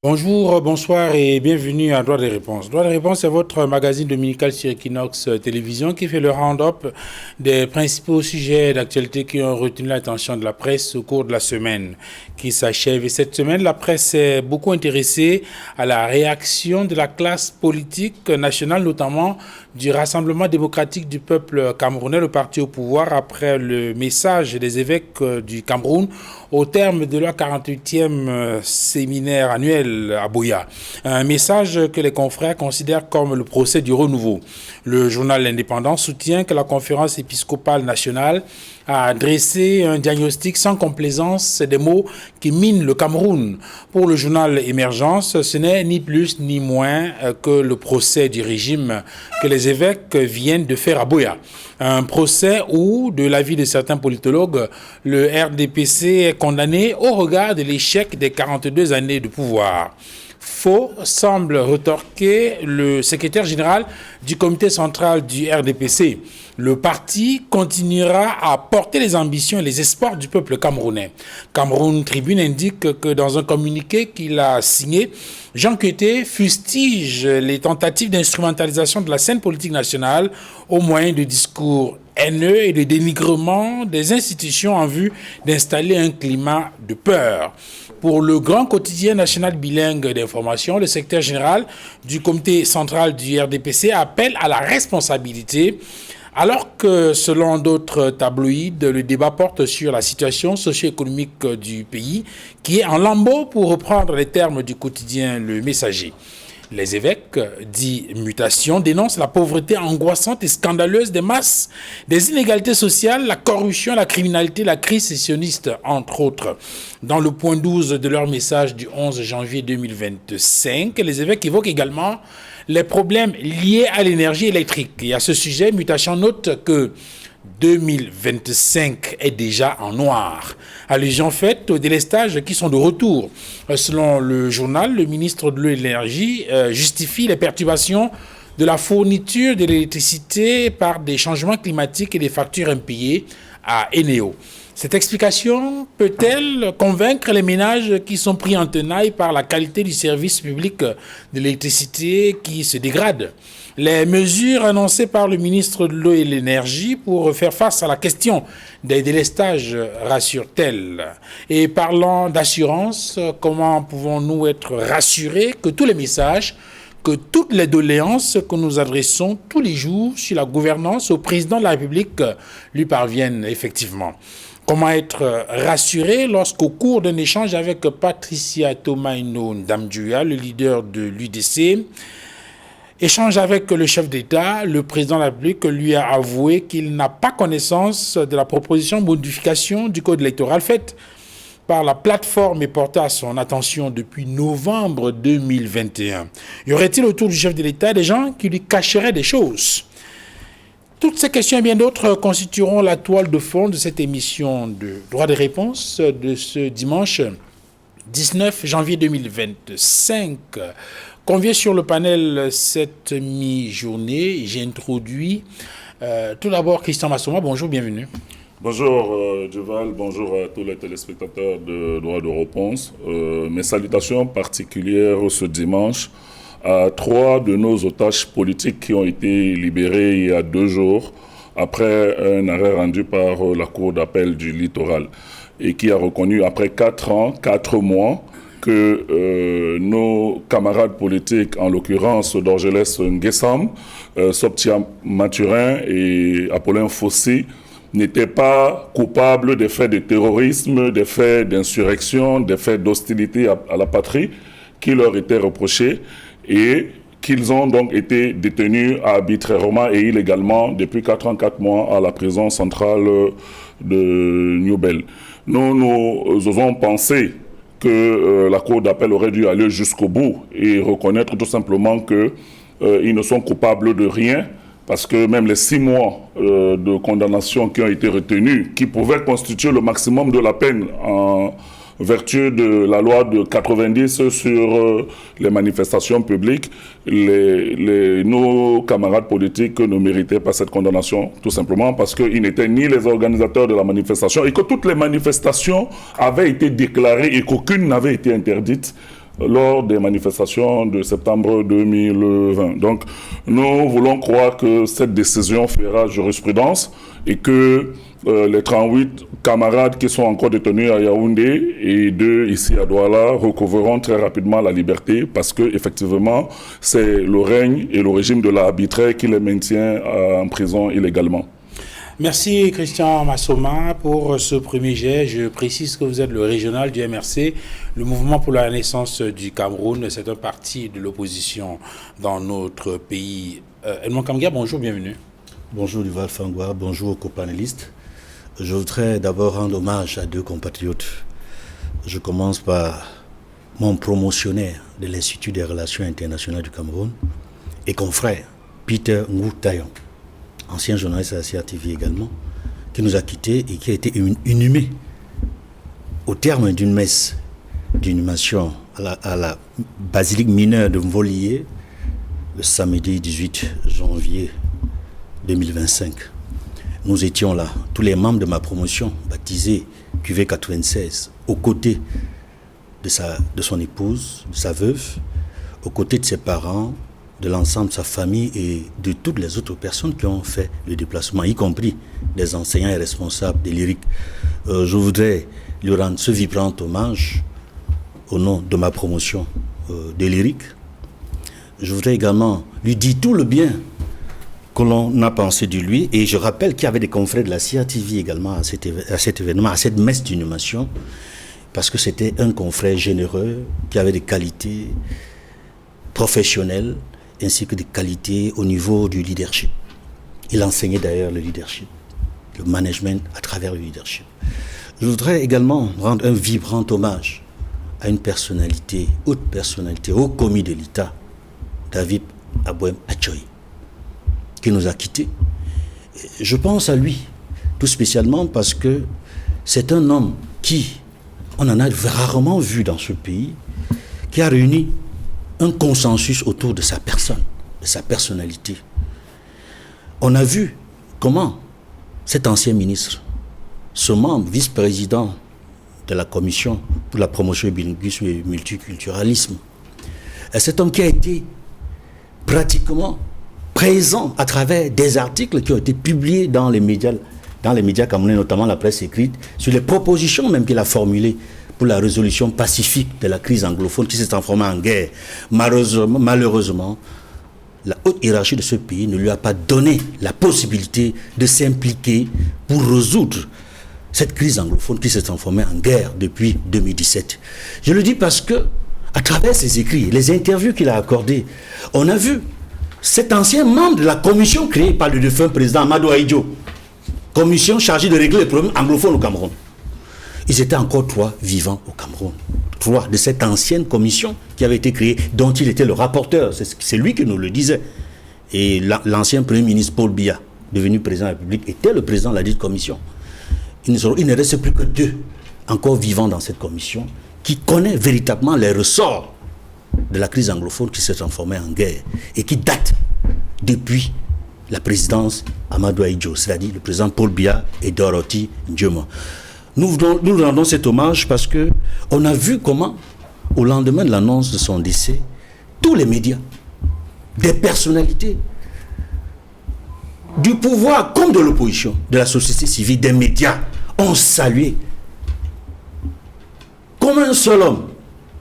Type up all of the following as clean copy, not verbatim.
Bonjour, bonsoir et bienvenue à Droit des réponses. Droit des réponses, c'est votre magazine dominical sur Equinox Télévision qui fait le round-up des principaux sujets d'actualité qui ont retenu l'attention de la presse au cours de la semaine qui s'achève. Et cette semaine, la presse s'est beaucoup intéressée à la réaction de la classe politique nationale, notamment du Rassemblement démocratique du peuple camerounais, le parti au pouvoir, après le message des évêques du Cameroun au terme de leur 48e séminaire annuel à Buea. Un message que les confrères considèrent comme le procès du renouveau. Le journal L'Indépendant soutient que la conférence épiscopale nationale a dressé un diagnostic sans complaisance des mots qui minent le Cameroun. Pour le journal Émergence, ce n'est ni plus ni moins que le procès du régime que les évêques viennent de faire à Buea. Un procès où, de l'avis de certains politologues, le RDPC est condamné au regard de l'échec des 42 années de pouvoir. Faux, semble retorquer le secrétaire général du comité central du RDPC. Le parti continuera à porter les ambitions et les espoirs du peuple camerounais. Cameroun Tribune indique que dans un communiqué qu'il a signé, Jean Kété fustige les tentatives d'instrumentalisation de la scène politique nationale au moyen de discours haineux et de dénigrement des institutions en vue d'installer un climat de peur. Pour le grand quotidien national bilingue d'information, le secrétaire général du comité central du RDPC appelle à la responsabilité, alors que selon d'autres tabloïds, le débat porte sur la situation socio-économique du pays, qui est en lambeaux pour reprendre les termes du quotidien Le Messager. Les évêques, dit mutation, dénoncent la pauvreté angoissante et scandaleuse des masses, des inégalités sociales, la corruption, la criminalité, la crise sécessionniste, entre autres. Dans le point 12 de leur message du 11 janvier 2025, les évêques évoquent également les problèmes liés à l'énergie électrique. Et à ce sujet, Mutation note que 2025 est déjà en noir. Allusion faite aux délestages qui sont de retour. Selon le journal, le ministre de l'Énergie justifie les perturbations de la fourniture de l'électricité par des changements climatiques et des factures impayées à Eneo. Cette explication peut-elle convaincre les ménages qui sont pris en tenaille par la qualité du service public de l'électricité qui se dégrade? Les mesures annoncées par le ministre de l'Eau et de l'Énergie pour faire face à la question des délestages rassurent-elles? Et parlant d'assurance, comment pouvons-nous être rassurés que tous les messages, que toutes les doléances que nous adressons tous les jours sur la gouvernance au président de la République lui parviennent effectivement? Comment être rassuré lorsqu'au cours d'un échange avec Patricia Tomaino Ndamdjouya, le leader de l'UDC, échange avec le chef d'État, le président de la République lui a avoué qu'il n'a pas connaissance de la proposition de modification du code électoral faite par la plateforme et portée à son attention depuis novembre 2021. Y aurait-il autour du chef de l'État des gens qui lui cacheraient des choses? Toutes ces questions et bien d'autres constitueront la toile de fond de cette émission de Droit des réponses de ce dimanche 19 janvier 2025. Convié sur le panel cette mi-journée, j'ai introduit tout d'abord Christian Massoma. Bonjour, bienvenue. Bonjour Duval, bonjour à tous les téléspectateurs de Droit de réponse. Mes salutations particulières ce dimanche à 3 de nos otages politiques qui ont été libérés il y a 2 jours après un arrêt rendu par la Cour d'appel du littoral et qui a reconnu après 4 ans, 4 mois que nos camarades politiques, en l'occurrence Dorgelès Nguessam, Soptia Mathurin et Apollin Fossé, n'étaient pas coupables des faits de terrorisme, des faits d'insurrection, des faits d'hostilité à la patrie qui leur étaient reprochés et qu'ils ont donc été détenus arbitrairement et illégalement depuis 4 ans, 4 mois à la prison centrale de Newbel. Nous osons penser que la Cour d'appel aurait dû aller jusqu'au bout et reconnaître tout simplement qu'ils ne sont coupables de rien, parce que même les 6 mois de condamnation qui ont été retenus, qui pouvaient constituer le maximum de la peine en vertu de la loi de 90 sur les manifestations publiques, nos camarades politiques ne méritaient pas cette condamnation, tout simplement parce qu'ils n'étaient ni les organisateurs de la manifestation et que toutes les manifestations avaient été déclarées et qu'aucune n'avait été interdite lors des manifestations de septembre 2020. Donc, nous voulons croire que cette décision fera jurisprudence et que les 38 camarades qui sont encore détenus à Yaoundé et 2 ici à Douala recouvreront très rapidement la liberté parce que effectivement c'est le règne et le régime de l'arbitraire qui les maintient en prison illégalement. Merci Christian Massoma pour ce premier jet. Je précise que vous êtes le régional du MRC, le Mouvement pour la Renaissance du Cameroun. C'est un parti de l'opposition dans notre pays. Edmond Kamga, bonjour, bienvenue. Bonjour Duval Fangwa, bonjour aux copanélistes. Je voudrais d'abord rendre hommage à 2 compatriotes. Je commence par mon promotionnaire de l'Institut des Relations Internationales du Cameroun et confrère Peter Ngou-Tayon, ancien journaliste à la CRTV également, qui nous a quittés et qui a été inhumé au terme d'une messe d'inhumation à la basilique mineure de Mvolié le samedi 18 janvier 2025. Nous étions là, tous les membres de ma promotion, baptisés QV96, aux côtés de son épouse, de sa veuve, aux côtés de ses parents, de l'ensemble de sa famille et de toutes les autres personnes qui ont fait le déplacement, y compris des enseignants et responsables de l'IRIC. Je voudrais lui rendre ce vibrant hommage au nom de ma promotion de l'IRIC. Je voudrais également lui dire tout le bien que l'on a pensé de lui, et je rappelle qu'il y avait des confrères de la CRTV également à cet événement, à cette messe d'inhumation, parce que c'était un confrère généreux, qui avait des qualités professionnelles, ainsi que des qualités au niveau du leadership. Il enseignait d'ailleurs le leadership, le management à travers le leadership. Je voudrais également rendre un vibrant hommage à une personnalité, haute personnalité, haut commis de l'État, David Abouem Achoy, qui nous a quittés. Je pense à lui, tout spécialement parce que c'est un homme qui, on en a rarement vu dans ce pays, qui a réuni un consensus autour de sa personne, de sa personnalité. On a vu comment cet ancien ministre, ce membre vice-président de la commission pour la promotion du bilinguisme et du multiculturalisme, est cet homme qui a été pratiquement présent à travers des articles qui ont été publiés dans les médias camerounais, notamment la presse écrite, sur les propositions même qu'il a formulées pour la résolution pacifique de la crise anglophone qui s'est transformée en guerre. Malheureusement, la haute hiérarchie de ce pays ne lui a pas donné la possibilité de s'impliquer pour résoudre cette crise anglophone qui s'est transformée en guerre depuis 2017. Je le dis parce que, à travers ses écrits, les interviews qu'il a accordées, on a vu cet ancien membre de la commission créée par le défunt président Amadou Ahidjo, commission chargée de régler les problèmes anglophones au Cameroun. Ils étaient encore 3 vivants au Cameroun. 3 de cette ancienne commission qui avait été créée, dont il était le rapporteur. C'est lui qui nous le disait. Et l'ancien premier ministre Paul Biya, devenu président de la République, était le président de la dite commission. Il ne reste plus que 2 encore vivants dans cette commission qui connaît véritablement les ressorts de la crise anglophone qui s'est transformée en guerre et qui date depuis la présidence Amadou Ahidjo, c'est-à-dire le président Paul Biya et Dorothy Ndioma. Nous rendons cet hommage parce que on a vu comment, au lendemain de l'annonce de son décès, tous les médias, des personnalités, du pouvoir comme de l'opposition, de la société civile, des médias, ont salué comme un seul homme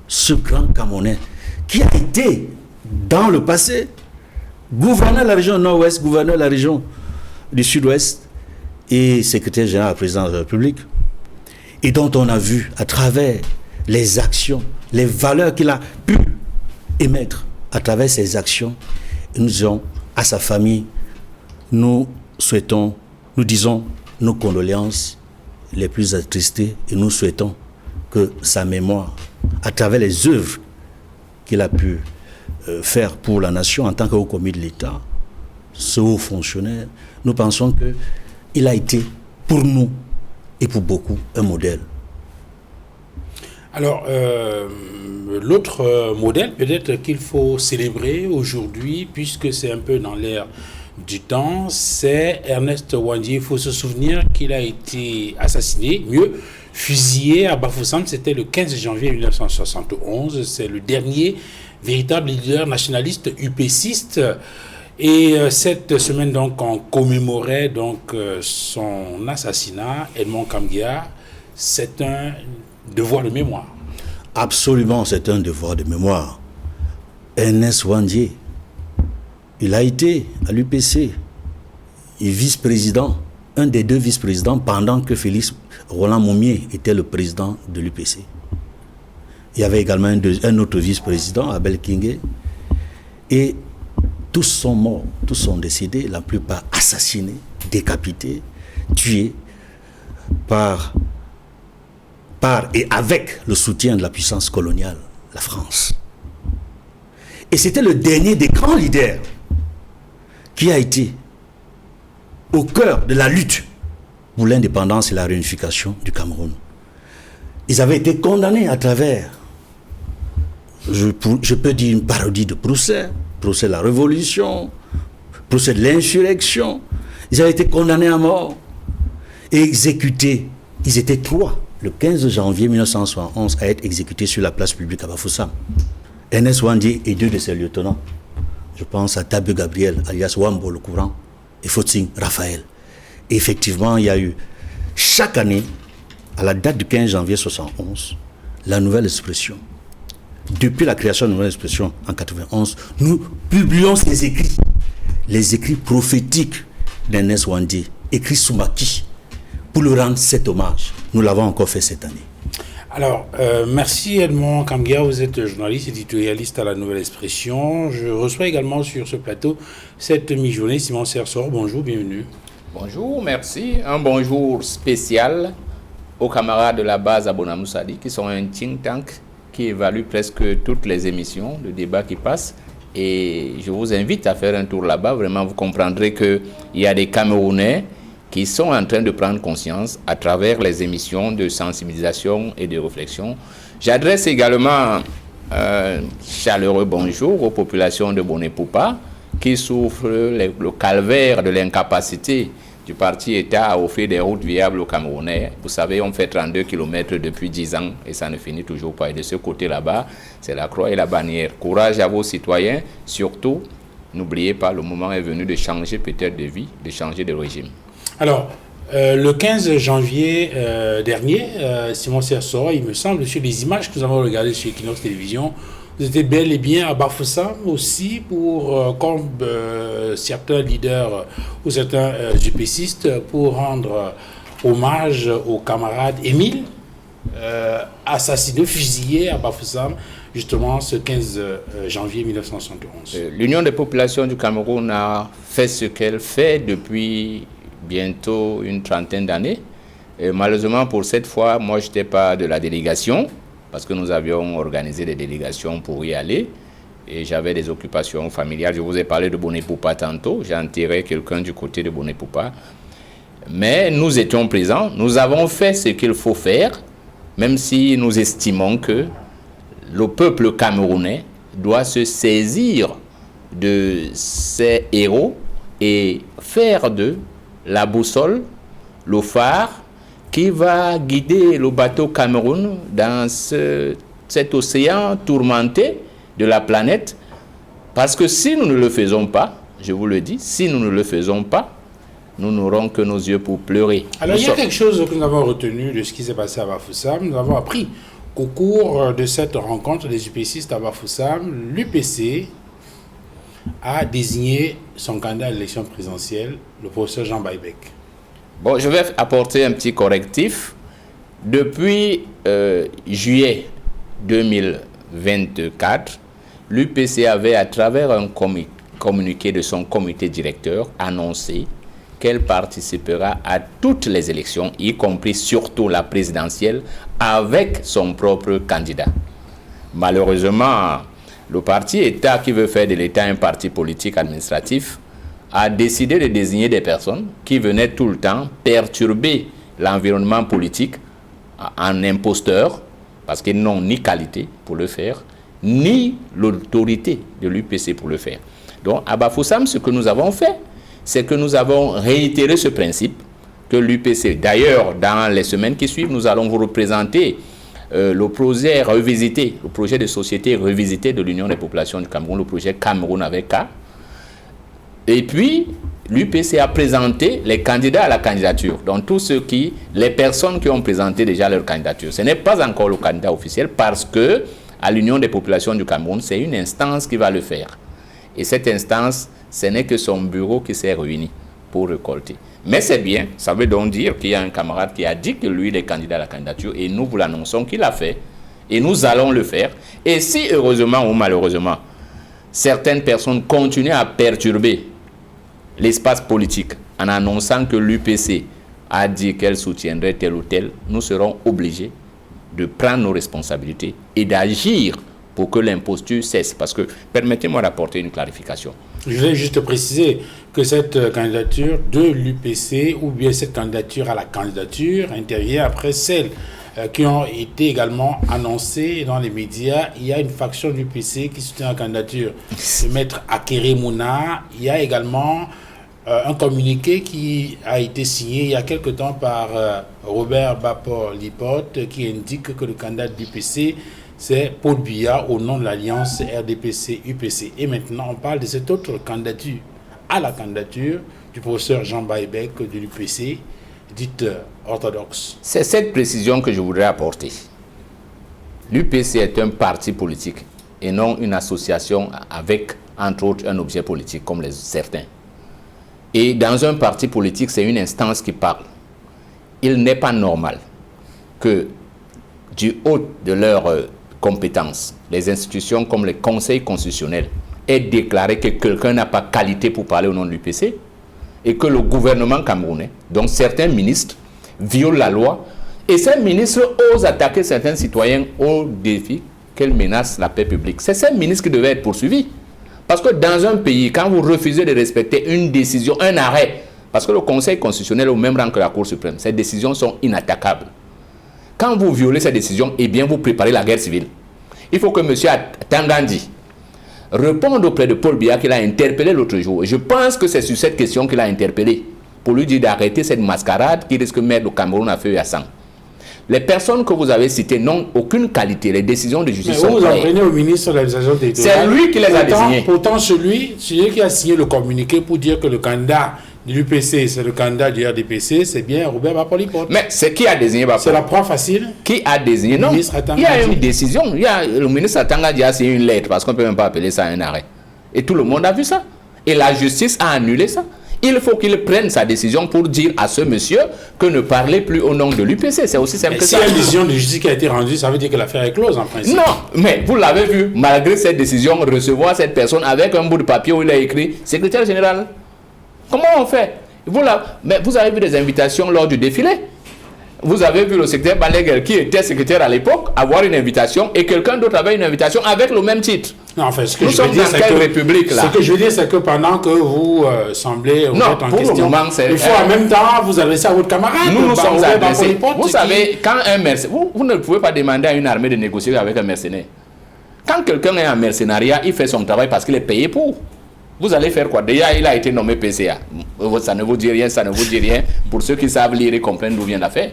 ce grand Camerounais qui a été, dans le passé, gouverneur de la région nord-ouest, gouverneur de la région du sud-ouest et secrétaire général à la présidence de la République, et dont on a vu à travers les actions, les valeurs qu'il a pu émettre à travers ses actions. Nous disons à sa famille, nous disons nos condoléances les plus attristées et nous souhaitons que sa mémoire, à travers les œuvres qu'il a pu faire pour la nation en tant que haut commis de l'État, ce haut fonctionnaire, nous pensons qu'il a été pour nous et pour beaucoup un modèle. Alors, l'autre modèle peut-être qu'il faut célébrer aujourd'hui, puisque c'est un peu dans l'air du temps, c'est Ernest Ouandji. Il faut se souvenir qu'il a été assassiné, mieux, fusillé à Bafoussam, c'était le 15 janvier 1971. C'est le dernier véritable leader nationaliste UPCiste. Et cette semaine, donc, on commémorait donc, son assassinat, Edmond Kamgia. C'est un devoir de mémoire. Absolument, c'est un devoir de mémoire. Ernest Ouandié, il a été à l'UPC, vice-président, un des deux vice-présidents, pendant que Félix Roland Moumié était le président de l'UPC. Il y avait également un autre vice-président, Abel Kingé, et tous sont morts, tous sont décédés, la plupart assassinés, décapités, tués par et avec le soutien de la puissance coloniale, la France. Et c'était le dernier des grands leaders qui a été au cœur de la lutte pour l'indépendance et la réunification du Cameroun. Ils avaient été condamnés à travers, je peux dire, une parodie de procès de la Révolution, procès de l'insurrection. Ils avaient été condamnés à mort et exécutés. Ils étaient 3, le 15 janvier 1971, à être exécutés sur la place publique à Bafoussam. Ernest Ouandié et 2 de ses lieutenants. Je pense à Tabu Gabriel, alias Wambo le Courant, et Fotsing Raphaël. Et effectivement, il y a eu, chaque année, à la date du 15 janvier 1971, la nouvelle expression. Depuis la création de la nouvelle expression en 1991, nous publions ces écrits, les écrits prophétiques d'Ernest Ouandié, écrits sous maquis, pour lui rendre cet hommage. Nous l'avons encore fait cette année. Alors, merci Edmond Kamgia, vous êtes journaliste, éditorialiste à la Nouvelle Expression. Je reçois également sur ce plateau cette mi-journée Simon Sersor. Bonjour, bienvenue. Bonjour, merci. Un bonjour spécial aux camarades de la base à Bonamoussadi, qui sont un think tank qui évalue presque toutes les émissions de débat qui passent. Et je vous invite à faire un tour là-bas. Vraiment, vous comprendrez qu'il y a des Camerounais qui sont en train de prendre conscience à travers les émissions de sensibilisation et de réflexion. J'adresse également un chaleureux bonjour aux populations de Boné-Poupa qui souffrent le calvaire de l'incapacité du parti État à offrir des routes viables aux Camerounais. Vous savez, on fait 32 km depuis 10 ans et ça ne finit toujours pas. Et de ce côté là-bas, c'est la croix et la bannière. Courage à vos citoyens, surtout, n'oubliez pas, le moment est venu de changer peut-être de vie, de changer de régime. Alors, le 15 janvier dernier, Simon Sersor, il me semble, sur les images que nous avons regardées sur Equinox Télévision, vous étiez bel et bien à Bafoussam aussi pour, comme certains leaders ou certains UPCistes, pour rendre hommage au camarade Émile, assassiné, fusillé à Bafoussam, justement ce 15 janvier 1971. L'Union des populations du Cameroun a fait ce qu'elle fait depuis bientôt une trentaine d'années. Et malheureusement, pour cette fois, moi, je n'étais pas de la délégation, parce que nous avions organisé des délégations pour y aller. Et j'avais des occupations familiales. Je vous ai parlé de Boné-Poupa tantôt. J'ai enterré quelqu'un du côté de Boné-Poupa. Mais nous étions présents. Nous avons fait ce qu'il faut faire, même si nous estimons que le peuple camerounais doit se saisir de ces héros et faire d'eux la boussole, le phare qui va guider le bateau Cameroun dans cet océan tourmenté de la planète. Parce que si nous ne le faisons pas, je vous le dis, si nous ne le faisons pas, nous n'aurons que nos yeux pour pleurer. Alors il y a quelque chose que nous avons retenu de ce qui s'est passé à Bafoussam. Nous avons appris qu'au cours de cette rencontre des UPCistes à Bafoussam, l'UPC a désigné son candidat à l'élection présidentielle, le professeur Jean Baïbek. Bon, je vais apporter un petit correctif. Depuis juillet 2024, l'UPC avait, à travers un communiqué de son comité directeur, annoncé qu'elle participera à toutes les élections, y compris surtout la présidentielle, avec son propre candidat. Malheureusement, le parti État qui veut faire de l'État un parti politique administratif a décidé de désigner des personnes qui venaient tout le temps perturber l'environnement politique en imposteurs, parce qu'ils n'ont ni qualité pour le faire, ni l'autorité de l'UPC pour le faire. Donc à Bafoussam, ce que nous avons fait, c'est que nous avons réitéré ce principe que l'UPC, d'ailleurs, dans les semaines qui suivent, nous allons vous représenter le projet revisité, le projet de société revisité de l'Union des populations du Cameroun, le projet Cameroun avec K. Et puis, l'UPC a présenté les candidats à la candidature. Donc, les personnes qui ont présenté déjà leur candidature. Ce n'est pas encore le candidat officiel parce que, à l'Union des populations du Cameroun, c'est une instance qui va le faire. Et cette instance, ce n'est que son bureau qui s'est réuni pour récolter. Mais c'est bien, ça veut donc dire qu'il y a un camarade qui a dit que lui, il est candidat à la candidature, et nous vous l'annonçons qu'il l'a fait, et nous allons le faire. Et si, heureusement ou malheureusement, certaines personnes continuent à perturber l'espace politique en annonçant que l'UPC a dit qu'elle soutiendrait tel ou tel, nous serons obligés de prendre nos responsabilités et d'agir pour que l'imposture cesse. Parce que, permettez-moi d'apporter une clarification. Je voulais juste préciser que cette candidature de l'UPC ou bien cette candidature à la candidature intervient après celles qui ont été également annoncées dans les médias. Il y a une faction de l'UPC qui soutient la candidature de Maître Akere Mouna. Il y a également un communiqué qui a été signé il y a quelque temps par Robert Bapor-Lipote qui indique que le candidat de l'UPC c'est Paul Biya au nom de l'alliance RDPC-UPC. Et maintenant, on parle de cette autre candidature à la candidature du professeur Jean Baïbek de l'UPC, dite orthodoxe. C'est cette précision que je voudrais apporter. L'UPC est un parti politique et non une association avec, entre autres, un objet politique comme certains. Et dans un parti politique, c'est une instance qui parle. Il n'est pas normal que du haut de leur compétences, les institutions comme le Conseil constitutionnel aient déclaré que quelqu'un n'a pas qualité pour parler au nom de l'UPC et que le gouvernement camerounais, donc certains ministres, violent la loi et ces ministres osent attaquer certains citoyens au défi qu'elle menace la paix publique. C'est ces ministres qui devaient être poursuivis. Parce que dans un pays, quand vous refusez de respecter une décision, un arrêt, parce que le Conseil constitutionnel est au même rang que la Cour suprême, ces décisions sont inattaquables. Quand vous violez cette décision, eh bien, vous préparez la guerre civile. Il faut que M. Tangandi réponde auprès de Paul Biya qu'il a interpellé l'autre jour. Et je pense que c'est sur cette question qu'il a interpellé pour lui dire d'arrêter cette mascarade qui risque de mettre le Cameroun à feu et à sang. Les personnes que vous avez citées n'ont aucune qualité. Les décisions de justice sont claires. Vous en prenez au ministre de l'administration territoriale. C'est lui qui les a désignés. Pourtant, celui qui a signé le communiqué pour dire que le candidat de l'UPC, c'est le candidat du RDPC, c'est bien Robert Bapor-Lipote. Mais c'est qui a désigné Bapor? C'est la preuve facile. Qui a désigné? Non, il y a une décision. Le ministre Atangadi a signé une lettre, parce qu'on ne peut même pas appeler ça un arrêt. Et tout le monde a vu ça. Et la justice a annulé ça. Il faut qu'il prenne sa décision pour dire à ce monsieur que ne parlez plus au nom de l'UPC. C'est aussi simple que ça. Si une décision de justice qui a été rendue, ça veut dire que l'affaire est close en principe. Non, mais vous l'avez vu, malgré cette décision, recevoir cette personne avec un bout de papier où il a écrit « Secrétaire général ». Comment on fait? Mais vous avez vu des invitations lors du défilé. Vous avez vu le secrétaire Balaguer, qui était secrétaire à l'époque, avoir une invitation et quelqu'un d'autre avait une invitation avec le même titre. Non, en fait, ce que nous je sommes veux dire, dans quelle république là? Ce que je veux dire, c'est que pendant que vous semblez remettre en question, moment, il faut en même temps vous adresser à votre camarade. Nous sommes adressés. Vous savez, quand un mercenaire, vous ne pouvez pas demander à une armée de négocier avec un mercenaire. Quand quelqu'un est en mercenariat, il fait son travail parce qu'il est payé pour. Vous allez faire quoi? Déjà, il a été nommé PCA. Ça ne vous dit rien, ça ne vous dit rien. Pour ceux qui savent lire et comprendre d'où vient l'affaire.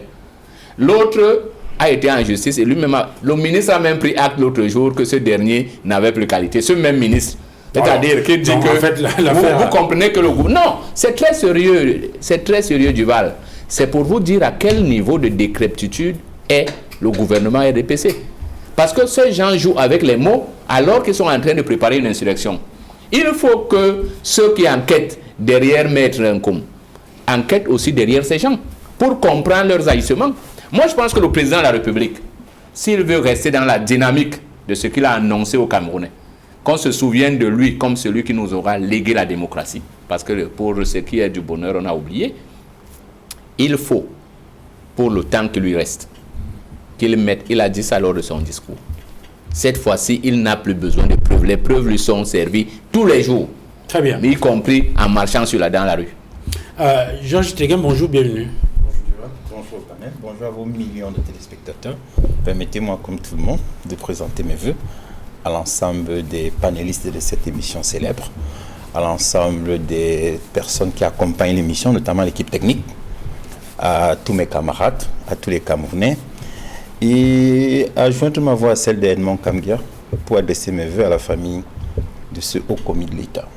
L'autre a été en justice et lui-même, le ministre a même pris acte l'autre jour que ce dernier n'avait plus qualité. Ce même ministre. C'est-à-dire qu'il dit que... En fait, vous comprenez que le gouvernement... Non, c'est très sérieux, Duval. C'est pour vous dire à quel niveau de décrépitude est le gouvernement RDPC. Parce que ces gens jouent avec les mots alors qu'ils sont en train de préparer une insurrection. Il faut que ceux qui enquêtent derrière Maître Nkoum enquêtent aussi derrière ces gens pour comprendre leurs agissements. Moi, je pense que le président de la République, s'il veut rester dans la dynamique de ce qu'il a annoncé aux Camerounais, qu'on se souvienne de lui comme celui qui nous aura légué la démocratie, parce que pour ce qui est du bonheur, on a oublié, il faut, pour le temps qui lui reste, qu'il mette, il a dit ça lors de son discours, cette fois-ci, il n'a plus besoin de preuves. Les preuves lui sont servies tous les jours. Très bien. Y compris en marchant dans la rue. Georges Teguin, bonjour, bienvenue. Bonjour au panel, bonjour à vos millions de téléspectateurs. Permettez-moi, comme tout le monde, de présenter mes vœux à l'ensemble des panélistes de cette émission célèbre, à l'ensemble des personnes qui accompagnent l'émission, notamment l'équipe technique, à tous mes camarades, à tous les Camerounais, et à joindre ma voix à celle d'Edmond Kamgia pour adresser mes vœux à la famille de ce haut commis de l'État.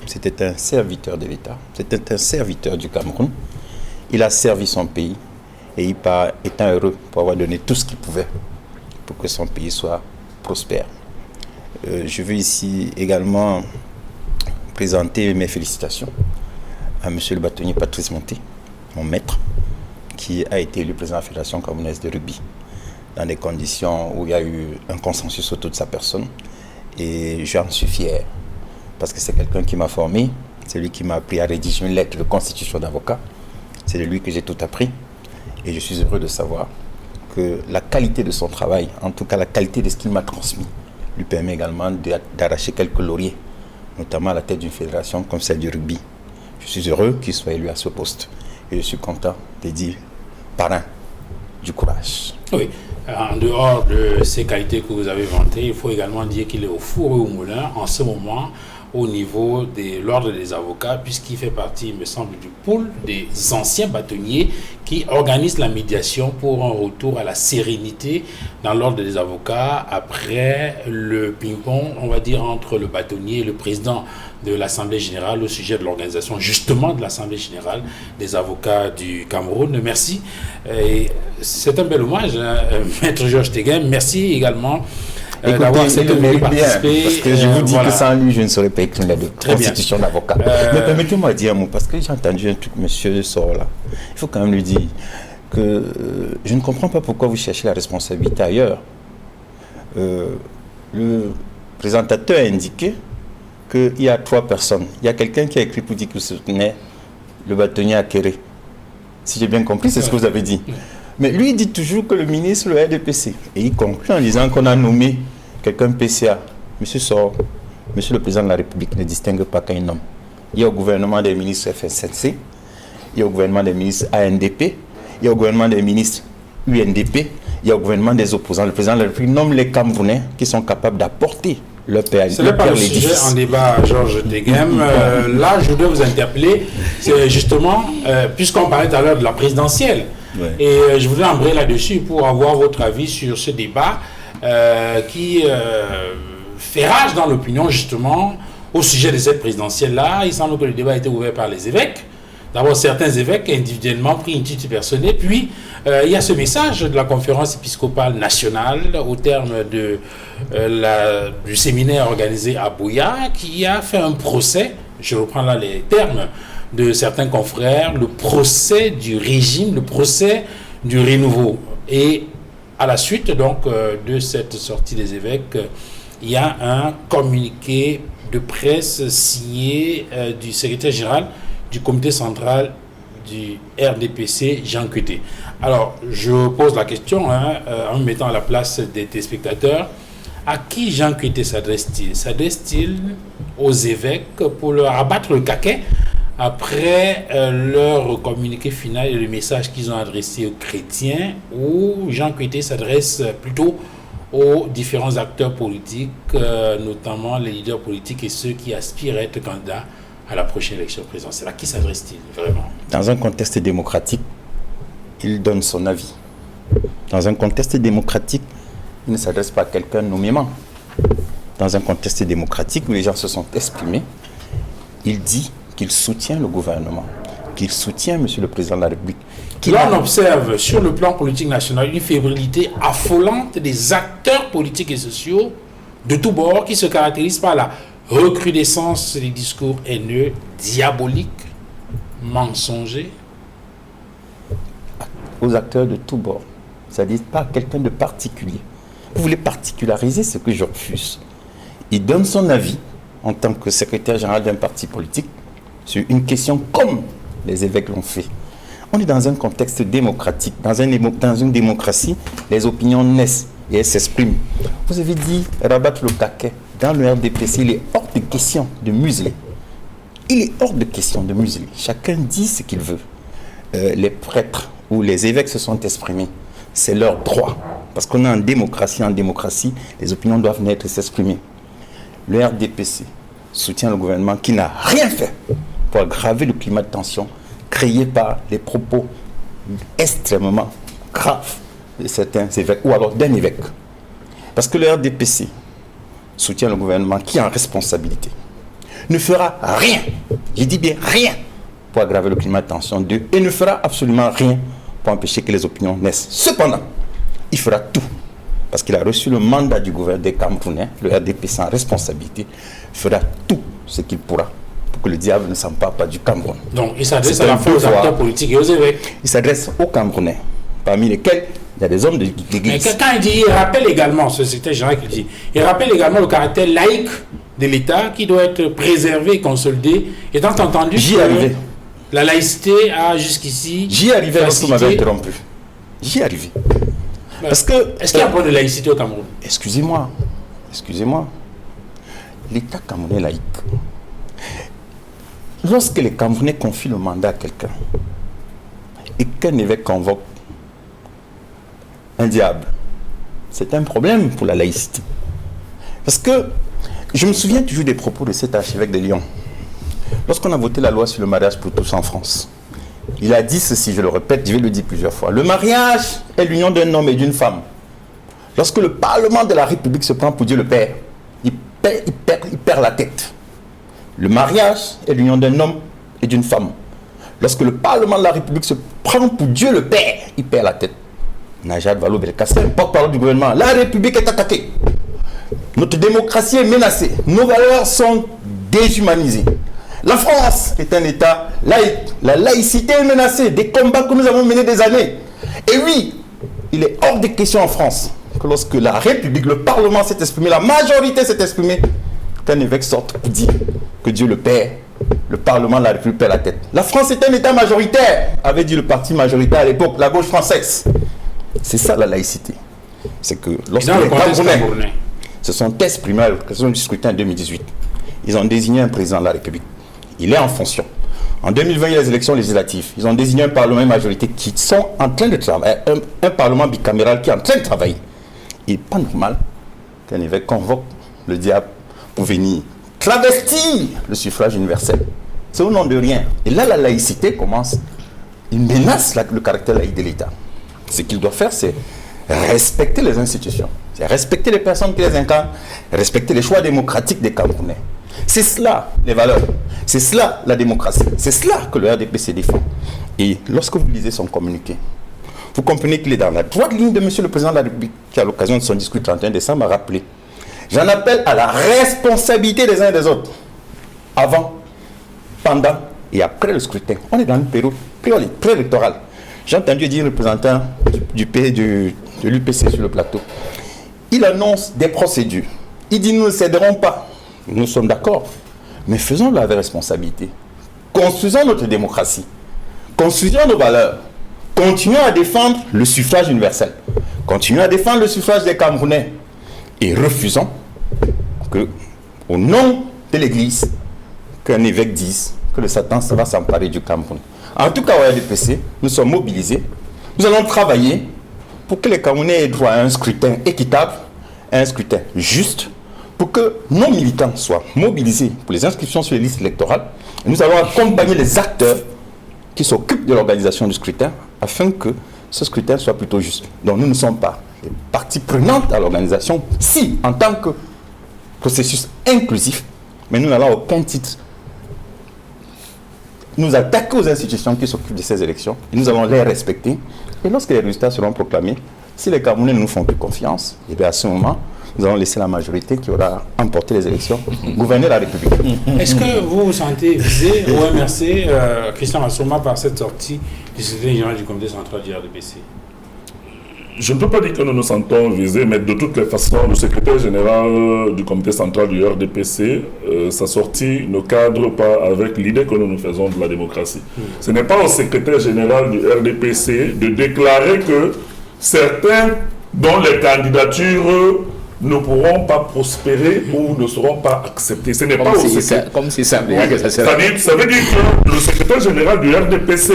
C'était un serviteur de l'État, c'était un serviteur du Cameroun. Il a servi son pays et il part étant heureux pour avoir donné tout ce qu'il pouvait pour que son pays soit prospère. Je veux ici également présenter mes félicitations à M. le bâtonnier Patrice Monté, mon maître, qui a été élu président de la Fédération camerounaise de rugby dans des conditions où il y a eu un consensus autour de sa personne. Et j'en suis fier, parce que c'est quelqu'un qui m'a formé, c'est lui qui m'a appris à rédiger une lettre de constitution d'avocat, c'est de lui que j'ai tout appris. Et je suis heureux de savoir que la qualité de son travail, en tout cas la qualité de ce qu'il m'a transmis, lui permet également d'arracher quelques lauriers, notamment à la tête d'une fédération comme celle du rugby. Je suis heureux qu'il soit élu à ce poste. Et je suis content de dire parrain du courage. Oui, en dehors de ces qualités que vous avez vantées, il faut également dire qu'il est au four et au moulin en ce moment au niveau de l'ordre des avocats, puisqu'il fait partie, il me semble, du pool des anciens bâtonniers qui organisent la médiation pour un retour à la sérénité dans l'ordre des avocats après le ping-pong, on va dire, entre le bâtonnier et le président de l'Assemblée générale au sujet de l'organisation justement de l'Assemblée générale des avocats du Cameroun. Merci. C'est un bel hommage, Maître Georges Teguem. Merci également d'avoir accepté de participer. Parce que je vous dis que sans lui, je ne saurais pas écrire la constitution d'avocat. Mais permettez-moi de dire un mot, parce que j'ai entendu un truc, monsieur sort là. Il faut quand même lui dire que je ne comprends pas pourquoi vous cherchez la responsabilité ailleurs. Le présentateur a indiqué qu'il y a 3 personnes. Il y a quelqu'un qui a écrit pour dire qu'il soutenait le bâtonnier Akéré. Si j'ai bien compris, c'est ce que vous avez dit. Mais lui, il dit toujours que le ministre, le RDPC, et il conclut en disant qu'on a nommé quelqu'un PCA. Monsieur Sor, monsieur le président de la République ne distingue pas qu'un homme. Il y a au gouvernement des ministres FSNC, il y a au gouvernement des ministres ANDP, il y a au gouvernement des ministres UNDP, il y a au gouvernement des opposants. Le président de la République nomme les Camerounais qui sont capables d'apporter leur père. Ce n'est pas le sujet en débat, Georges Teguem. Là, je voudrais vous interpeller, c'est justement, puisqu'on parlait tout à l'heure de la présidentielle, ouais. Et je voudrais embrayer là-dessus pour avoir votre avis sur ce débat qui fait rage dans l'opinion, justement, au sujet de cette présidentielle-là. Il semble que le débat a été ouvert par les évêques. D'abord, certains évêques individuellement pris une petite personne. Puis, il y a ce message de la conférence épiscopale nationale au terme du séminaire organisé à Buea qui a fait un procès, je reprends là les termes de certains confrères, le procès du régime, le procès du renouveau. Et à la suite donc de cette sortie des évêques, il y a un communiqué de presse signé du secrétaire général du comité central du RDPC, Jean Kuté. Alors, je pose la question en me mettant à la place des téléspectateurs. À qui Jean Kuté s'adresse-t-il? S'adresse-t-il aux évêques pour leur abattre le caquet après leur communiqué final et le message qu'ils ont adressé aux chrétiens, ou Jean Kuté s'adresse plutôt aux différents acteurs politiques, notamment les leaders politiques et ceux qui aspirent à être candidats à la prochaine élection présidentielle? À qui s'adresse-t-il vraiment? Dans un contexte démocratique, il donne son avis. Dans un contexte démocratique, il ne s'adresse pas à quelqu'un nommément. Dans un contexte démocratique où les gens se sont exprimés, il dit qu'il soutient le gouvernement, qu'il soutient M. le Président de la République. Là, on observe sur le plan politique national une fébrilité affolante des acteurs politiques et sociaux de tous bords qui se caractérisent par la recrudescence des discours haineux, diaboliques, mensongers. Aux acteurs de tous bords, c'est-à-dire pas quelqu'un de particulier. Vous voulez particulariser ce que je refuse. Il donne son avis en tant que secrétaire général d'un parti politique sur une question comme les évêques l'ont fait. On est dans un contexte démocratique. Dans une démocratie, les opinions naissent et elles s'expriment. Vous avez dit rabattre le caquet. Dans le RDPC, il est hors de question de museler. Il est hors de question de museler. Chacun dit ce qu'il veut. Les prêtres ou les évêques se sont exprimés. C'est leur droit. Parce qu'on est en démocratie. En démocratie, les opinions doivent naître et s'exprimer. Le RDPC soutient le gouvernement qui n'a rien fait pour aggraver le climat de tension créé par les propos extrêmement grave de certains évêques, ou alors d'un évêque. Parce que le RDPC soutient le gouvernement qui est en responsabilité. Ne fera rien, je dis bien rien, pour aggraver le climat de tension d'eux, et ne fera absolument rien pour empêcher que les opinions naissent. Cependant, il fera tout, parce qu'il a reçu le mandat du gouvernement des Camerounais, le RDPC en responsabilité, fera tout ce qu'il pourra pour que le diable ne s'empare pas du Cameroun. Donc il s'adresse à la fois aux acteurs politiques et aux évêques. Il s'adresse aux Camerounais, parmi lesquels il y a des hommes d'église. Mais quand il dit, il rappelle également, ce secrétaire général qui dit, il rappelle également le caractère laïque de l'État qui doit être préservé et consolidé, étant entendu que la laïcité a jusqu'ici... J'y arrivais lorsque vous m'avez interrompu. J'y arrivais. Parce que... Est-ce qu'il y a un problème de laïcité au Cameroun? Excusez-moi. L'État camerounais laïque. Lorsque les Camerounais confient le mandat à quelqu'un et qu'un évêque convoque un diable, c'est un problème pour la laïcité. Parce que je me souviens toujours des propos de cet archevêque de Lyon. Lorsqu'on a voté la loi sur le mariage pour tous en France, il a dit ceci, je le répète, je vais le dire plusieurs fois. Le mariage est l'union d'un homme et d'une femme. Lorsque le Parlement de la République se prend pour Dieu le Père, il perd la tête. Le mariage est l'union d'un homme et d'une femme. Lorsque le Parlement de la République se prend pour Dieu le Père, il perd la tête. Najat Vallaud-Belkacem, porte-parole du gouvernement, la République est attaquée. Notre démocratie est menacée. Nos valeurs sont déshumanisées. La France est un État laïque. La laïcité est menacée. Des combats que nous avons menés des années. Et oui, il est hors de question en France que lorsque la République, le Parlement s'est exprimé, la majorité s'est exprimée, qu'un évêque sorte pour dire que Dieu le Père, le Parlement de la République perd la tête. La France est un État majoritaire, avait dit le parti majoritaire à l'époque, la gauche française. C'est ça la laïcité. C'est que lorsque les Camerounais se sont exprimés à l'occasion du scrutin en 2018, ils ont désigné un président de la République. Il est en fonction. En 2020, il y a les élections législatives. Ils ont désigné un Parlement majoritaire qui sont en train de travailler, un Parlement bicaméral qui est en train de travailler. Il n'est pas normal qu'un évêque convoque le diable pour venir travestir le suffrage universel. C'est au nom de rien. Et là, la laïcité commence. Il menace le caractère laïque de l'État. Ce qu'il doit faire, c'est respecter les institutions. C'est respecter les personnes qui les incarnent, respecter les choix démocratiques des Camerounais. C'est cela, les valeurs. C'est cela, la démocratie. C'est cela que le RDPC défend. Et lorsque vous lisez son communiqué, vous comprenez qu'il est dans la droite ligne de M. le Président de la République, qui, à l'occasion de son discours du 31 décembre, a rappelé. J'en appelle à la responsabilité des uns et des autres. Avant, pendant et après le scrutin. On est dans une période préélectorale. J'ai entendu dire le représentant de l'UPC sur le plateau. Il annonce des procédures. Il dit nous ne céderons pas. Nous sommes d'accord. Mais faisons-le avec responsabilité. Construisons notre démocratie. Construisons nos valeurs. Continuons à défendre le suffrage universel. Continuons à défendre le suffrage des Camerounais. Et refusons que, au nom de l'Église, qu'un évêque dise que le Satan va s'emparer du Cameroun. En tout cas, au RDPC, nous sommes mobilisés. Nous allons travailler pour que les Camerounais aient droit à un scrutin équitable, à un scrutin juste, pour que nos militants soient mobilisés pour les inscriptions sur les listes électorales. Et nous allons accompagner les acteurs qui s'occupent de l'organisation du scrutin afin que ce scrutin soit plutôt juste. Donc nous ne sommes pas les parties prenantes à l'organisation, si, en tant que processus inclusif, mais nous n'allons à aucun titre nous attaquer aux institutions qui s'occupent de ces élections et nous allons les respecter. Et lorsque les résultats seront proclamés, si les Camerounais ne nous font plus confiance, et bien à ce moment, nous allons laisser la majorité qui aura emporté les élections gouverner la République. Est-ce que vous vous sentez visé au MRC, Christian Assouma, par cette sortie du secrétaire général du comité central du RDPC? Je ne peux pas dire que nous nous sentons visés, mais de toutes les façons, le secrétaire général du comité central du RDPC, sa sortie ne cadre pas avec l'idée que nous nous faisons de la démocratie. Ce n'est pas au secrétaire général du RDPC de déclarer que certains dont les candidatures ne pourront pas prospérer ou ne seront pas acceptées. Ce n'est pas au secrétaire. Comme si ça veut dire que ça Ça veut dire que le secrétaire général du RDPC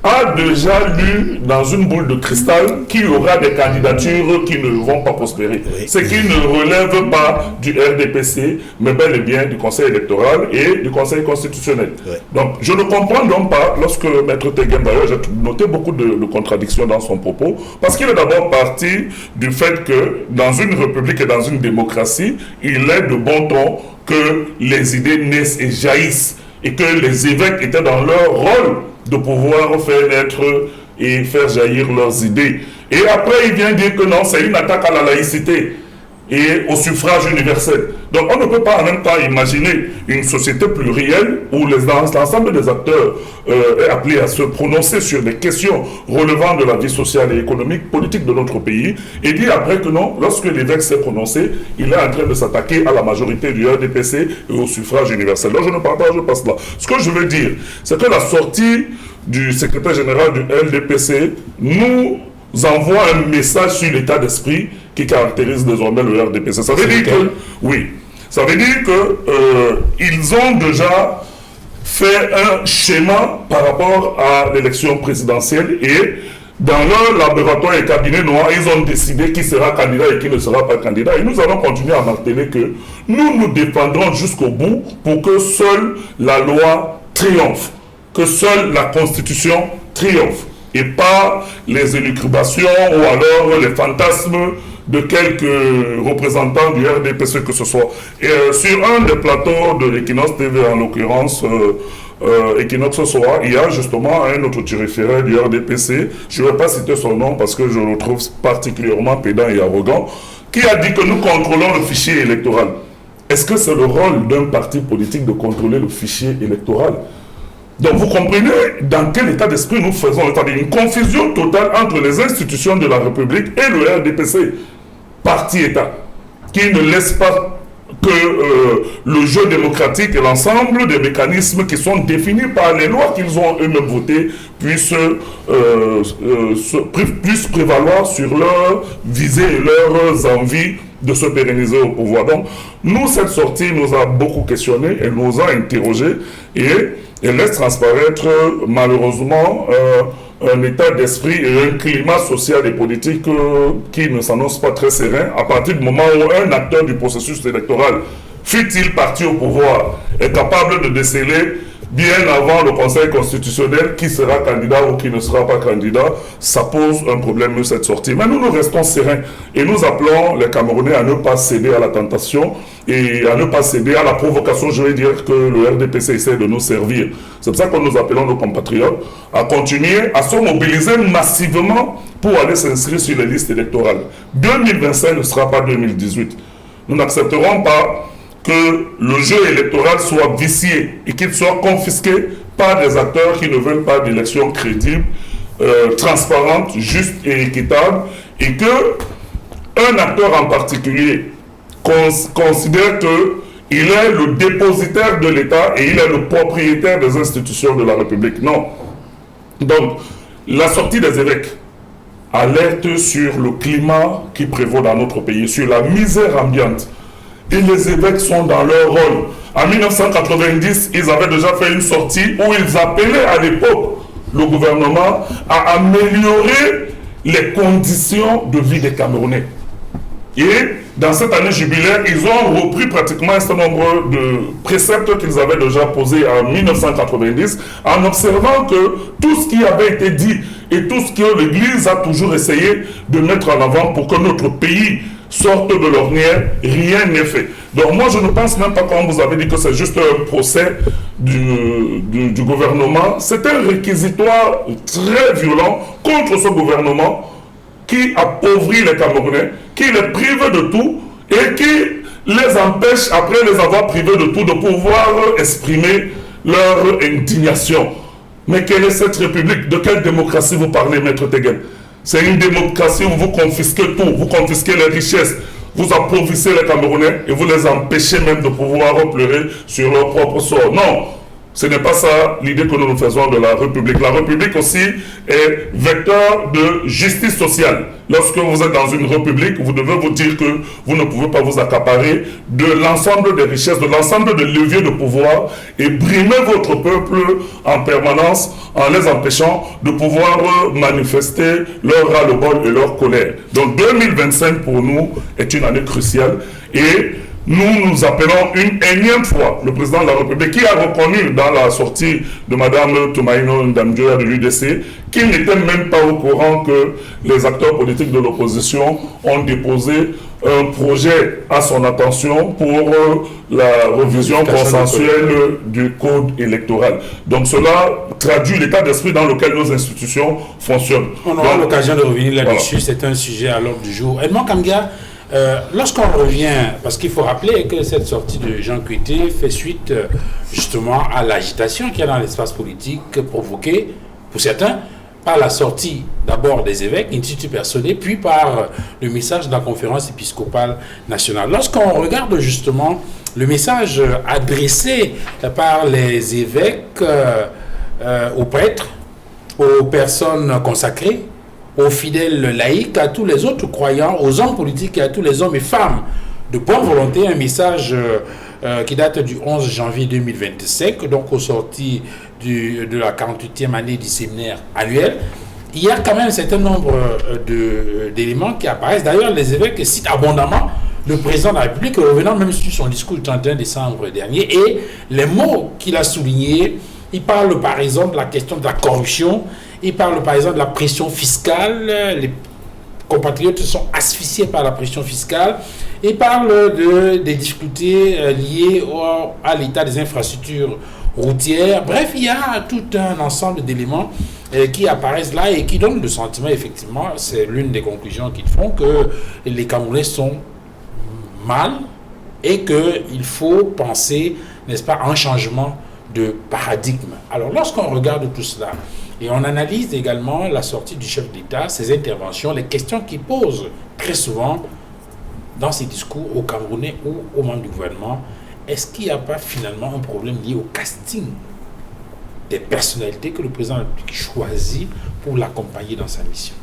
a déjà lu dans une boule de cristal qu'il y aura des candidatures qui ne vont pas prospérer. Oui. Ce qui ne relève pas du RDPC, mais bel et bien du Conseil électoral et du Conseil constitutionnel. Oui. Donc, je ne comprends donc pas, lorsque Maître Teguem, d'ailleurs, j'ai noté beaucoup de contradictions dans son propos, parce qu'il est d'abord parti du fait que dans une république et dans une démocratie, il est de bon ton que les idées naissent et jaillissent, et que les évêques étaient dans leur rôle de pouvoir faire naître et faire jaillir leurs idées. Et après, il vient dire que non, c'est une attaque à la laïcité et au suffrage universel. Donc on ne peut pas en même temps imaginer une société plurielle où l'ensemble des acteurs est appelé à se prononcer sur des questions relevant de la vie sociale et économique, politique de notre pays, et dire après que non, lorsque l'évêque s'est prononcé, il est en train de s'attaquer à la majorité du RDPC et au suffrage universel. Donc je ne partage pas cela. Ce que je veux dire, c'est que la sortie du secrétaire général du RDPC nous envoie un message sur l'état d'esprit qui caractérise désormais le RDPC. Ça veut dire que, oui, ça veut dire que ils ont déjà fait un schéma par rapport à l'élection présidentielle et dans leur laboratoire et cabinet noir, ils ont décidé qui sera candidat et qui ne sera pas candidat. Et nous allons continuer à marteler que nous nous défendrons jusqu'au bout pour que seule la loi triomphe, que seule la Constitution triomphe, et pas les élucubrations ou alors les fantasmes de quelques représentants du RDPC que ce soit. Et sur un des plateaux de Equinox TV, en l'occurrence Equinox ce soir, il y a justement un autre référent du RDPC, je ne vais pas citer son nom parce que je le trouve particulièrement pédant et arrogant, qui a dit que nous contrôlons le fichier électoral. Est-ce que c'est le rôle d'un parti politique de contrôler le fichier électoral? Donc vous comprenez dans quel état d'esprit nous faisons, c'est-à-dire une confusion totale entre les institutions de la République et le RDPC, parti-État, qui ne laisse pas que le jeu démocratique et l'ensemble des mécanismes qui sont définis par les lois qu'ils ont eux-mêmes votées puissent prévaloir sur leurs visées et leurs envies de se pérenniser au pouvoir. Donc, nous, cette sortie nous a beaucoup questionné, elle nous a interrogés et elle laisse transparaître malheureusement un état d'esprit et un climat social et politique qui ne s'annonce pas très serein à partir du moment où un acteur du processus électoral, fût-il parti au pouvoir, est capable de déceler bien avant le Conseil constitutionnel qui sera candidat ou qui ne sera pas candidat. Ça pose un problème cette sortie. Mais nous restons sereins et nous appelons les Camerounais à ne pas céder à la tentation et à ne pas céder à la provocation, je vais dire, que le RDPC essaie de nous servir. C'est pour ça que nous appelons nos compatriotes à continuer à se mobiliser massivement pour aller s'inscrire sur les listes électorales. 2025 ne sera pas 2018. Nous n'accepterons pas que le jeu électoral soit vicié et qu'il soit confisqué par des acteurs qui ne veulent pas d'élections crédibles, transparentes, justes et équitables, et que un acteur en particulier considère qu'il est le dépositaire de l'État et il est le propriétaire des institutions de la République. Non. Donc, la sortie des évêques alerte sur le climat qui prévaut dans notre pays, sur la misère ambiante. Et les évêques sont dans leur rôle. En 1990, ils avaient déjà fait une sortie où ils appelaient à l'époque le gouvernement à améliorer les conditions de vie des Camerounais. Et dans cette année jubilaire, ils ont repris pratiquement un certain nombre de préceptes qu'ils avaient déjà posés en 1990, en observant que tout ce qui avait été dit et tout ce que l'Église a toujours essayé de mettre en avant pour que notre pays sorte de l'ornière, rien n'est fait. Donc moi je ne pense même pas, comme vous avez dit, que c'est juste un procès du gouvernement. C'est un réquisitoire très violent contre ce gouvernement qui appauvrit les Camerounais, qui les prive de tout et qui les empêche, après les avoir privés de tout, de pouvoir exprimer leur indignation. Mais quelle est cette république? De quelle démocratie vous parlez, Maître Teguem? C'est une démocratie où vous confisquez tout, vous confisquez les richesses, vous appauvrissez les Camerounais et vous les empêchez même de pouvoir pleurer sur leur propre sort. Non, Ce n'est pas ça l'idée que nous nous faisons de la République. La République aussi est vecteur de justice sociale. Lorsque vous êtes dans une République, vous devez vous dire que vous ne pouvez pas vous accaparer de l'ensemble des richesses, de l'ensemble des leviers de pouvoir et brimer votre peuple en permanence en les empêchant de pouvoir manifester leur ras-le-bol et leur colère. Donc 2025 pour nous est une année cruciale et nous appelons une énième fois le président de la République qui a reconnu dans la sortie de Mme Toumaïno Ndamdjoya de l'UDC qu'il n'était même pas au courant que les acteurs politiques de l'opposition ont déposé un projet à son attention pour la révision consensuelle du code électoral. Donc cela traduit l'état d'esprit dans lequel nos institutions fonctionnent. On aura l'occasion de revenir là-dessus, voilà. C'est un sujet à l'ordre du jour. Edmond Kamgia, lorsqu'on revient, parce qu'il faut rappeler que cette sortie de Jean Kuité fait suite justement à l'agitation qu'il y a dans l'espace politique provoquée, pour certains, par la sortie d'abord des évêques, institut personnel, puis par le message de la conférence épiscopale nationale. Lorsqu'on regarde justement le message adressé par les évêques aux prêtres, aux personnes consacrées, aux fidèles laïcs, à tous les autres croyants, aux hommes politiques et à tous les hommes et femmes de bonne volonté, un message qui date du 11 janvier 2025, donc aux sorties de la 48e année du séminaire annuel. Il y a quand même un certain nombre d'éléments qui apparaissent. D'ailleurs, les évêques citent abondamment le président de la République, revenant même sur son discours du 31 décembre dernier, et les mots qu'il a soulignés. Il parle par exemple de la question de la corruption, il parle par exemple de la pression fiscale, les compatriotes sont asphyxiés par la pression fiscale, il parle des difficultés liées à l'état des infrastructures routières. Bref, il y a tout un ensemble d'éléments qui apparaissent là et qui donnent le sentiment, effectivement, c'est l'une des conclusions qu'ils font, que les Camerounais sont mal et qu'il faut penser, n'est-ce pas, à un changement de paradigme. Alors, lorsqu'on regarde tout cela, et on analyse également la sortie du chef d'État, ses interventions, les questions qu'il pose très souvent dans ses discours aux Camerounais ou aux membres du gouvernement, est-ce qu'il n'y a pas finalement un problème lié au casting des personnalités que le président de la République choisit pour l'accompagner dans sa mission?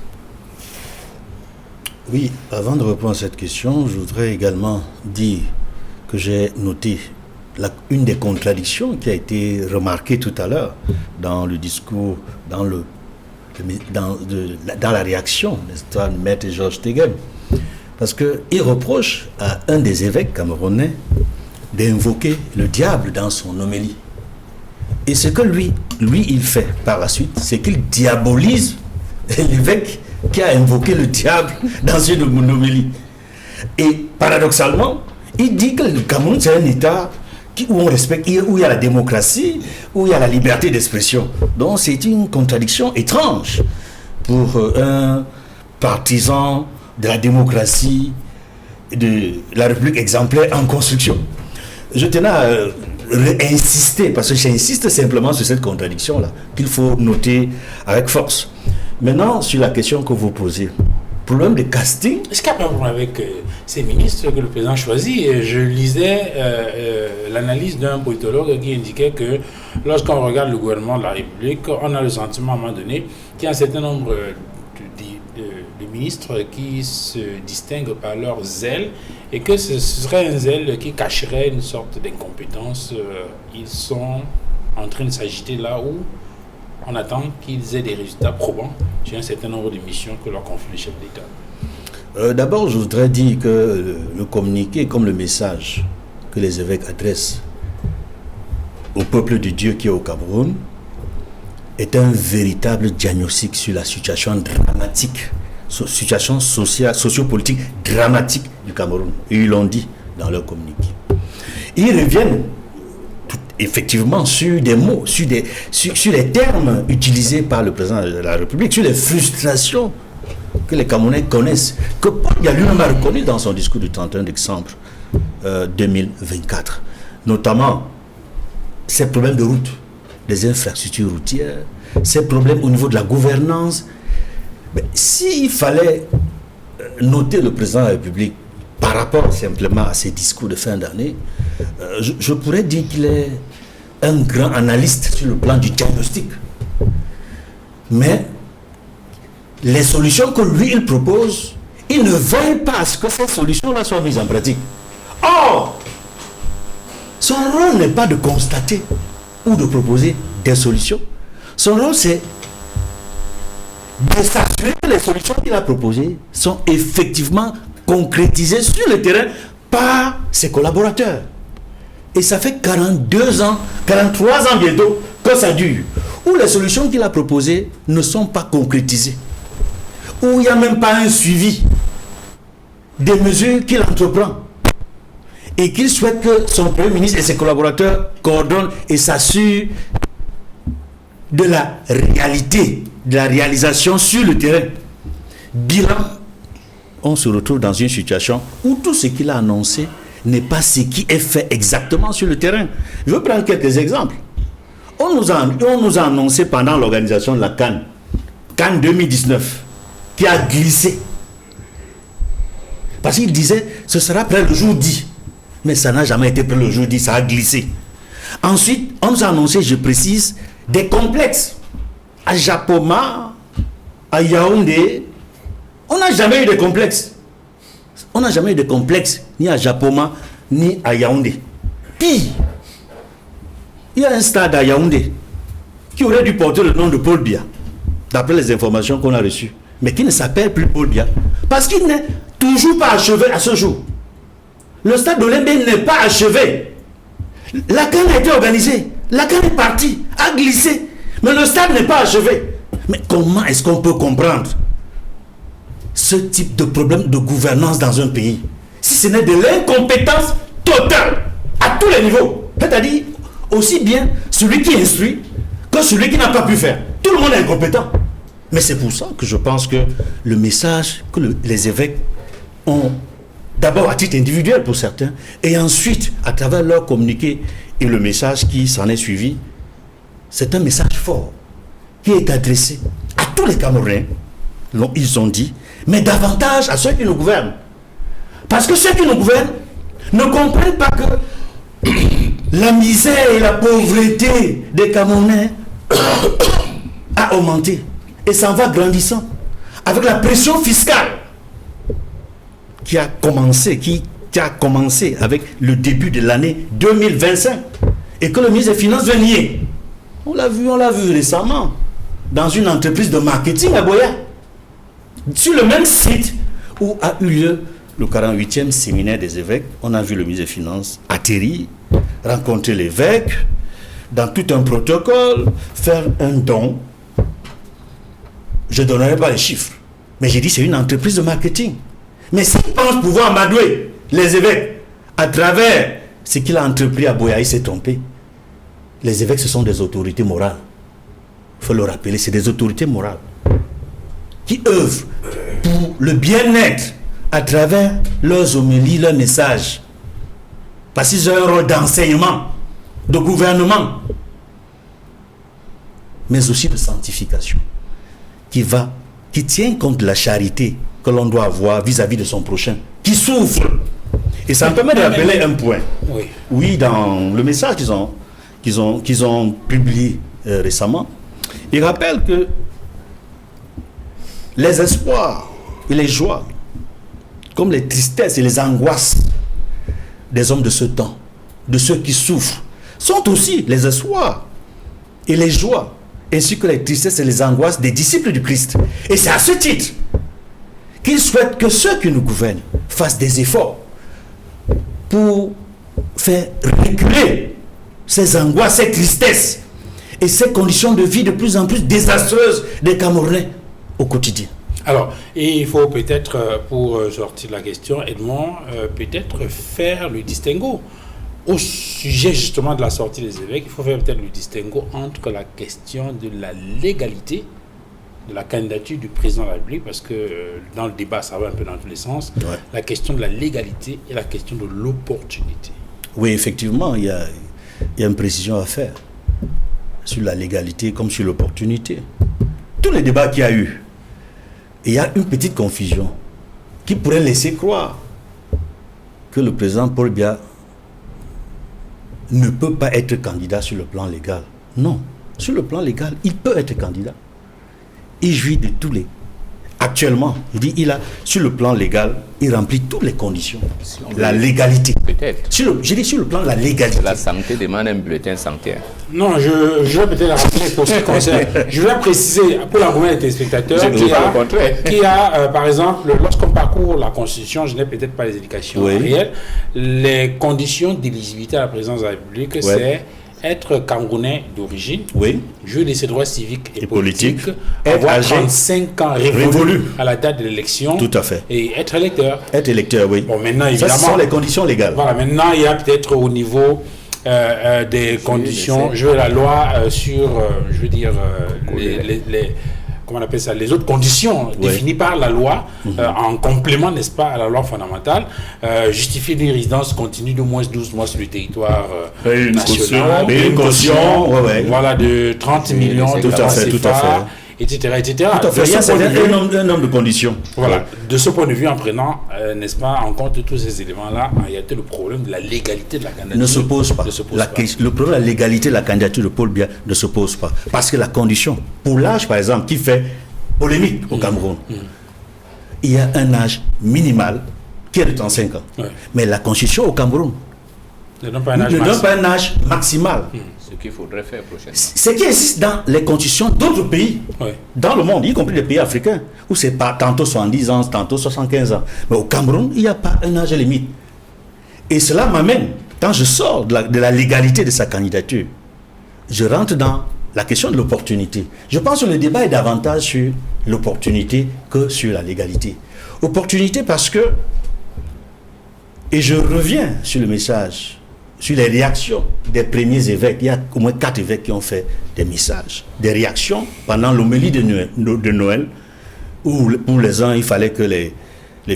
Oui, avant de répondre à cette question, je voudrais également dire que j'ai noté une des contradictions qui a été remarquée tout à l'heure dans le discours, dans la réaction de Maître Georges Teghem. Parce qu'il reproche à un des évêques camerounais d'invoquer le diable dans son homélie. Et ce que lui, il fait par la suite, c'est qu'il diabolise l'évêque qui a invoqué le diable dans une homélie. Et paradoxalement, il dit que le Cameroun, c'est un État où on respecte, où il y a la démocratie, où il y a la liberté d'expression. Donc c'est une contradiction étrange pour un partisan de la démocratie, de la République exemplaire en construction. Je tenais à insister, parce que j'insiste simplement sur cette contradiction-là, qu'il faut noter avec force. Maintenant, sur la question que vous posez, problème de casting. Est-ce qu'il y a pas un problème avec ces ministres que le président choisit? Je lisais l'analyse d'un politologue qui indiquait que lorsqu'on regarde le gouvernement de la République, on a le sentiment à un moment donné qu'il y a un certain nombre de ministres qui se distinguent par leur zèle et que ce serait un zèle qui cacherait une sorte d'incompétence. Ils sont en train de s'agiter là où on attend qu'ils aient des résultats probants sur un certain nombre de missions que leur confie le chef d'État. D'abord, je voudrais dire que le communiqué, comme le message que les évêques adressent au peuple de Dieu qui est au Cameroun, est un véritable diagnostic sur la situation dramatique, situation sociale, sociopolitique dramatique du Cameroun. Et ils l'ont dit dans leur communiqué. Ils reviennent effectivement sur des mots, sur les termes utilisés par le président de la République, sur les frustrations que les Camerounais connaissent, que Paul Biya lui-même a reconnu dans son discours du 31 décembre 2024. Notamment ces problèmes de route, des infrastructures routières, ces problèmes au niveau de la gouvernance. Mais s'il fallait noter le président de la République par rapport simplement à ses discours de fin d'année, je pourrais dire qu'il est un grand analyste sur le plan du diagnostic. Mais les solutions que lui, il propose, il ne veille pas à ce que ces solutions-là soient mises en pratique. Or, son rôle n'est pas de constater ou de proposer des solutions. Son rôle, c'est de s'assurer que les solutions qu'il a proposées sont effectivement concrétisées sur le terrain par ses collaborateurs. Et ça fait 42 ans, 43 ans bientôt que ça dure, où les solutions qu'il a proposées ne sont pas concrétisées, où il n'y a même pas un suivi des mesures qu'il entreprend, et qu'il souhaite que son Premier ministre et ses collaborateurs coordonnent et s'assurent de la réalité, de la réalisation sur le terrain. Bilan, on se retrouve dans une situation où tout ce qu'il a annoncé n'est pas ce qui est fait exactement sur le terrain. Je veux prendre quelques exemples. On nous a annoncé pendant l'organisation de la CAN 2019, qui a glissé. Parce qu'il disait, ce sera près le jour 10. Mais ça n'a jamais été près le jour 10, ça a glissé. Ensuite, on nous a annoncé, je précise, des complexes. À Japoma, à Yaoundé, on n'a jamais eu de complexes. On n'a jamais eu de complexe, ni à Japoma, ni à Yaoundé. Puis, il y a un stade à Yaoundé qui aurait dû porter le nom de Paul Biya, d'après les informations qu'on a reçues, mais qui ne s'appelle plus Paul Biya, parce qu'il n'est toujours pas achevé à ce jour. Le stade d'Olembe n'est pas achevé. La CAN a été organisée, la CAN est partie, a glissé, mais le stade n'est pas achevé. Mais comment est-ce qu'on peut comprendre ce type de problème de gouvernance dans un pays, si ce n'est de l'incompétence totale à tous les niveaux? C'est-à-dire aussi bien celui qui instruit que celui qui n'a pas pu faire. Tout le monde est incompétent. Mais c'est pour ça que je pense que le message que les évêques ont, d'abord à titre individuel pour certains, et ensuite à travers leur communiqué et le message qui s'en est suivi, c'est un message fort qui est adressé à tous les Camerounais, ils ont dit, mais davantage à ceux qui nous gouvernent. Parce que ceux qui nous gouvernent ne comprennent pas que la misère et la pauvreté des Camerounais a augmenté et s'en va grandissant avec la pression fiscale qui a commencé avec le début de l'année 2025 et que le ministre des Finances veut nier. On l'a vu récemment dans une entreprise de marketing à Boya, sur le même site où a eu lieu le 48e séminaire des évêques. On a vu le ministre des Finances atterrir, rencontrer l'évêque, dans tout un protocole, faire un don. Je ne donnerai pas les chiffres, mais j'ai dit c'est une entreprise de marketing. Mais s'ils pensent pouvoir amadouer les évêques à travers ce qu'il a entrepris à Boya, il s'est trompé. Les évêques, ce sont des autorités morales. Il faut le rappeler, c'est des autorités morales qui œuvrent pour le bien-être à travers leurs homélies, leurs messages. Parce qu'ils ont un rôle d'enseignement, de gouvernement, mais aussi de sanctification, qui tient compte de la charité que l'on doit avoir vis-à-vis de son prochain, qui souffre. Et ça me permet de rappeler un point. Oui, dans le message qu'ils ont publié récemment, ils rappellent que les espoirs et les joies, comme les tristesses et les angoisses des hommes de ce temps, de ceux qui souffrent, sont aussi les espoirs et les joies, ainsi que les tristesses et les angoisses des disciples du Christ. Et c'est à ce titre qu'ils souhaitent que ceux qui nous gouvernent fassent des efforts pour faire reculer ces angoisses, ces tristesses et ces conditions de vie de plus en plus désastreuses des Camerounais au quotidien. Alors, et il faut peut-être, pour sortir de la question, Edmond, peut-être faire le distinguo. Au sujet justement de la sortie des évêques, il faut faire peut-être le distinguo entre la question de la légalité de la candidature du président de la République, parce que dans le débat, ça va un peu dans tous les sens, la question de la légalité et la question de l'opportunité. Oui, effectivement, il y a une précision à faire sur la légalité comme sur l'opportunité. Tous les débats qu'il y a eu, il y a une petite confusion qui pourrait laisser croire que le président Paul Biya ne peut pas être candidat sur le plan légal. Non. Sur le plan légal, il peut être candidat. Il jouit de tous les... Actuellement, je dis, sur le plan légal, il remplit toutes les conditions. Si la légalité. Peut-être. Je dis sur le plan de la légalité. La santé demande un bulletin sanitaire. Non, je vais peut-être la rappeler pour ce qui concerne. Je vais préciser pour l'engouement des téléspectateurs qui a par exemple, lorsqu'on parcourt la Constitution, je n'ai peut-être pas les indications réelles, les conditions d'éligibilité à la présidence de la République, c'est être Camerounais d'origine, jouir de ses droits civiques et politiques, avoir 35 ans révolus à la date de l'élection, tout à fait, et être électeur. Être électeur, oui. Bon, maintenant, évidemment, ça, ce sont les conditions légales. Voilà, maintenant, il y a peut-être au niveau des conditions, la loi sur, je veux dire, comment on appelle ça, les autres conditions définies par la loi, en complément, n'est-ce pas, à la loi fondamentale, justifier des résidences continues d'au moins 12 mois sur le territoire national, une caution, voilà, de 30 millions de francs CFA, etc. Tout à fait. Il y a un nombre de conditions. Voilà. De ce point de vue, en prenant, n'est-ce pas, en compte tous ces éléments-là, en réalité, le problème de la légalité de la candidature ne se pose pas. Le problème de la légalité de la candidature de Paul Biya ne se pose pas. Parce que la condition, pour l'âge, par exemple, qui fait polémique au Cameroun, il y a un âge minimal qui est de 35 ans. Mais la Constitution au Cameroun ne donne pas un âge maximal. Ce qu'il faudrait faire prochainement. Ce qui existe dans les constitutions d'autres pays, dans le monde, y compris les pays africains, où c'est pas tantôt 70 ans, tantôt 75 ans. Mais au Cameroun, il n'y a pas un âge limite. Et cela m'amène, quand je sors de la légalité de sa candidature, je rentre dans la question de l'opportunité. Je pense que le débat est davantage sur l'opportunité que sur la légalité. Opportunité parce que, et je reviens sur le message, sur les réactions des premiers évêques. Il y a au moins 4 évêques qui ont fait des messages, des réactions pendant l'homélie de Noël, où pour les uns, il fallait que les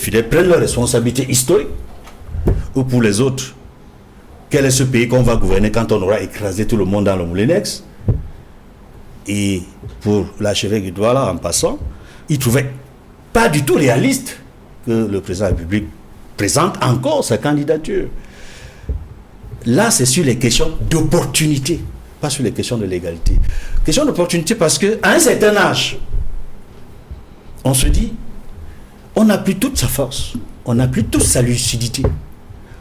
fidèles prennent leurs responsabilités historiques, ou pour les autres, quel est ce pays qu'on va gouverner quand on aura écrasé tout le monde dans le Moulinex. Et pour l'archevêque de Douala, en passant, il trouvait pas du tout réaliste que le président de la République présente encore sa candidature. Là, c'est sur les questions d'opportunité, pas sur les questions de légalité. Question d'opportunité parce qu'à un certain âge, on se dit, on n'a plus toute sa force, on n'a plus toute sa lucidité,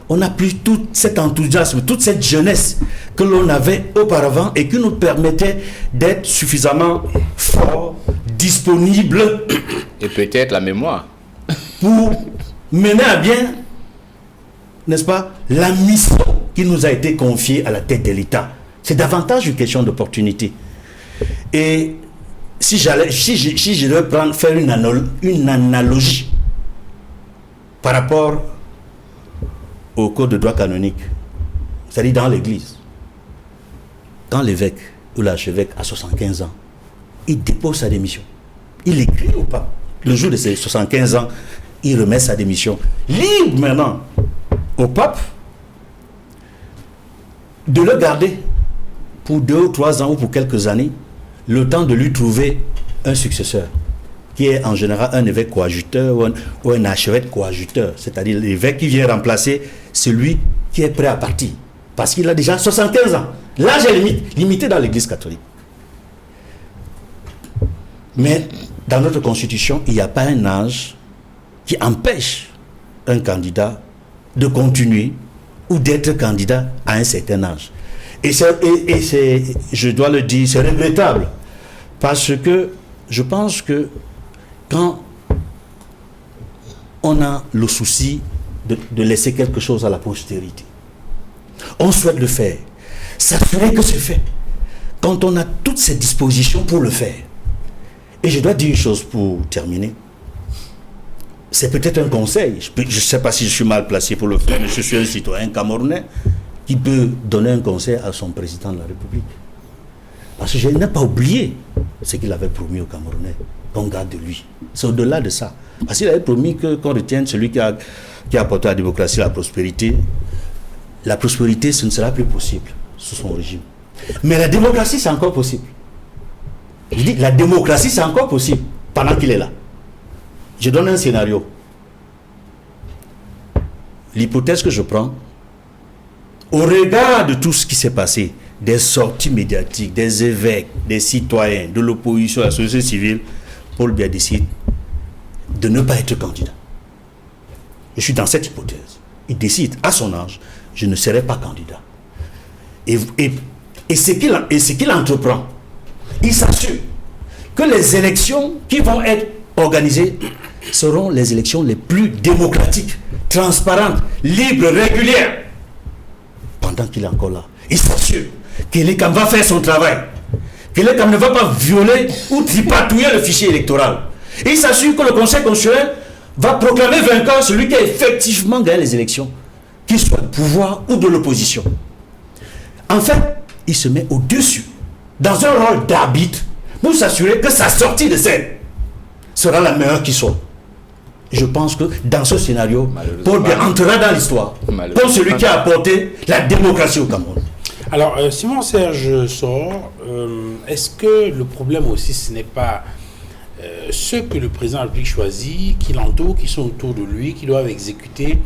on n'a plus tout cet enthousiasme, toute cette jeunesse que l'on avait auparavant et qui nous permettait d'être suffisamment forts, disponibles. Et peut-être la mémoire. Pour mener à bien, n'est-ce pas, la mission qui nous a été confiée à la tête de l'État. C'est davantage une question d'opportunité. Et si je devais faire une analogie par rapport au code de droit canonique, c'est-à-dire dans l'église, quand l'évêque ou l'archevêque a 75 ans, il dépose sa démission. Il écrit ou pas. Le jour de ses 75 ans, il remet sa démission. Libre maintenant au pape de le garder pour 2 ou 3 ans ou pour quelques années, le temps de lui trouver un successeur, qui est en général un évêque coadjuteur ou un archevêque coadjuteur, c'est-à-dire l'évêque qui vient remplacer celui qui est prêt à partir, parce qu'il a déjà 75 ans. L'âge est limité dans l'Église catholique. Mais dans notre constitution, il n'y a pas un âge qui empêche un candidat de continuer ou d'être candidat à un certain âge. Et c'est, je dois le dire, c'est regrettable, parce que je pense que quand on a le souci de laisser quelque chose à la postérité, on souhaite le faire, s'assurer que c'est fait, quand on a toutes ces dispositions pour le faire. Et je dois dire une chose pour terminer. C'est peut-être un conseil, je ne sais pas si je suis mal placé pour le faire, mais je suis un citoyen camerounais qui peut donner un conseil à son président de la République. Parce que je n'ai pas oublié ce qu'il avait promis aux Camerounais, qu'on garde de lui. C'est au-delà de ça. Parce qu'il avait promis qu'on retienne celui qui a apporté la démocratie, la prospérité. La prospérité, ce ne sera plus possible sous son régime. Mais la démocratie, c'est encore possible. Je dis, la démocratie, c'est encore possible pendant qu'il est là. Je donne un scénario. L'hypothèse que je prends, Au regard de tout ce qui s'est passé, des sorties médiatiques, des évêques, des citoyens, de l'opposition, de la société civile, Paul Biya décide de ne pas être candidat. Je suis dans cette hypothèse. Il décide, à son âge, je ne serai pas candidat. Et ce qu'il entreprend, il s'assure que les élections qui vont être organisées seront les élections les plus démocratiques, transparentes, libres, régulières. Pendant qu'il est encore là, il s'assure que l'ECAM va faire son travail, que l'ECAM ne va pas violer ou tripatouiller le fichier électoral. Et il s'assure que le Conseil constitutionnel va proclamer vainqueur celui qui a effectivement gagné les élections, qu'il soit du pouvoir ou de l'opposition. En fait, il se met au-dessus, dans un rôle d'arbitre, pour s'assurer que sa sortie de scène sera la meilleure qui soit. Je pense que dans ce scénario, Paul Biya entrera dans l'histoire comme celui qui a apporté la démocratie au Cameroun. Alors, Simon Serge Sor, est-ce que le problème aussi, ce n'est pas ceux que le président de la République choisit, qui l'entourent, qui sont autour de lui, qui doivent exécuter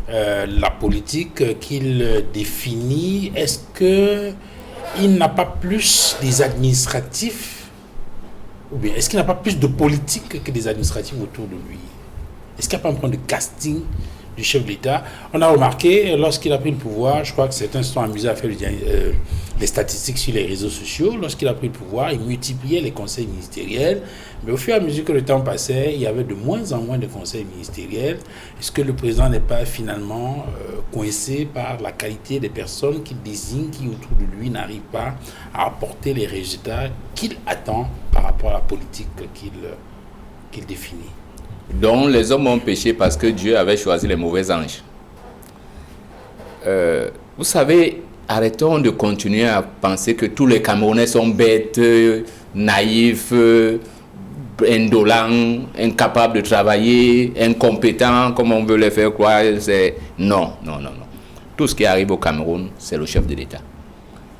la politique qu'il définit? Est-ce qu'il n'a pas plus des administratifs, ou bien est-ce qu'il n'a pas plus de politique que des administratifs autour de lui? Est-ce qu'il n'y a pas un point de casting du chef de l'État? On a remarqué, lorsqu'il a pris le pouvoir, je crois que certains se sont amusés à faire les statistiques sur les réseaux sociaux. Lorsqu'il a pris le pouvoir, il multipliait les conseils ministériels. Mais au fur et à mesure que le temps passait, il y avait de moins en moins de conseils ministériels. Est-ce que le président n'est pas finalement coincé par la qualité des personnes qu'il désigne, qui autour de lui n'arrivent pas à apporter les résultats qu'il attend par rapport à la politique qu'il définit? Donc les hommes ont péché parce que Dieu avait choisi les mauvais anges. Vous savez, arrêtons de continuer à penser que tous les Camerounais sont bêtes, naïfs, indolents, incapables de travailler, incompétents, comme on veut les faire croire. Non. Tout ce qui arrive au Cameroun, c'est le chef de l'État.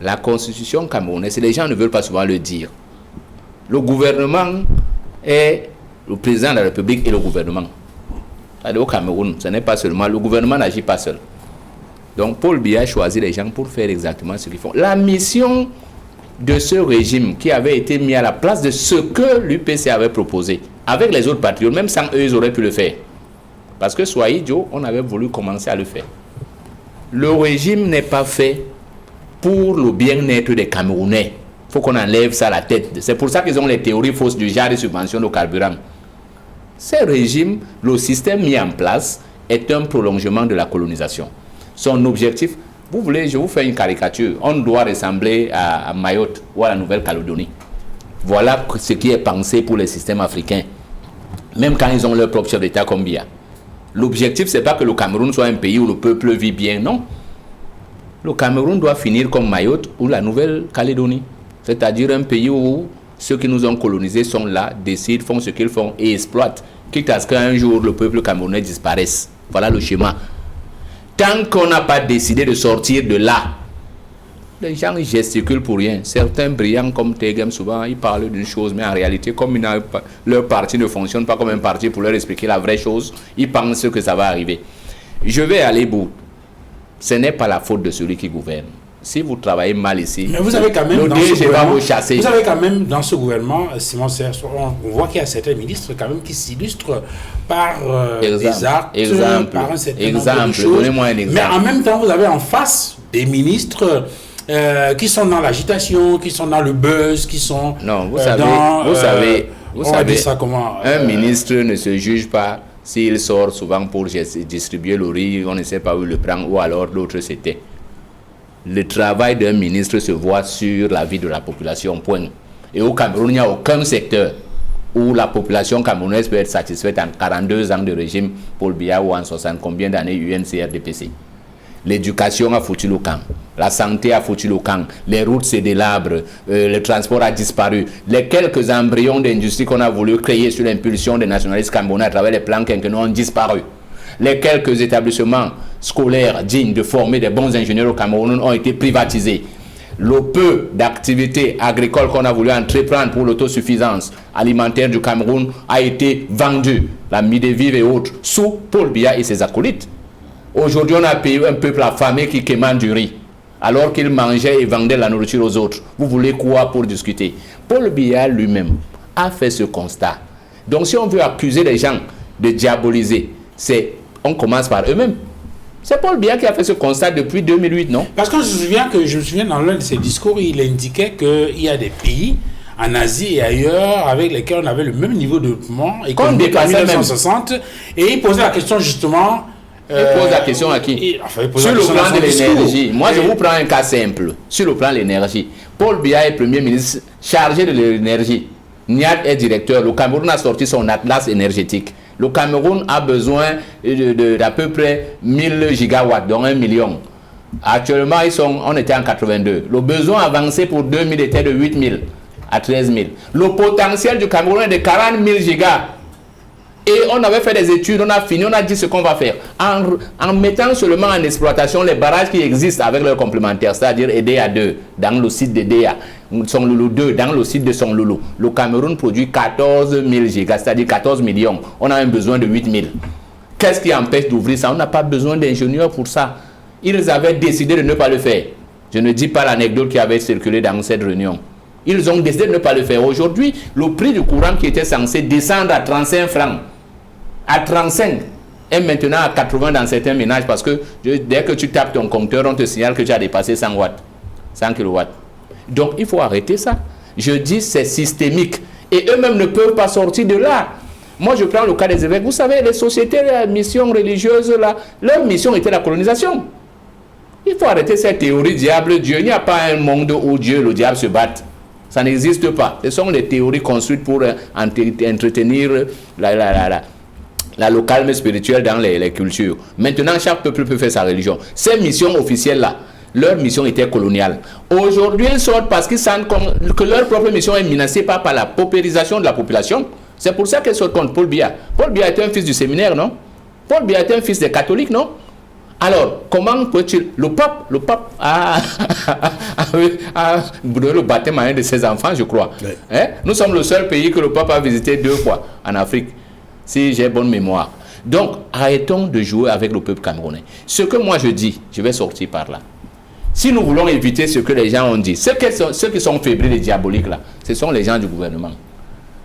La constitution camerounaise, les gens ne veulent pas souvent le dire. Le gouvernement est le président de la République et le gouvernement. Au Cameroun, ce n'est pas seulement, le gouvernement n'agit pas seul. Donc Paul Biya a choisi les gens pour faire exactement ce qu'ils font. La mission de ce régime qui avait été mis à la place de ce que l'UPC avait proposé, avec les autres patriotes, même sans eux, ils auraient pu le faire. Parce que soyez idiots, on avait voulu commencer à le faire. Le régime n'est pas fait pour le bien-être des Camerounais. Il faut qu'on enlève ça à la tête. C'est pour ça qu'ils ont les théories fausses du genre de subvention au carburant. Ce régime, le système mis en place, est un prolongement de la colonisation. Son objectif, vous voulez, je vous fais une caricature, on doit ressembler à Mayotte ou à la Nouvelle-Calédonie. Voilà ce qui est pensé pour les systèmes africains. Même quand ils ont leur propre chef d'État comme Biya. L'objectif, ce n'est pas que le Cameroun soit un pays où le peuple vit bien, non. Le Cameroun doit finir comme Mayotte ou la Nouvelle-Calédonie. C'est-à-dire un pays où ceux qui nous ont colonisés sont là, décident, font ce qu'ils font et exploitent, quitte à ce qu'un jour le peuple camerounais disparaisse. Voilà le schéma. Tant qu'on n'a pas décidé de sortir de là, les gens gesticulent pour rien. Certains brillants comme Tegem, souvent, ils parlent d'une chose, mais en réalité, comme leur parti ne fonctionne pas comme un parti pour leur expliquer la vraie chose, ils pensent que ça va arriver. Je vais aller bout. Ce n'est pas la faute de celui qui gouverne. Si vous travaillez mal ici, mais vous avez quand même le DG va vous chasser. Vous avez quand même dans ce gouvernement, Simon Serge, on voit qu'il y a certains ministres quand même qui s'illustrent par des actes, par un certain nombre de choses. Donnez-moi un exemple. Mais en même temps, vous avez en face des ministres qui sont dans l'agitation, qui sont dans le buzz, qui sont vous savez, ça comment, un ministre ne se juge pas s'il sort souvent pour distribuer le riz, on ne sait pas où il le prend, ou alors l'autre c'était. Le travail d'un ministre se voit sur la vie de la population, point. Et au Cameroun, il n'y a aucun secteur où la population camerounaise peut être satisfaite en 42 ans de régime Paul Biya ou en 60 combien d'années UNCRDPC. L'éducation a foutu le camp, la santé a foutu le camp, les routes se délabrent, le transport a disparu. Les quelques embryons d'industrie qu'on a voulu créer sur l'impulsion des nationalistes camerounais à travers les plans quinquennaux ont disparu. Les quelques établissements scolaires dignes de former des bons ingénieurs au Cameroun ont été privatisés. Le peu d'activités agricoles qu'on a voulu entreprendre pour l'autosuffisance alimentaire du Cameroun a été vendu. La Midevive et autres, sous Paul Biya et ses acolytes. Aujourd'hui, on a payé un peuple affamé qui quémande du riz. alors qu'il mangeait et vendait la nourriture aux autres. Vous voulez quoi pour discuter? Paul Biya lui-même a fait ce constat. Donc si on veut accuser les gens de diaboliser, on commence par eux-mêmes. C'est Paul Biya qui a fait ce constat depuis 2008, non? Parce que je me souviens dans l'un de ses discours, il indiquait qu'il y a des pays en Asie et ailleurs avec lesquels on avait le même niveau de développement et qu'on dépassait en 1960. Et il posait la question justement... Il pose la question à qui? Sur le plan de l'énergie. Moi, je vous prends un cas simple. Sur le plan de l'énergie. Paul Biya est Premier ministre chargé de l'énergie. Niad est directeur. Le Cameroun a sorti son atlas énergétique. Le Cameroun a besoin d'à peu près 1000 gigawatts, donc 1 million. Actuellement, on était en 82. Le besoin avancé pour 2000 était de 8000 à 13 000. Le potentiel du Cameroun est de 40 000 gigas. Et on avait fait des études, on a fini, on a dit ce qu'on va faire. En mettant seulement en exploitation les barrages qui existent avec leurs complémentaires, c'est-à-dire EDA 2 dans le site d'EDA, Songloulou 2 dans le site de Songloulou. Le Cameroun produit 14 000 gigas, c'est-à-dire 14 millions. On a un besoin de 8 000. Qu'est-ce qui empêche d'ouvrir ça? On n'a pas besoin d'ingénieurs pour ça. Ils avaient décidé de ne pas le faire. Je ne dis pas l'anecdote qui avait circulé dans cette réunion. Ils ont décidé de ne pas le faire. Aujourd'hui, le prix du courant qui était censé descendre à 35 francs, à 35 est maintenant à 80 dans certains ménages parce que dès que tu tapes ton compteur, on te signale que tu as dépassé 100 watts, 100 kilowatts. Donc il faut arrêter ça. Je dis c'est systémique et eux-mêmes ne peuvent pas sortir de là. Moi je prends le cas des évêques. Vous savez, les sociétés, les missions religieuses, là, leur mission était la colonisation. Il faut arrêter cette théorie diable-Dieu. Il n'y a pas un monde où Dieu et le diable se battent. Ça n'existe pas. Ce sont des théories construites pour entretenir le calme spirituel dans les cultures. Maintenant, chaque peuple peut faire sa religion. Ces missions officielles-là, leur mission était coloniale. Aujourd'hui, ils sortent parce qu'ils sentent que leur propre mission est menacée par la paupérisation de la population. C'est pour ça qu'ils sortent contre Paul Biya. Paul Biya était un fils du séminaire, non? Paul Biya était un fils des catholiques, non? Alors, comment peut-il... Le pape a brûlé le baptême à un de ses enfants, je crois. Oui. Hein? Nous sommes le seul pays que le pape a visité 2 fois en Afrique, si j'ai bonne mémoire. Donc, arrêtons de jouer avec le peuple camerounais. Ce que moi je dis, je vais sortir par là. Si nous voulons éviter ce que les gens ont dit, ceux qui sont fébriles et diaboliques là, ce sont les gens du gouvernement.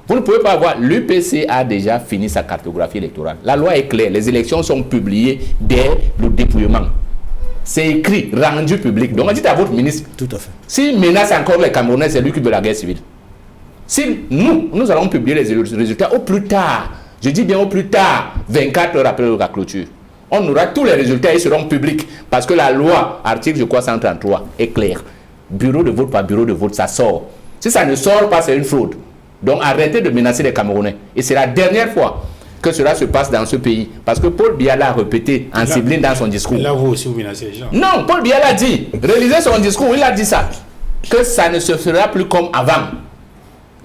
Vous ne pouvez pas voir, l'UPC a déjà fini sa cartographie électorale. La loi est claire, les élections sont publiées dès le dépouillement. C'est écrit, rendu public. Donc, dites à votre ministre, tout à fait. S'il menace encore les Camerounais, c'est lui qui veut la guerre civile. Si nous allons publier les résultats au plus tard, je dis bien au plus tard, 24 heures après la clôture. On aura tous les résultats, ils seront publics. Parce que la loi, article je crois 133, est claire. Bureau de vote par bureau de vote, ça sort. Si ça ne sort pas, c'est une fraude. Donc arrêtez de menacer les Camerounais. Et c'est la dernière fois que cela se passe dans ce pays. Parce que Paul Biya l'a répété en ciblant dans son discours. Là, vous aussi, vous menacez les gens. Non, Paul Biya l'a dit. Réalisez son discours, il a dit ça. Que ça ne se fera plus comme avant.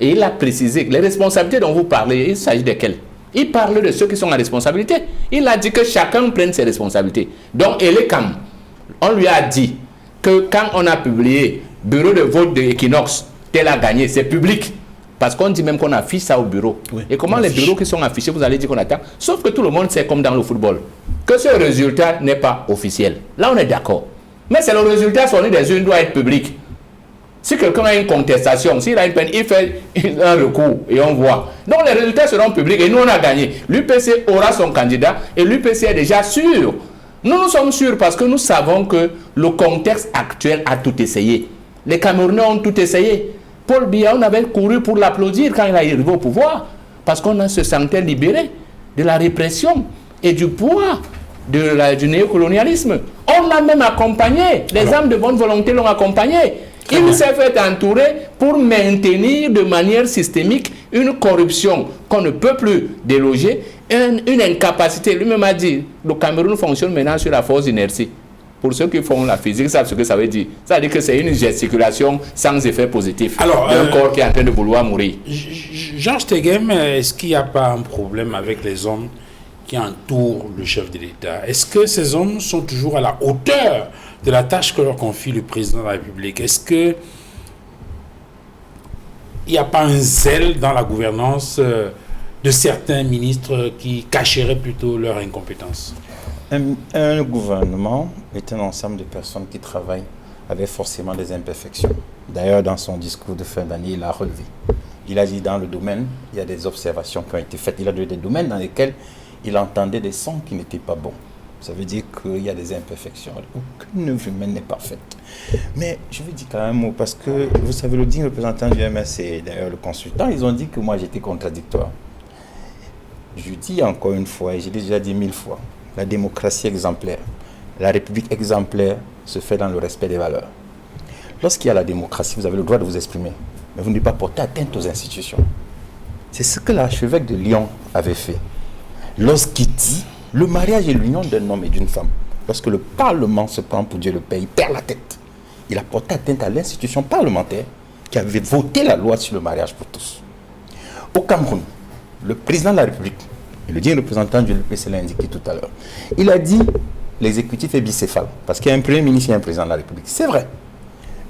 Et il a précisé que les responsabilités dont vous parlez, il s'agit de quelles? Il parle de ceux qui sont en responsabilité. Il a dit que chacun prenne ses responsabilités. Donc, Elekam, on lui a dit que quand on a publié bureau de vote de Equinox, tel a gagné, c'est public. Parce qu'on dit même qu'on affiche ça au bureau. Oui, et comment les bureaux qui sont affichés, vous allez dire qu'on attend? Sauf que tout le monde sait, comme dans le football, que ce résultat n'est pas officiel. Là, on est d'accord. Mais c'est le résultat sonné des urnes doit être public. Si quelqu'un a une contestation, s'il a une peine, il fait un recours et on voit. Donc les résultats seront publics et nous on a gagné. L'UPC aura son candidat et l'UPC est déjà sûr. Nous sommes sûrs parce que nous savons que le contexte actuel a tout essayé. Les Camerounais ont tout essayé. Paul Biya, on avait couru pour l'applaudir quand il est arrivé au pouvoir parce qu'on se sentait libéré de la répression et du poids du néocolonialisme. On l'a même accompagné. Les âmes de bonne volonté l'ont accompagné. Il s'est fait entourer pour maintenir de manière systémique une corruption qu'on ne peut plus déloger, une incapacité. Lui-même a dit, le Cameroun fonctionne maintenant sur la force d'inertie. Pour ceux qui font la physique, savent ce que ça veut dire. Ça veut dire que c'est une gesticulation sans effet positif d'un corps qui est en train de vouloir mourir. Georges Teghem, est-ce qu'il n'y a pas un problème avec les hommes qui entourent le chef de l'État? Est-ce que ces hommes sont toujours à la hauteur de la tâche que leur confie le président de la République? Est-ce qu'il n'y a pas un zèle dans la gouvernance de certains ministres qui cacheraient plutôt leur incompétence? Un gouvernement est un ensemble de personnes qui travaillent avait forcément des imperfections. D'ailleurs, dans son discours de fin d'année, il a relevé. Il a dit dans le domaine, il y a des observations qui ont été faites. Il a donné des domaines dans lesquels il entendait des sons qui n'étaient pas bons. Ça veut dire qu'il y a des imperfections. Aucune œuvre humaine n'est parfaite. Mais je veux dire quand même un mot, parce que vous savez, le digne représentant du MS et d'ailleurs le consultant, ils ont dit que moi j'étais contradictoire. Je dis encore une fois, et j'ai déjà dit 1000 fois, la démocratie exemplaire, la République exemplaire se fait dans le respect des valeurs. Lorsqu'il y a la démocratie, vous avez le droit de vous exprimer, mais vous ne devez pas porter atteinte aux institutions. C'est ce que l'archevêque de Lyon avait fait. Lorsqu'il dit, le mariage est l'union d'un homme et d'une femme. Lorsque le Parlement se prend pour Dieu le Père, il perd la tête. Il a porté atteinte à l'institution parlementaire qui avait voté la loi sur le mariage pour tous. Au Cameroun, le président de la République, et le digne représentant du LPC l'a indiqué tout à l'heure, il a dit l'exécutif est bicéphale, parce qu'il y a un premier ministre et un président de la République. C'est vrai.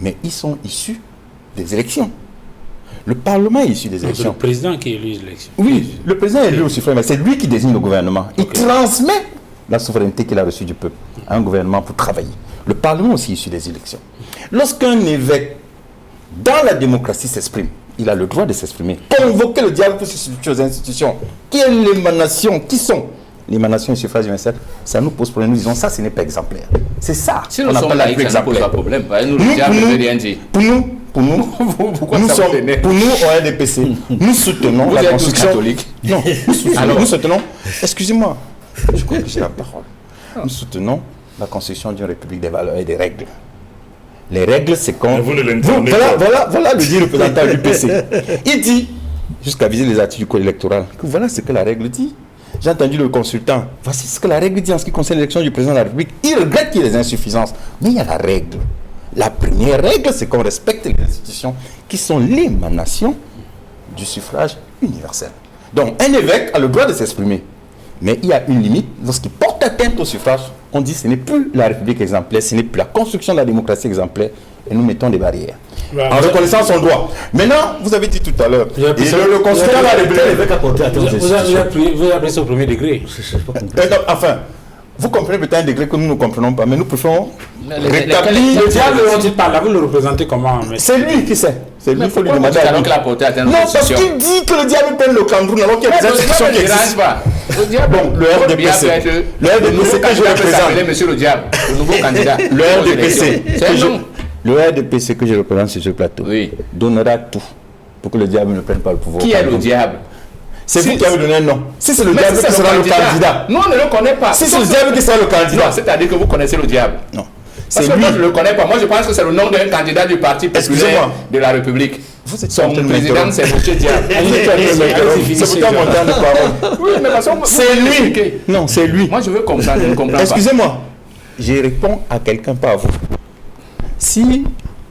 Mais ils sont issus des élections. Le Parlement est issu des élections. C'est le président qui élit les élections. Oui, le président est élu au suffrage, mais c'est lui qui désigne le gouvernement. Il transmet la souveraineté qu'il a reçue du peuple à un gouvernement pour travailler. Le Parlement aussi est issu des élections. Lorsqu'un évêque, dans la démocratie, s'exprime, il a le droit de s'exprimer. Convoquer le dialogue pour se substituer aux institutions. Quelle émanation? Qui sont l'émanation du suffrage universel? Ça nous pose problème. Nous disons ça, ce n'est pas exemplaire. C'est ça. Si nous sommes laïcs, ça ne pose pas problème. Nous, Pour nous, au RDPC, nous soutenons la construction. Non, nous soutenons. Excusez-moi, je crois que j'ai la parole. Nous soutenons la construction d'une république des valeurs et des règles. Les règles, c'est quand. Voilà le dit représentant du PC. Il dit, jusqu'à viser les articles du code électoral, que voilà ce que la règle dit. J'ai entendu le consultant. Voici ce que la règle dit en ce qui concerne l'élection du président de la République. Il regrette qu'il y ait des insuffisances. Mais il y a la règle. La première règle, c'est qu'on respecte les institutions qui sont l'émanation du suffrage universel. Donc, un évêque a le droit de s'exprimer. Mais il y a une limite. Lorsqu'il porte atteinte au suffrage, on dit que ce n'est plus la République exemplaire, ce n'est plus la construction de la démocratie exemplaire, et nous mettons des barrières. En reconnaissant son droit. Maintenant, vous avez dit tout à l'heure, le consultant de la République... Vous appelez ça au premier degré. Enfin, vous comprenez peut-être un degré que nous ne comprenons pas, mais nous préférons rétablir... Le diable dont il parle, vous le représentez comment? C'est lui qui sait. C'est lui, il faut lui demander à lui. Non, parce qu'il dit que le diable peine le Cameroun alors qu'il y a des institutions qui existent. Bon, le RDPC que je représente, monsieur le diable, le nouveau candidat. Le RDPC que je représente sur ce plateau donnera tout pour que le diable ne prenne pas le pouvoir. Qui est le diable? C'est vous qui avez donné un nom. Si c'est le diable qui sera le candidat. Nous, on ne le connaît pas. Si c'est le diable qui sera le candidat. C'est-à-dire que vous connaissez le diable. Non. Parce que moi, je ne le connais pas. Moi, je pense que c'est le nom d'un candidat du Parti populaire de la République. Son président, c'est M. Diable. C'est pourtant mon temps de parole. Oui, mais parce que c'est lui. Non, c'est lui. Moi, je veux comprendre. Je ne comprends pas. Excusez-moi. Je réponds à quelqu'un, pas à vous. Si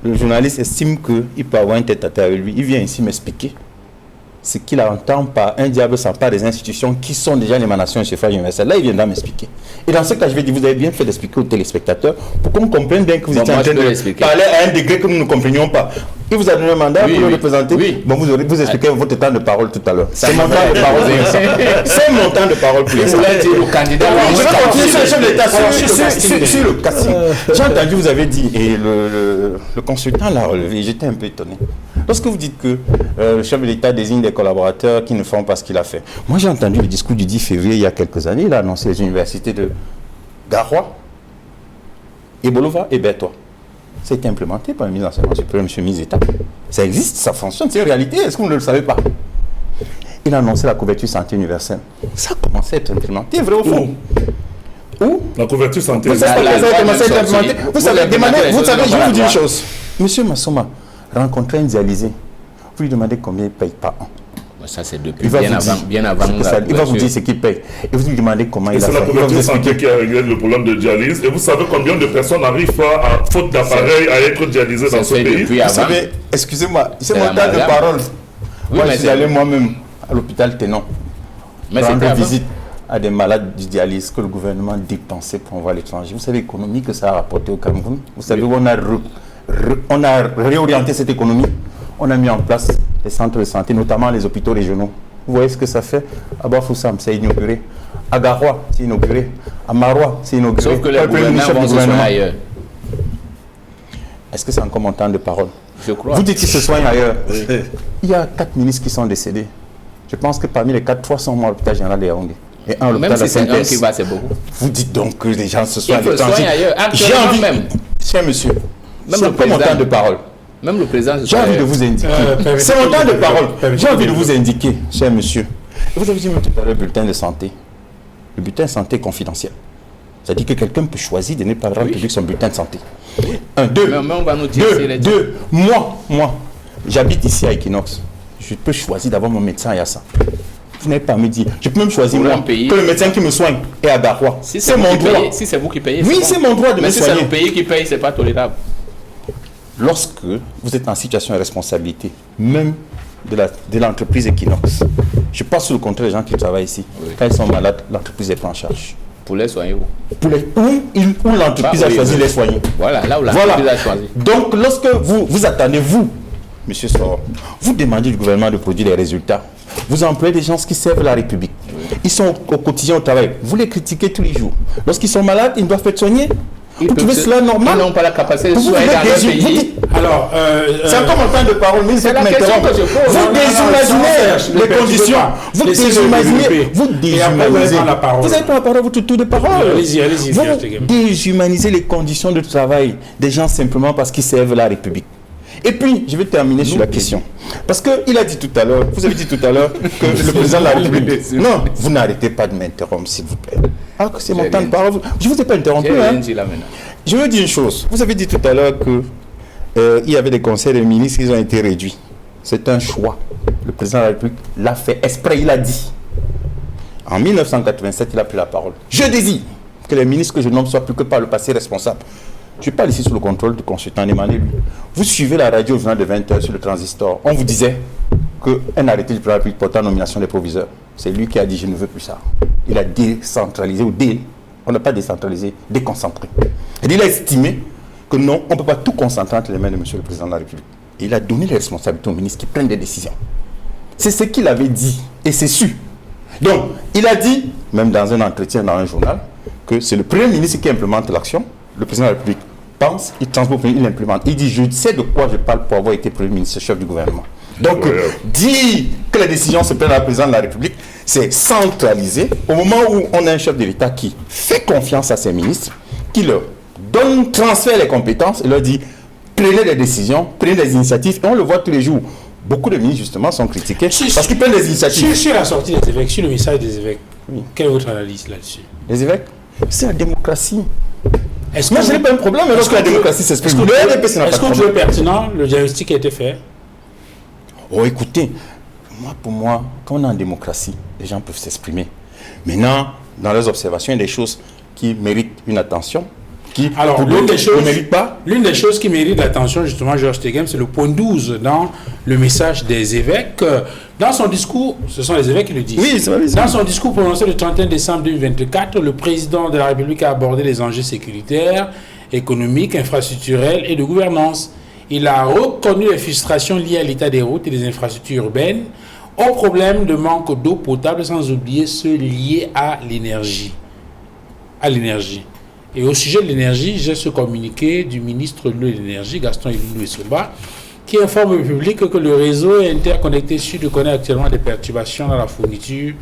le journaliste estime qu'il peut avoir un tête-à-tête avec lui, il vient ici m'expliquer ce qu'il entend par un diable s'empare des institutions qui sont déjà l'émanation du suffrage universel. Là, il viendra m'expliquer. Et dans ce cas, je vais dire, vous avez bien fait d'expliquer aux téléspectateurs pour qu'on comprenne bien que vous étiez en train de parler à un degré que nous ne comprenions pas. Il vous a donné un mandat pour le représenter. Oui. Bon, vous expliquez votre temps de parole tout à l'heure. C'est mon temps de parole. C'est mon temps de parole pour l'instant. Vous l'avez dit au candidat. Je vais continuer sur le chef d'État, sur le casting. J'ai entendu, vous avez dit, et le consultant l'a relevé, j'étais un peu étonné. Lorsque vous dites que le chef de l'État désigne des collaborateurs qui ne font pas ce qu'il a fait. Moi, j'ai entendu le discours du 10 février il y a quelques années. Il a annoncé les universités de Garoua, Ebolova et Bertois. Ça a été implémenté par le ministre de l'Enseignement supérieur, M. Mizeta. Ça existe, ça fonctionne, c'est une réalité. Est-ce que vous ne le savez pas? Il a annoncé la couverture santé universelle. Ça a commencé à être implémenté, vrai au fond. Où? La couverture santé universelle. Ça a commencé à être implémenté. Vous savez, je vais vous dire une chose. Monsieur Massoma, rencontrer un dialysé, vous lui demandez combien il paye par an. Ça, c'est depuis bien avant. Il va vous dire ce qu'il paye. Et vous lui demandez comment il a fait. C'est la couverture santé qui a réglé le problème de dialyse. Et vous savez combien de personnes n'arrivent pas, à faute d'appareil, à être dialysées dans ce pays? Vous savez, excusez-moi, c'est mon temps de parole. Moi, je suis allé moi-même à l'hôpital Ténon. Rendre visite à des malades du dialyse que le gouvernement dépensait pour envoyer à l'étranger. Vous savez l'économie que ça a rapporté au Cameroun? Vous savez où on a réorienté cette économie? On a mis en place les centres de santé, notamment les hôpitaux régionaux. Vous voyez ce que ça fait? À Bafoussam, c'est inauguré. À Garoua, c'est inauguré. À Maroua, c'est inauguré. Sauf que les gouvernants vont se soigner ailleurs. Est-ce que c'est encore mon temps de parole? Je crois. Vous dites qu'ils se soignent ailleurs. Oui. Il y a 4 ministres qui sont décédés. Je pense que parmi les 4, 3 sont morts à l'hôpital général de Yaoundé. Et un à l'hôpital de la c'est un CNTS. qui va, c'est beaucoup. Vous dites donc que les gens se soignent Ils se soignent ailleurs. J'ai envie, même. cher monsieur, Même c'est le pas mon président. temps de parole. Même le président. J'ai envie de vous indiquer. C'est mon temps de parole. J'ai envie de vous indiquer, cher monsieur. Vous avez dit tout à l'heure le bulletin de santé. Le bulletin de santé est confidentiel. C'est-à-dire que quelqu'un peut choisir de ne pas rendre public son bulletin de santé. Un, deux. Mais on va nous dire Deux. Moi, j'habite ici à Equinox. Je peux choisir d'avoir mon médecin à Yassa. Vous n'avez pas à me dire. Je peux même choisir moi, que le médecin qui me soigne est à Darwa. Si c'est mon droit. Si c'est vous qui payez. Oui, c'est mon droit de me soigner. Mais si c'est le pays qui paye, c'est pas tolérable. Lorsque vous êtes en situation de responsabilité, même de l'entreprise Equinox, je passe sur le compte des gens qui travaillent ici. Oui. Quand ils sont malades, l'entreprise est prise en charge. Pour les soigner où? Où l'entreprise a choisi les soigner. Voilà, là où l'entreprise a choisi. Donc, lorsque vous attendez, monsieur Soro, vous demandez du gouvernement de produire des résultats. Vous employez des gens qui servent la République. Oui. Ils sont au quotidien au travail. Vous les critiquez tous les jours. Lorsqu'ils sont malades, ils doivent être soignés. Vous trouvez cela normal? Ils n'ont pas la capacité de soigner dans leur pays. Alors, c'est encore mon temps de parole, mais c'est la question que je pose. Vous désimaginez les conditions. Vous déshumanisez. Vous déshumanisez. Vous n'avez pas la parole, votre tour de parole. Allez-y. Vous déshumanisez les conditions de travail des gens simplement parce qu'ils servent la République. Et puis, je vais terminer sur la question. Parce qu'il a dit tout à l'heure, vous avez dit tout à l'heure que le président de la République... Non, vous n'arrêtez pas de m'interrompre, s'il vous plaît. Ah, c'est mon temps de parole. Je ne vous ai pas interrompu. Je veux dire une chose. Vous avez dit tout à l'heure qu'il y avait des conseils des ministres qui ont été réduits. C'est un choix. Le président de la République l'a fait exprès, il a dit. En 1987, il a pris la parole. Je désire que les ministres que je nomme soient plus que par le passé responsables. Je parle ici sous le contrôle du consultant Emmanuel. Vous suivez la radio au journal de 20h sur le transistor. On vous disait qu'un arrêté du président de la République portant nomination des proviseurs, c'est lui qui a dit « je ne veux plus ça ». Il a décentralisé, on n'a pas décentralisé, déconcentré. Et il a estimé que non, on ne peut pas tout concentrer entre les mains de M. le Président de la République. Et il a donné les responsabilités aux ministres qui prennent des décisions. C'est ce qu'il avait dit, et c'est su. Donc, il a dit, même dans un entretien dans un journal, que c'est le Premier ministre qui implémente l'action. Le président de la République pense, il transpose, il implémente. Il dit, je sais de quoi je parle pour avoir été Premier ministre, chef du gouvernement. Donc, dire que les décisions se prennent à la présidence de la République, c'est centraliser. Au moment où on a un chef de l'État qui fait confiance à ses ministres, qui leur transfère les compétences et leur dit, prenez des décisions, prenez des initiatives. Et on le voit tous les jours. Beaucoup de ministres, justement, sont critiqués parce qu'ils prennent des initiatives. Sur la sortie des évêques, sur le message des évêques, quelle est votre analyse là-dessus? Les évêques, c'est la démocratie. Moi, je n'ai pas un problème lorsque la démocratie s'exprime. Est-ce qu'on trouve pertinent le diagnostic qui a été fait? Oh, écoutez, pour moi, quand on est en démocratie, les gens peuvent s'exprimer. Maintenant, dans leurs observations, il y a des choses qui méritent une attention. Alors, l'une des choses qui mérite l'attention, justement, Georges Teghem, c'est le point 12 dans le message des évêques. Dans son discours, ce sont les évêques qui le disent. Oui, c'est vrai. Dans son discours prononcé le 31 décembre 2024, le président de la République a abordé les enjeux sécuritaires, économiques, infrastructurels et de gouvernance. Il a reconnu les frustrations liées à l'état des routes et des infrastructures urbaines, au problème de manque d'eau potable, sans oublier ceux liés à l'énergie. Et au sujet de l'énergie, j'ai ce communiqué du ministre de l'énergie, Gaston Ilundu-Essomba, qui informe le public que le réseau interconnecté Sud connaît actuellement des perturbations dans la fourniture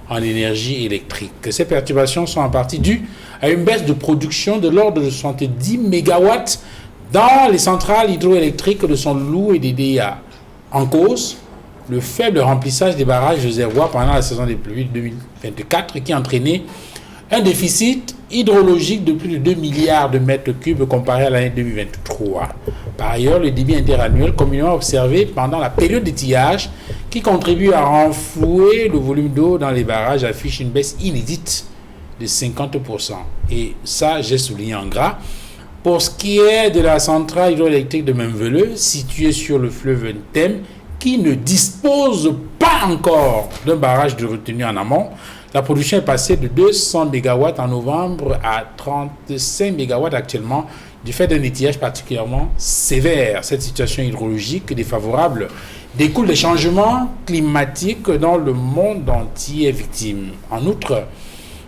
en énergie électrique. Ces perturbations sont en partie dues à une baisse de production de l'ordre de 70 MW dans les centrales hydroélectriques de Sonlou et des DIA. En cause, le faible remplissage des barrages réservoirs pendant la saison des pluies 2024 qui a entraîné un déficit hydrologique de plus de 2 milliards de mètres cubes comparé à l'année 2023. Par ailleurs, le débit interannuel communément observé pendant la période d'étiage qui contribue à renflouer le volume d'eau dans les barrages affiche une baisse inédite de 50%. Et ça, j'ai souligné en gras. Pour ce qui est de la centrale hydroélectrique de Memveleux, située sur le fleuve Ntem, qui ne dispose pas encore d'un barrage de retenue en amont, la production est passée de 200 MW en novembre à 35 MW actuellement, du fait d'un étiage particulièrement sévère. Cette situation hydrologique défavorable découle des changements climatiques dont le monde entier est victime. En outre,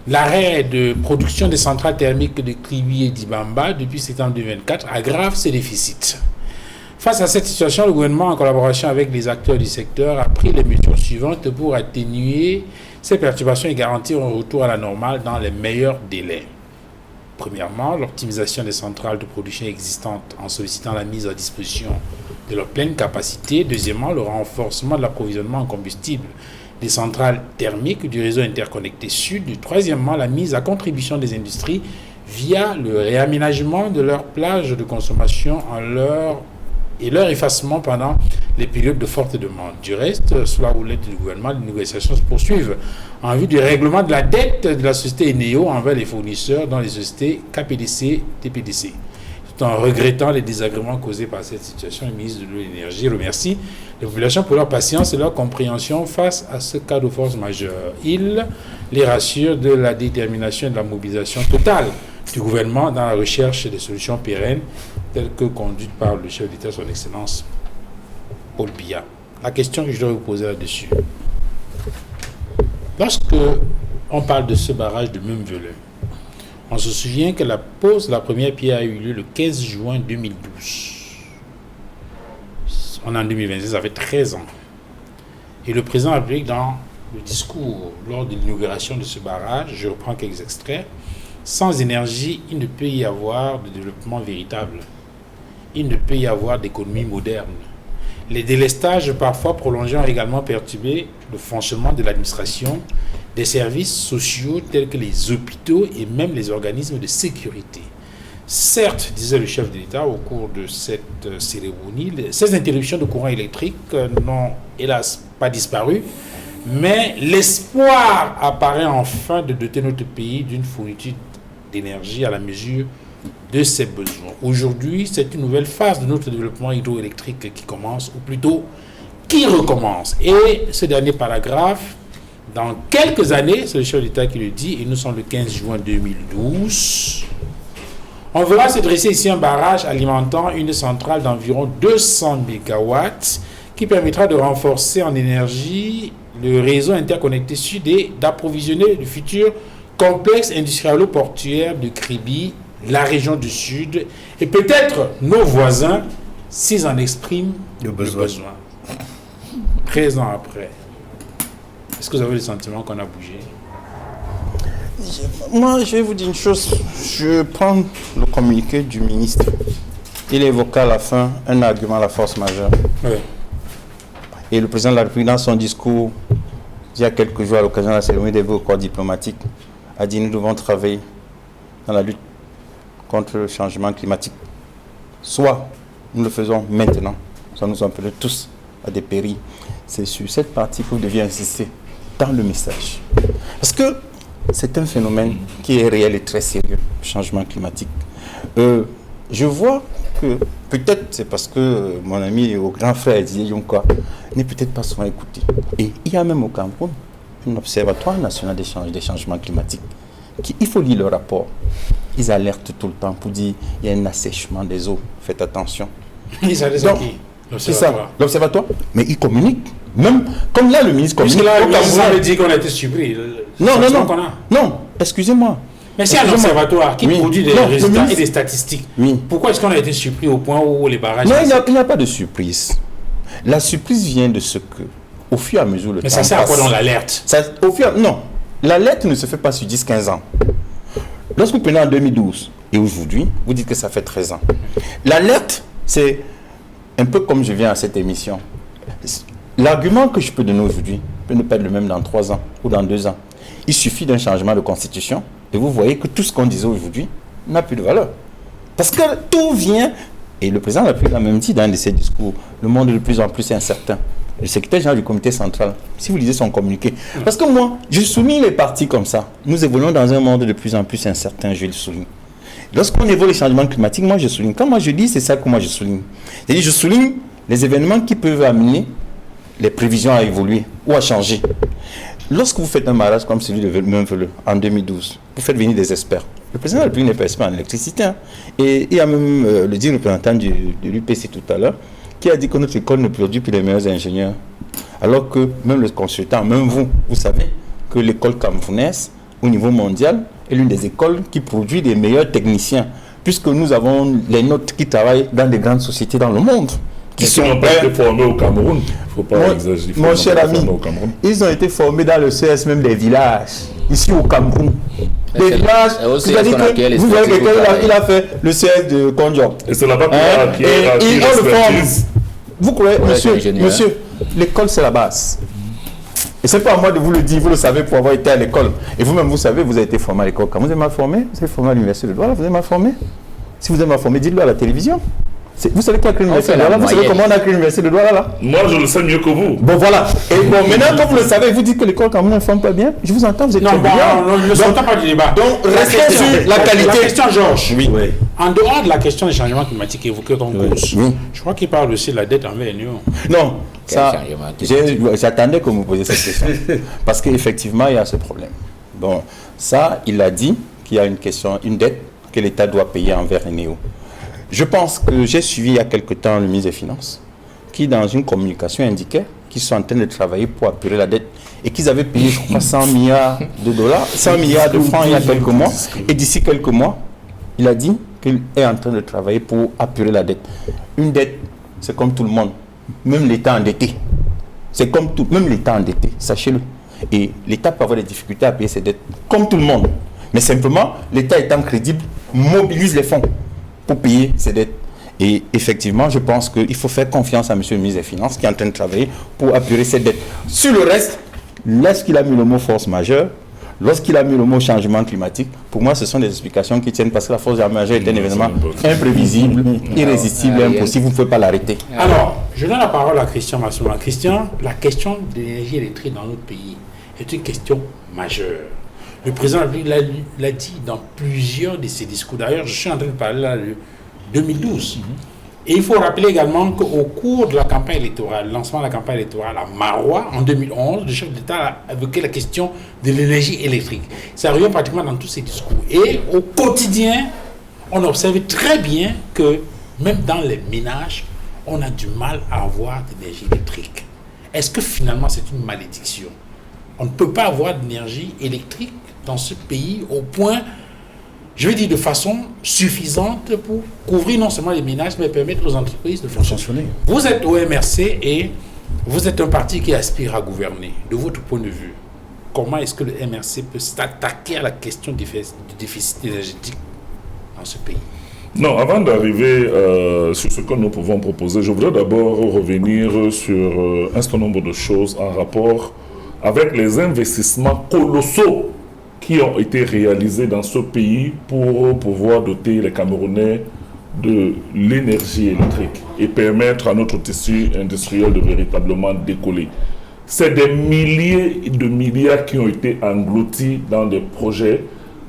L'arrêt de production des centrales thermiques de Kribi et d'Ibamba depuis septembre 2024 aggrave ces déficits. Face à cette situation, le gouvernement, en collaboration avec les acteurs du secteur, a pris les mesures suivantes pour atténuer ces perturbations et garantir un retour à la normale dans les meilleurs délais. Premièrement, l'optimisation des centrales de production existantes en sollicitant la mise à disposition de leur pleine capacité. Deuxièmement, le renforcement de l'approvisionnement en combustible des centrales thermiques du réseau interconnecté Sud. Troisièmement, la mise à contribution des industries via le réaménagement de leurs plages de consommation et leur effacement pendant les périodes de forte demande. Du reste, sous la houlette du gouvernement, les négociations se poursuivent en vue du règlement de la dette de la société Eneo envers les fournisseurs dans les sociétés KPDC, TPDC. Tout en regrettant les désagréments causés par cette situation, le ministre de l'Eau et de l'Énergie remercie les populations pour leur patience et leur compréhension face à ce cas de force majeure. Il les rassure de la détermination et de la mobilisation totale du gouvernement dans la recherche des solutions pérennes telles que conduites par le chef d'État, son Excellence Paul Biya. La question que je dois vous poser là-dessus, lorsque on parle de ce barrage de Memvelin, on se souvient que la première pierre a eu lieu le 15 juin 2012. On est en 2026, ça fait 13 ans. Et le président de la République, dans le discours lors de l'inauguration de ce barrage, je reprends quelques extraits, sans énergie, il ne peut y avoir de développement véritable. Il ne peut y avoir d'économie moderne. Les délestages parfois prolongés ont également perturbé le fonctionnement de l'administration, des services sociaux tels que les hôpitaux et même les organismes de sécurité. Certes, disait le chef de l'État au cours de cette cérémonie, ces interruptions de courant électrique n'ont hélas pas disparu, mais l'espoir apparaît enfin de doter notre pays d'une fourniture d'énergie à la mesure de ses besoins. Aujourd'hui, c'est une nouvelle phase de notre développement hydroélectrique qui commence, ou plutôt qui recommence. Et ce dernier paragraphe, dans quelques années, c'est le chef d'État qui le dit, et nous sommes le 15 juin 2012, on verra se dresser ici un barrage alimentant une centrale d'environ 200 MW qui permettra de renforcer en énergie le réseau interconnecté sud et d'approvisionner le futur complexe industrialo-portuaire de Kribi, la région du Sud, et peut-être nos voisins, s'ils en expriment le besoin. 13 ans après, est-ce que vous avez le sentiment qu'on a bougé? Moi, je vais vous dire une chose. Je prends le communiqué du ministre. Il évoqua à la fin un argument à la force majeure. Oui. Et le président de la République, dans son discours, il y a quelques jours, à l'occasion de la cérémonie des vœux au corps diplomatique, a dit: nous devons travailler dans la lutte contre le changement climatique. Soit nous le faisons maintenant, soit nous appelons tous à des périls. C'est sur cette partie que vous deviez insister dans le message. Parce que c'est un phénomène qui est réel et très sérieux, le changement climatique. Je vois que peut-être c'est parce que mon ami au grand frère Didier Yonka n'est peut-être pas souvent écouté. Et il y a même au Cameroun un observatoire national des changements climatiques. Il faut lire le rapport. Ils alertent tout le temps pour dire qu'il y a un assèchement des eaux. Faites attention. Ils alertent qui? C'est ça, l'observatoire. Mais ils communiquent. Même comme là, le ministre communique. Puisque là, le ministre avait dit qu'on a été surpris. Non, excusez-moi. Mais c'est un observatoire qui produit des résultats et des statistiques. Oui. Pourquoi est-ce qu'on a été surpris au point où les barrages... Non, il n'y a pas de surprise. La surprise vient de ce que, au fur et à mesure, le temps passe... Mais ça sert à quoi dans l'alerte? Non, l'alerte ne se fait pas sur 10-15 ans. Lorsque vous prenez en 2012 et aujourd'hui, vous dites que ça fait 13 ans. L'alerte, c'est un peu comme je viens à cette émission. L'argument que je peux donner aujourd'hui peut ne pas être le même dans 3 ans ou dans 2 ans. Il suffit d'un changement de constitution et vous voyez que tout ce qu'on disait aujourd'hui n'a plus de valeur. Parce que tout vient, et le président l'a même dit dans un de ses discours, le monde est de plus en plus incertain. Le secrétaire général du comité central, si vous lisez son communiqué, parce que moi, je souligne les partis comme ça. Nous évoluons dans un monde de plus en plus incertain, je le souligne. Lorsqu'on évoque les changements climatiques, moi je souligne. Quand moi je dis, c'est ça que moi je souligne. C'est-à-dire, je souligne les événements qui peuvent amener les prévisions à évoluer ou à changer. Lorsque vous faites un barrage comme celui de Memvelin en 2012, vous faites venir des experts. Le président de la République n'est pas expert en électricité. Hein. Et il y a même le dit représentant de l'UPC tout à l'heure, qui a dit que notre école ne produit plus les meilleurs ingénieurs. Alors que même les consultants, même vous savez que l'école camerounaise au niveau mondial et l'une des écoles qui produit les meilleurs techniciens, puisque nous avons les nôtres qui travaillent dans des grandes sociétés dans le monde. Qui n'ont pas été formés au Cameroun. Il ne faut pas exagérer. Mon cher ami, ils ont été formés dans le CS même des villages, ici au Cameroun. Des villages, c'est-à-dire que vous voyez quelqu'un, il a fait le CS de Konjo. Et c'est là-bas qu'il a acquis l'expertise. Vous croyez, monsieur, l'école c'est la base. Et c'est pas à moi de vous le dire, vous le savez pour avoir été à l'école. Et vous-même, vous savez, vous avez été formé à l'école. Quand vous êtes mal formé, vous êtes formé à l'université de Douala, vous êtes mal formé. Si vous êtes mal formé, dites-le à la télévision. Vous savez qui a créé l'université de Douala? Vous savez comment on a créé l'université de Douala là? Moi, je le sais mieux que vous. Bon, voilà. Et bon, maintenant, quand vous le savez, vous dites que l'école Cameroun ne forme pas bien. Je vous entends, vous êtes très bien. Non, ne sortons pas du débat. Donc, restez sur la qualité. La question, Georges. Oui. En dehors de la question des changements climatiques évoquée comme cause, je crois qu'il parle aussi de la dette envers l'Union. Non, ça, j'attendais que vous me posiez cette question. Parce qu'effectivement, il y a ce problème. Bon, ça, il a dit qu'il y a une question, une dette que l'État doit payer envers l'Union. Je pense que j'ai suivi il y a quelque temps le ministre des Finances qui, dans une communication, indiquait qu'ils sont en train de travailler pour apurer la dette et qu'ils avaient payé, je crois, 100 milliards de dollars, 100 milliards de francs il y a quelques mois. Et d'ici quelques mois, il a dit qu'il est en train de travailler pour apurer la dette. Une dette, c'est comme tout le monde, même l'État endetté. C'est comme tout, même l'État endetté, sachez-le. Et l'État peut avoir des difficultés à payer ses dettes, comme tout le monde. Mais simplement, l'État étant crédible, mobilise les fonds pour payer ses dettes. Et effectivement, je pense qu'il faut faire confiance à M. le ministre des Finances qui est en train de travailler pour apurer ses dettes. Sur le reste, lorsqu'il a mis le mot force majeure, lorsqu'il a mis le mot changement climatique, pour moi, ce sont des explications qui tiennent parce que la force majeure est un événement imprévisible, irrésistible, impossible, vous ne pouvez pas l'arrêter. Alors, je donne la parole à Christian Massouma. Christian, la question de l'énergie électrique dans notre pays est une question majeure. Le président l'a dit dans plusieurs de ses discours. D'ailleurs, je suis en train de parler là de 2012. Et il faut rappeler également qu'au cours de la campagne électorale, le lancement de la campagne électorale à Marois en 2011, le chef d'État a évoqué la question de l'énergie électrique. Ça revient pratiquement dans tous ses discours. Et au quotidien, on observe très bien que même dans les ménages, on a du mal à avoir d'énergie électrique. Est-ce que finalement c'est une malédiction? On ne peut pas avoir d'énergie électrique dans ce pays au point, je vais dire de façon suffisante pour couvrir non seulement les ménages, mais permettre aux entreprises de fonctionner. Vous êtes au MRC et vous êtes un parti qui aspire à gouverner. De votre point de vue, comment est-ce que le MRC peut s'attaquer à la question du déficit énergétique dans ce pays? Non, avant d'arriver sur ce que nous pouvons proposer, je voudrais d'abord revenir sur un certain nombre de choses en rapport avec les investissements colossaux qui ont été réalisés dans ce pays pour pouvoir doter les Camerounais de l'énergie électrique et permettre à notre tissu industriel de véritablement décoller. C'est des milliers de milliards qui ont été engloutis dans des projets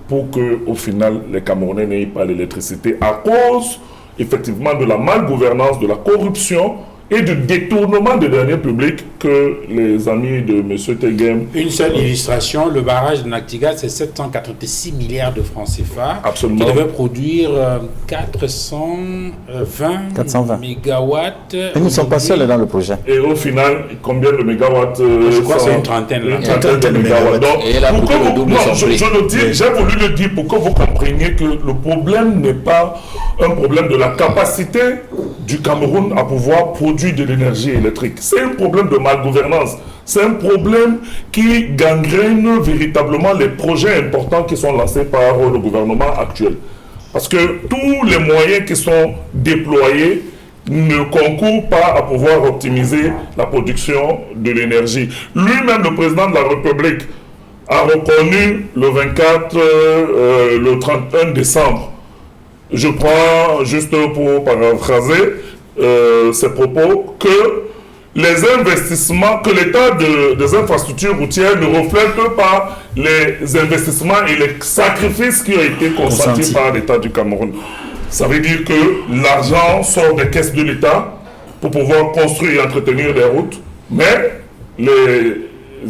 pour qu'au final, les Camerounais n'aient pas l'électricité à cause, effectivement, de la malgouvernance, de la corruption et du détournement des deniers publics que les amis de M. Teghem... Une seule illustration, le barrage de Nactigat, c'est 786 milliards de francs CFA. Absolument. Qui devait produire 420 mégawatts. Et nous ne sommes pas seuls dans le projet. Et au final, combien de mégawatts je crois que c'est une trentaine. Une trentaine de mégawatts. Donc, et là, je le dis, j'ai voulu le dire pour que vous compreniez que le problème n'est pas un problème de la capacité du Cameroun à pouvoir produire de l'énergie électrique. C'est un problème de malgouvernance. C'est un problème qui gangrène véritablement les projets importants qui sont lancés par le gouvernement actuel. Parce que tous les moyens qui sont déployés ne concourent pas à pouvoir optimiser la production de l'énergie. Lui-même, le président de la République, a reconnu le 24, le 31 décembre. Je prends juste pour paraphraser ces propos, que les investissements, que l'état des infrastructures routières ne reflète pas les investissements et les sacrifices qui ont été consentis par l'État du Cameroun. Ça veut dire que l'argent sort des caisses de l'État pour pouvoir construire et entretenir des routes, mais les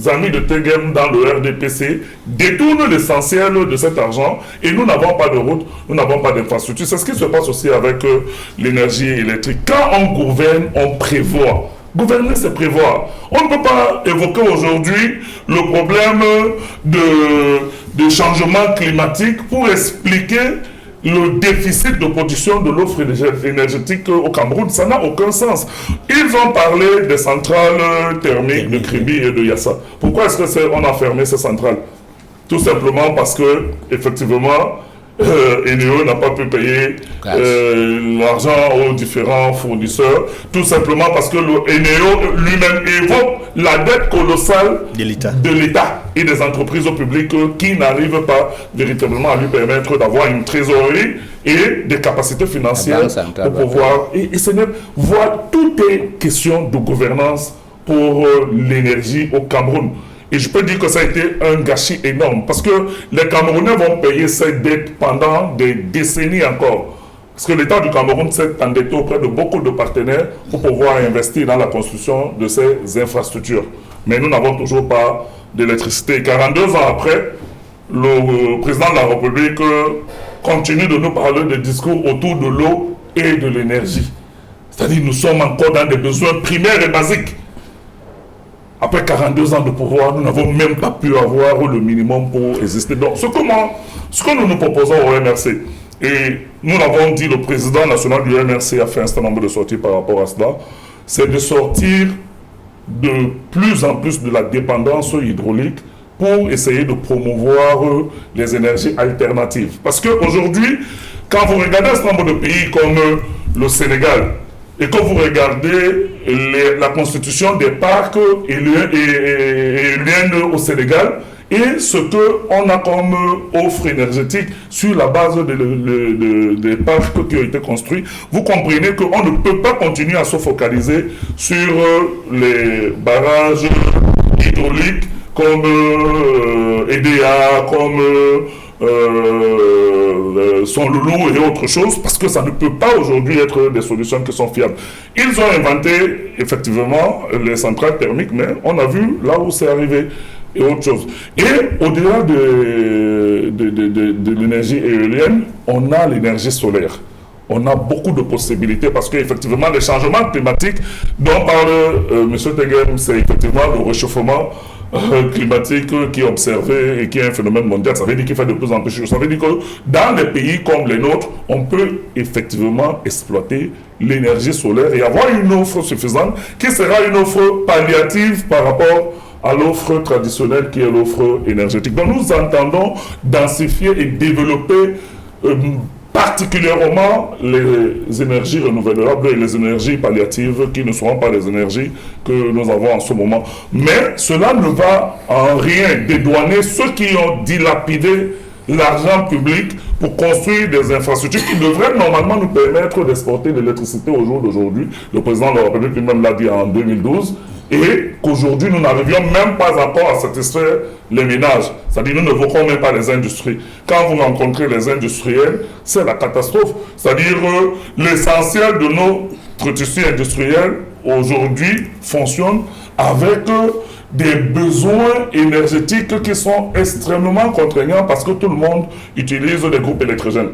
amis de Teghem dans le RDPC détournent l'essentiel de cet argent et nous n'avons pas de route, nous n'avons pas d'infrastructure. C'est ce qui se passe aussi avec l'énergie électrique. Quand on gouverne, on prévoit. Gouverner, c'est prévoir. On ne peut pas évoquer aujourd'hui le problème de de changement climatique pour expliquer le déficit de production de l'offre énergétique au Cameroun. Ça n'a aucun sens. Ils ont parlé des centrales thermiques de Kribi et de Yassa. Pourquoi est-ce qu'on a fermé ces centrales? Tout simplement parce que, effectivement, Eneo n'a pas pu payer l'argent aux différents fournisseurs, tout simplement parce que Eneo lui-même évoque la dette colossale de l'État et des entreprises publiques qui n'arrivent pas véritablement à lui permettre d'avoir une trésorerie et des capacités financières pour pouvoir... Et voir, tout est question de gouvernance pour l'énergie au Cameroun. Et je peux dire que ça a été un gâchis énorme parce que les Camerounais vont payer cette dette pendant des décennies encore. Parce que l'État du Cameroun s'est endetté auprès de beaucoup de partenaires pour pouvoir investir dans la construction de ces infrastructures. Mais nous n'avons toujours pas d'électricité. 42 ans après, le président de la République continue de nous parler de discours autour de l'eau et de l'énergie. C'est-à-dire que nous sommes encore dans des besoins primaires et basiques. Après 42 ans de pouvoir, nous n'avons même pas pu avoir le minimum pour exister. Donc, ce que nous nous proposons au MRC, et nous l'avons dit, le président national du MRC a fait un certain nombre de sorties par rapport à cela, c'est de sortir de plus en plus de la dépendance hydraulique pour essayer de promouvoir les énergies alternatives. Parce qu'aujourd'hui, quand vous regardez un certain nombre de pays comme le Sénégal, et quand vous regardez la constitution des parcs éoliennes au Sénégal et ce qu'on a comme offre énergétique sur la base des parcs qui ont été construits, vous comprenez qu'on ne peut pas continuer à se focaliser sur les barrages hydrauliques comme EDA, comme son loulou et autre chose, parce que ça ne peut pas aujourd'hui être des solutions qui sont fiables. Ils ont inventé effectivement les centrales thermiques, mais on a vu là où c'est arrivé et autre chose. Et au-delà de l'énergie éolienne, on a l'énergie solaire. On a beaucoup de possibilités parce qu'effectivement, les changements climatiques dont parle M. Tegem, c'est effectivement le réchauffement climatique qui est observé et qui est un phénomène mondial. Ça veut dire qu'il fait de plus en plus chaud. Ça veut dire que dans les pays comme les nôtres, on peut effectivement exploiter l'énergie solaire et avoir une offre suffisante qui sera une offre palliative par rapport à l'offre traditionnelle qui est l'offre énergétique. Donc nous entendons densifier et développer particulièrement les énergies renouvelables et les énergies palliatives qui ne seront pas les énergies que nous avons en ce moment. Mais cela ne va en rien dédouaner ceux qui ont dilapidé l'argent public pour construire des infrastructures qui devraient normalement nous permettre d'exporter de l'électricité au jour d'aujourd'hui. Le président de la République lui-même l'a dit en 2012. Et qu'aujourd'hui, nous n'arrivions même pas encore à satisfaire les ménages. C'est-à-dire, nous ne voquons même pas les industries. Quand vous rencontrez les industriels, c'est la catastrophe. C'est-à-dire, l'essentiel de notre tissu industriel, aujourd'hui, fonctionne avec des besoins énergétiques qui sont extrêmement contraignants parce que tout le monde utilise des groupes électrogènes.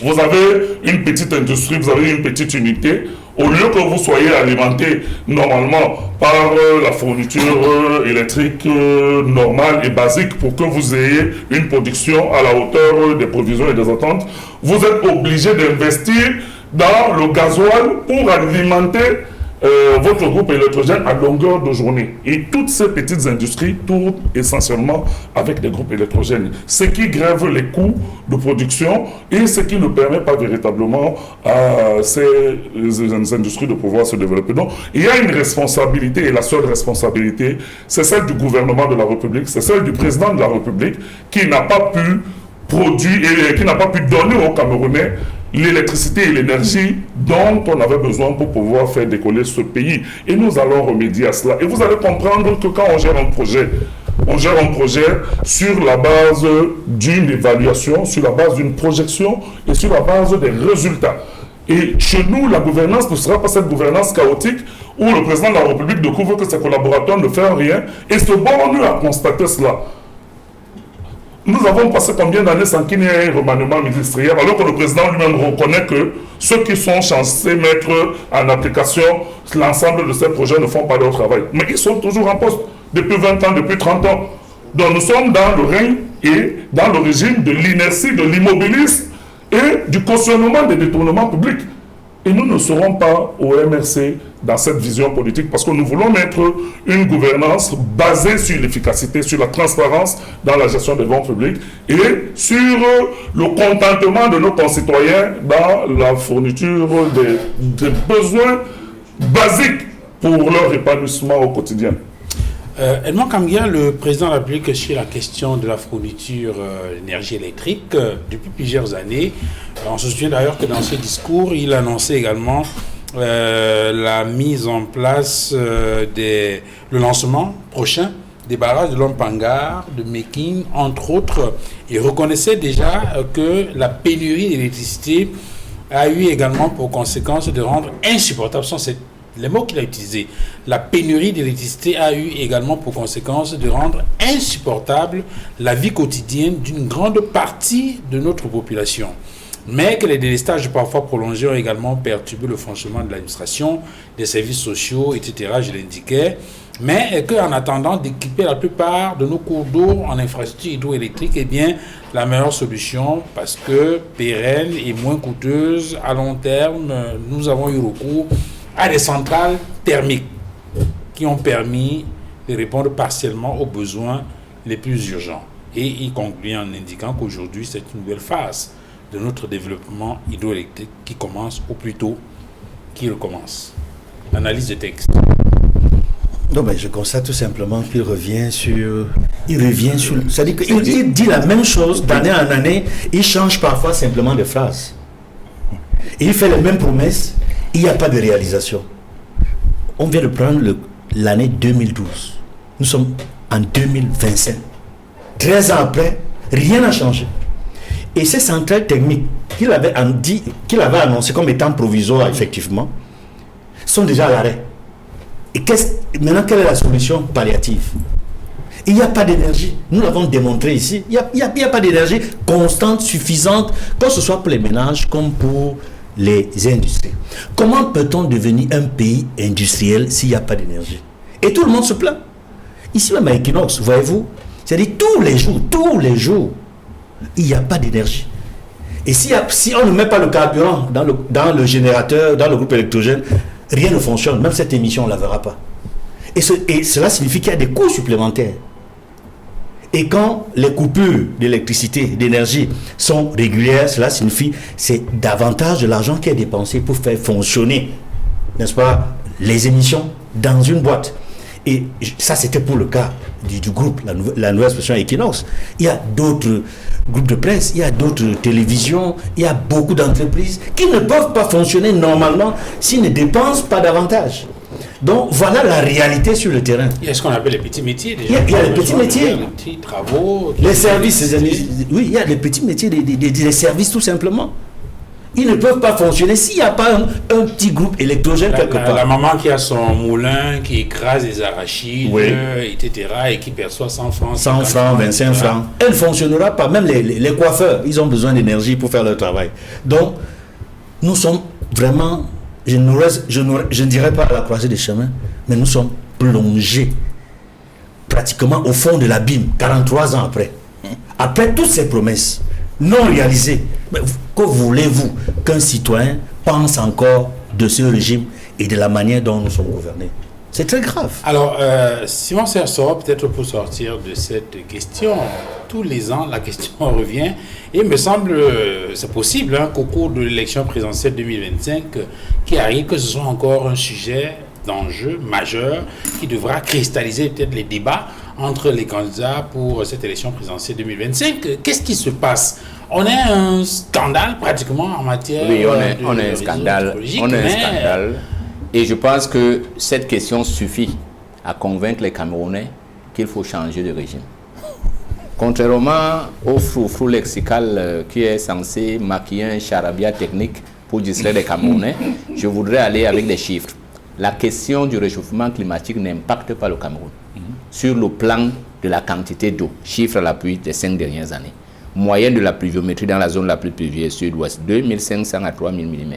Vous avez une petite industrie, vous avez une petite unité. Au lieu que vous soyez alimenté normalement par la fourniture électrique normale et basique pour que vous ayez une production à la hauteur des provisions et des attentes, vous êtes obligé d'investir dans le gasoil pour alimenter votre groupe électrogène à longueur de journée. Et toutes ces petites industries tournent essentiellement avec des groupes électrogènes, ce qui grève les coûts de production et ce qui ne permet pas véritablement à ces industries de pouvoir se développer. Donc, il y a une responsabilité, et la seule responsabilité, c'est celle du gouvernement de la République, c'est celle du président de la République qui n'a pas pu produire et qui n'a pas pu donner aux Camerounais l'électricité et l'énergie dont on avait besoin pour pouvoir faire décoller ce pays. Et nous allons remédier à cela. Et vous allez comprendre que quand on gère un projet sur la base d'une évaluation, sur la base d'une projection et sur la base des résultats. Et chez nous, la gouvernance ne sera pas cette gouvernance chaotique où le président de la République découvre que ses collaborateurs ne font rien et se bornent à constater cela. Nous avons passé combien d'années sans qu'il y ait un remaniement ministériel, alors que le président lui-même reconnaît que ceux qui sont censés mettre en application l'ensemble de ces projets ne font pas leur travail. Mais ils sont toujours en poste depuis 20 ans, depuis 30 ans. Donc nous sommes dans le règne et dans le régime de l'inertie, de l'immobilisme et du cautionnement des détournements publics. Et nous ne serons pas au MRC dans cette vision politique parce que nous voulons mettre une gouvernance basée sur l'efficacité, sur la transparence dans la gestion des fonds publics et sur le contentement de nos concitoyens dans la fourniture des besoins basiques pour leur épanouissement au quotidien. Edmond Kamgia, le président de la République, sur la question de la fourniture d'énergie électrique depuis plusieurs années. On se souvient d'ailleurs que dans ce discours, il annonçait également la mise en place, le lancement prochain des barrages de Lompangar, de Mekin, entre autres. Il reconnaissait déjà que la pénurie d'électricité a eu également pour conséquence de rendre insupportable, les mots qu'il a utilisés, la pénurie d'électricité a eu également pour conséquence de rendre insupportable la vie quotidienne d'une grande partie de notre population. Mais que les délestages parfois prolongés ont également perturbé le fonctionnement de l'administration, des services sociaux, etc., je l'indiquais. Mais qu'en attendant d'équiper la plupart de nos cours d'eau en infrastructure hydroélectrique, eh bien, la meilleure solution, parce que pérenne et moins coûteuse à long terme, nous avons eu recours à des centrales thermiques qui ont permis de répondre partiellement aux besoins les plus urgents. Et il conclut en indiquant qu'aujourd'hui, c'est une nouvelle phase de notre développement hydroélectrique qui commence au plus tôt qu'il recommence. Analyse de texte. Non, mais je constate tout simplement qu'il revient sur... C'est-à-dire qu'il dit la même chose d'année en année, il change parfois simplement de phrase. Il fait les mêmes promesses, il n'y a pas de réalisation. On vient de prendre l'année 2012. Nous sommes en 2025. 13 ans après, rien n'a changé. Et ces centrales techniques qu'il avait annoncées comme étant provisoires, effectivement, sont déjà à l'arrêt. Et maintenant, quelle est la solution palliative? Il n'y a pas d'énergie. Nous l'avons démontré ici. Il n'y a pas d'énergie constante, suffisante, que ce soit pour les ménages comme pour les industries. Comment peut-on devenir un pays industriel s'il n'y a pas d'énergie? Et tout le monde se plaint. Ici même à Equinox, voyez-vous, c'est-à-dire tous les jours, il n'y a pas d'énergie. Et si on ne met pas le carburant dans le générateur, dans le groupe électrogène, rien ne fonctionne. Même cette émission, on ne la verra pas. Et cela signifie qu'il y a des coûts supplémentaires. Et quand les coupures d'électricité, d'énergie sont régulières, cela signifie que c'est davantage de l'argent qui est dépensé pour faire fonctionner, n'est-ce pas, les émissions dans une boîte. Et ça, c'était pour le cas du groupe, la nouvelle expression Equinox. Il y a d'autres groupes de presse, il y a d'autres télévisions, il y a beaucoup d'entreprises qui ne peuvent pas fonctionner normalement s'ils ne dépensent pas davantage. Donc voilà la réalité sur le terrain. Il y a ce qu'on appelle les petits métiers déjà. Il y a les petits métiers. Les petits travaux. Les services. Oui, il y a les petits métiers, des services tout simplement. Ils ne peuvent pas fonctionner s'il n'y a pas un petit groupe électrogène quelque part. La maman qui a son moulin, qui écrase les arachides, oui, etc., et qui perçoit 100 francs. 100 francs, 25 francs. Elle ne fonctionnera pas. Même les coiffeurs, ils ont besoin d'énergie pour faire leur travail. Donc, nous sommes vraiment, je ne dirais pas à la croisée des chemins, mais nous sommes plongés pratiquement au fond de l'abîme, 43 ans après. Après toutes ces promesses non réalisées, mais que voulez-vous qu'un citoyen pense encore de ce régime et de la manière dont nous sommes gouvernés? C'est très grave. Alors, Simon Serso, peut-être pour sortir de cette question, tous les ans, la question revient. Et il me semble, c'est possible, qu'au cours de l'élection présidentielle 2025, qui arrive, que ce soit encore un sujet d'enjeu majeur qui devra cristalliser peut-être les débats entre les candidats pour cette élection présidentielle 2025. Qu'est-ce qui se passe? On est un scandale pratiquement en matière oui, on est un scandale. On est un scandale. Et je pense que cette question suffit à convaincre les Camerounais qu'il faut changer de régime. Contrairement au frou-frou lexical qui est censé maquiller un charabia technique pour distraire les Camerounais, je voudrais aller avec des chiffres. La question du réchauffement climatique n'impacte pas le Cameroun. Sur le plan de la quantité d'eau, chiffre à l'appui des 5 dernières années. Moyenne de la pluviométrie dans la zone la plus pluvieuse sud-ouest, 2500 à 3000 mm.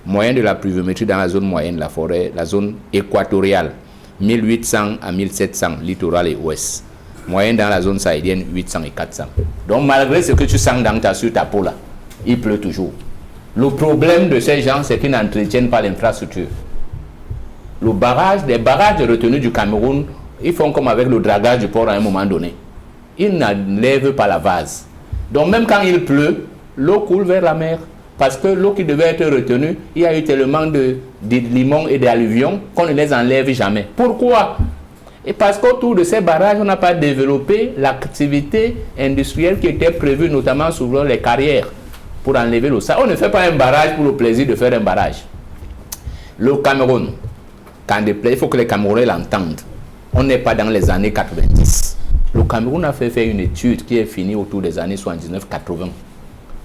Moyenne de la pluviométrie dans la zone moyenne de la forêt, la zone équatoriale, 1800 à 1700, littoral et ouest. Moyenne dans la zone sahélienne, 800 et 400. Donc malgré ce que tu sens sur ta peau là, il pleut toujours. Le problème de ces gens, c'est qu'ils n'entretiennent pas l'infrastructure. Les barrages de retenue du Cameroun, ils font comme avec le dragage du port à un moment donné. Ils n'enlèvent pas la vase. Donc même quand il pleut, l'eau coule vers la mer. Parce que l'eau qui devait être retenue, il y a eu tellement de limons et d'alluvions qu'on ne les enlève jamais. Pourquoi? Et parce qu'autour de ces barrages, on n'a pas développé l'activité industrielle qui était prévue, notamment sur les carrières, pour enlever l'eau. On ne fait pas un barrage pour le plaisir de faire un barrage. Le Cameroun, quand il faut que les Camerounais l'entendent. On n'est pas dans les années 90. Le Cameroun a fait une étude qui est finie autour des années 79-80.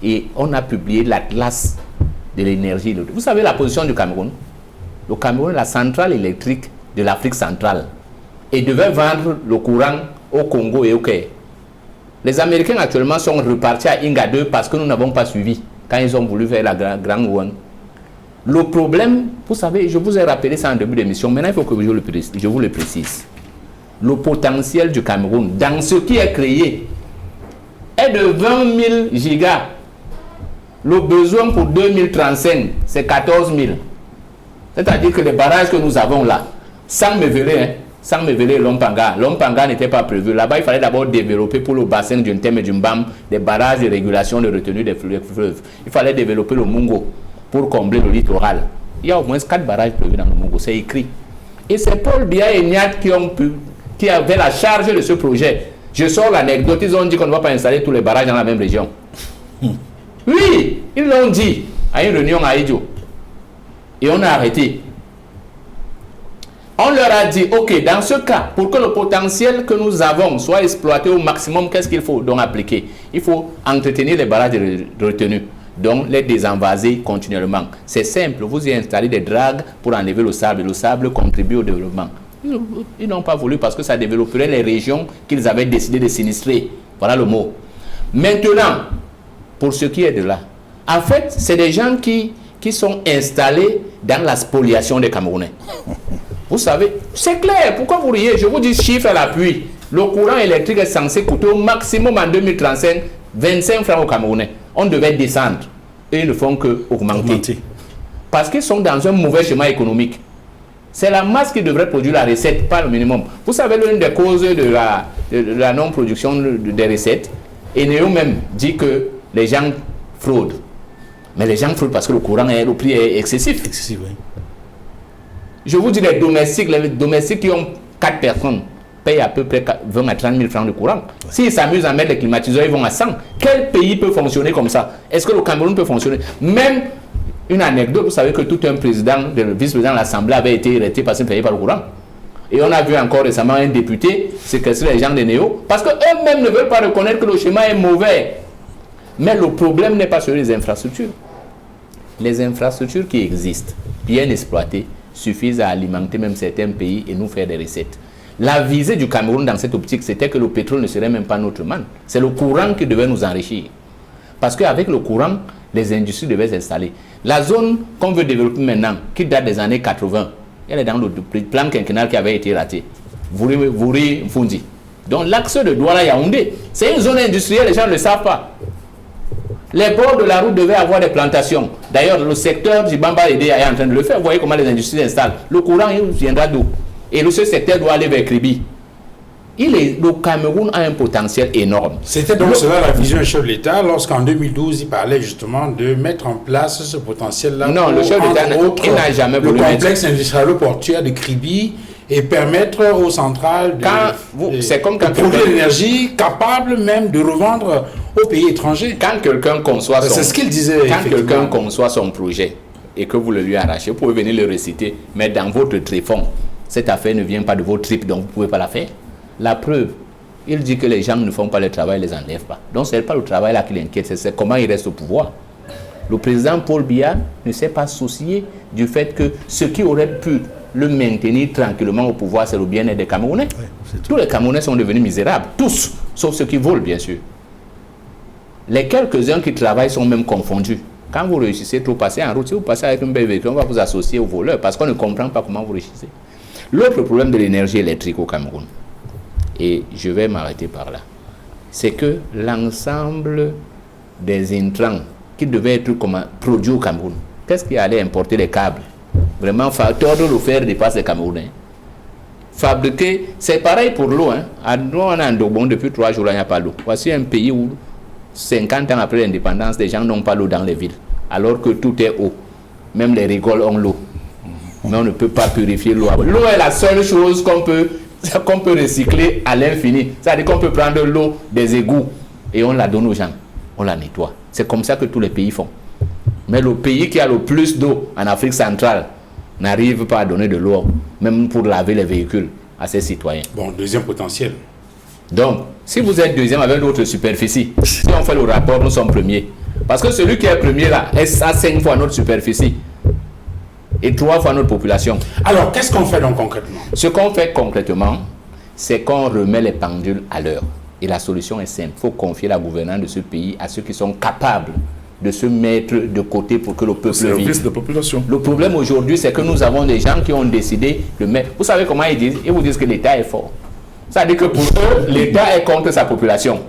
Et on a publié l'Atlas de l'énergie. Vous savez la position du Cameroun? Le Cameroun est la centrale électrique de l'Afrique centrale. Et devait vendre le courant au Congo et au Caire. Les Américains actuellement sont repartis à Inga 2 parce que nous n'avons pas suivi quand ils ont voulu faire la Grand One. Le problème, vous savez, je vous ai rappelé ça en début d'émission, maintenant il faut que je vous le précise. Le potentiel du Cameroun, dans ce qui est créé, est de 20 000 gigas. Le besoin pour 2035, c'est 14 000. C'est-à-dire que les barrages que nous avons là, sans me verrer, Lompanga n'était pas prévu. Là-bas, il fallait d'abord développer pour le bassin du Ntem et du Mbam des barrages de régulation de retenue des fleuves. Il fallait développer le Mungo pour combler le littoral. Il y a au moins 4 barrages prévus dans le Mungo, c'est écrit. Et c'est Paul Biya et Niat qui avaient la charge de ce projet. Je sors l'anecdote, ils ont dit qu'on ne va pas installer tous les barrages dans la même région. Oui, ils l'ont dit à une réunion à Idjo. Et on a arrêté. On leur a dit, ok, dans ce cas, pour que le potentiel que nous avons soit exploité au maximum, qu'est-ce qu'il faut donc appliquer? Il faut entretenir les barrages de retenue, donc les désenvaser continuellement. C'est simple, vous y installez des dragues pour enlever le sable. Le sable contribue au développement. Ils n'ont pas voulu parce que ça développerait les régions qu'ils avaient décidé de sinistrer. Voilà le mot. Maintenant, pour ce qui est de là, en fait, c'est des gens qui sont installés dans la spoliation des Camerounais. Vous savez, c'est clair. Pourquoi vous riez? Je vous dis chiffre à l'appui. Le courant électrique est censé coûter au maximum en 2035 25 francs aux Camerounais. On devait descendre. Et ils ne font que augmenter. Parce qu'ils sont dans un mauvais schéma économique. C'est la masse qui devrait produire la recette, pas le minimum. Vous savez, l'une des causes de la non-production des recettes, Eneo même dit que les gens fraudent. Mais les gens fraudent parce que le prix est excessif. Excessif, oui. Je vous dis, les domestiques qui ont 4 personnes payent à peu près 20 à 30 000 francs de courant. Ouais. S'ils s'amusent à mettre les climatiseurs, ils vont à 100. Quel pays peut fonctionner comme ça? Est-ce que le Cameroun peut fonctionner? Même une anecdote, vous savez que tout un président, le vice-président de l'Assemblée avait été arrêté parce qu'il ne payait pas le courant. Et on a vu encore récemment un député séquestrer les gens de Néo parce qu'eux-mêmes ne veulent pas reconnaître que le schéma est mauvais. Mais le problème n'est pas sur les infrastructures. Les infrastructures qui existent, bien exploitées, suffisent à alimenter même certains pays et nous faire des recettes. La visée du Cameroun dans cette optique, c'était que le pétrole ne serait même pas notre manne. C'est le courant qui devait nous enrichir. Parce qu'avec le courant, les industries devaient s'installer. La zone qu'on veut développer maintenant, qui date des années 80, elle est dans le plan quinquennal qui avait été raté. Vouri Mfundi. Donc l'axe de Douala-Yaoundé, c'est une zone industrielle, les gens ne le savent pas. Les bords de la route devaient avoir des plantations. D'ailleurs, le secteur du Bamba est en train de le faire. Vous voyez comment les industries s'installent. Le courant, il viendra d'où? Et ce secteur doit aller vers Kribi. Le Cameroun a un potentiel énorme. C'était donc cela la vision du chef de l'État lorsqu'en 2012, il parlait justement de mettre en place ce potentiel-là. Non, le chef de l'État n'a jamais voulu. Le complexe industriel-portuaire de Kribi et permettre aux centrales de produire l'énergie capable même de revendre aux pays étrangers. Quand quelqu'un conçoit c'est ce qu'il disait. Quand quelqu'un conçoit son projet et que vous le lui arrachez, vous pouvez venir le réciter, mais dans votre tréfonds, cette affaire ne vient pas de vos tripes, donc vous ne pouvez pas la faire. La preuve, il dit que les gens ne font pas le travail, ils ne les enlèvent pas. Donc ce n'est pas le travail là qui l'inquiète, c'est comment il reste au pouvoir. Le président Paul Biya ne s'est pas soucié du fait que ce qui aurait pu le maintenir tranquillement au pouvoir, c'est le bien-être des Camerounais. Oui, tous les Camerounais sont devenus misérables, tous, sauf ceux qui volent, bien sûr. Les quelques-uns qui travaillent sont même confondus. Quand vous réussissez trop passer en route, si vous passez avec un bel véhicule, on va vous associer aux voleurs parce qu'on ne comprend pas comment vous réussissez. L'autre problème de l'énergie électrique au Cameroun, Et je vais m'arrêter par là. C'est que l'ensemble des intrants qui devaient être produits au Cameroun, qu'est-ce qui allait importer les câbles? Vraiment, tordre le fer dépasse les Camerounais. Fabriquer, c'est pareil pour l'eau. Nous, on a un Dogbon depuis 3 jours, il n'y a pas d'eau. Voici un pays où, 50 ans après l'indépendance, les gens n'ont pas l'eau dans les villes, alors que tout est eau. Même les rigoles ont l'eau. Mais on ne peut pas purifier l'eau. L'eau est la seule chose qu'on peut recycler à l'infini. C'est-à-dire qu'on peut prendre l'eau des égouts et on la donne aux gens. On la nettoie. C'est comme ça que tous les pays font. Mais le pays qui a le plus d'eau en Afrique centrale n'arrive pas à donner de l'eau, même pour laver les véhicules à ses citoyens. Bon, deuxième potentiel. Donc, si vous êtes deuxième avec notre superficie, si on fait le rapport, nous sommes premiers. Parce que celui qui est premier là, est à 5 fois notre superficie et 3 fois notre population. Alors, qu'est-ce qu'on fait donc concrètement? Ce qu'on fait concrètement, c'est qu'on remet les pendules à l'heure. Et la solution est simple. Il faut confier la gouvernance de ce pays à ceux qui sont capables de se mettre de côté pour que le peuple vive. Service de population. Le problème aujourd'hui, c'est que nous avons des gens qui ont décidé de mettre... Vous savez comment ils disent? Ils vous disent que l'État est fort. Ça veut dire que pour eux, l'État est contre sa population.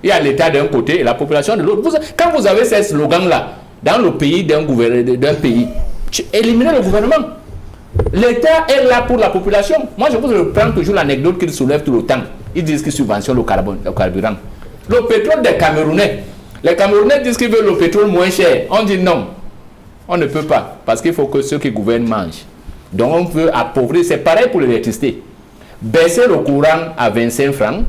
Il y a l'État d'un côté et la population de l'autre. Quand vous avez ces slogans-là, dans le pays d'un pays, éliminez le gouvernement. L'État est là pour la population. Moi, je vous prends toujours l'anecdote qu'ils soulèvent tout le temps. Ils disent qu'ils subventionnent le carburant. Le pétrole des Camerounais. Les Camerounais disent qu'ils veulent le pétrole moins cher. On dit non. On ne peut pas. Parce qu'il faut que ceux qui gouvernent mangent. Donc on veut appauvrir. C'est pareil pour l'électricité. Baisser le courant à 25 francs.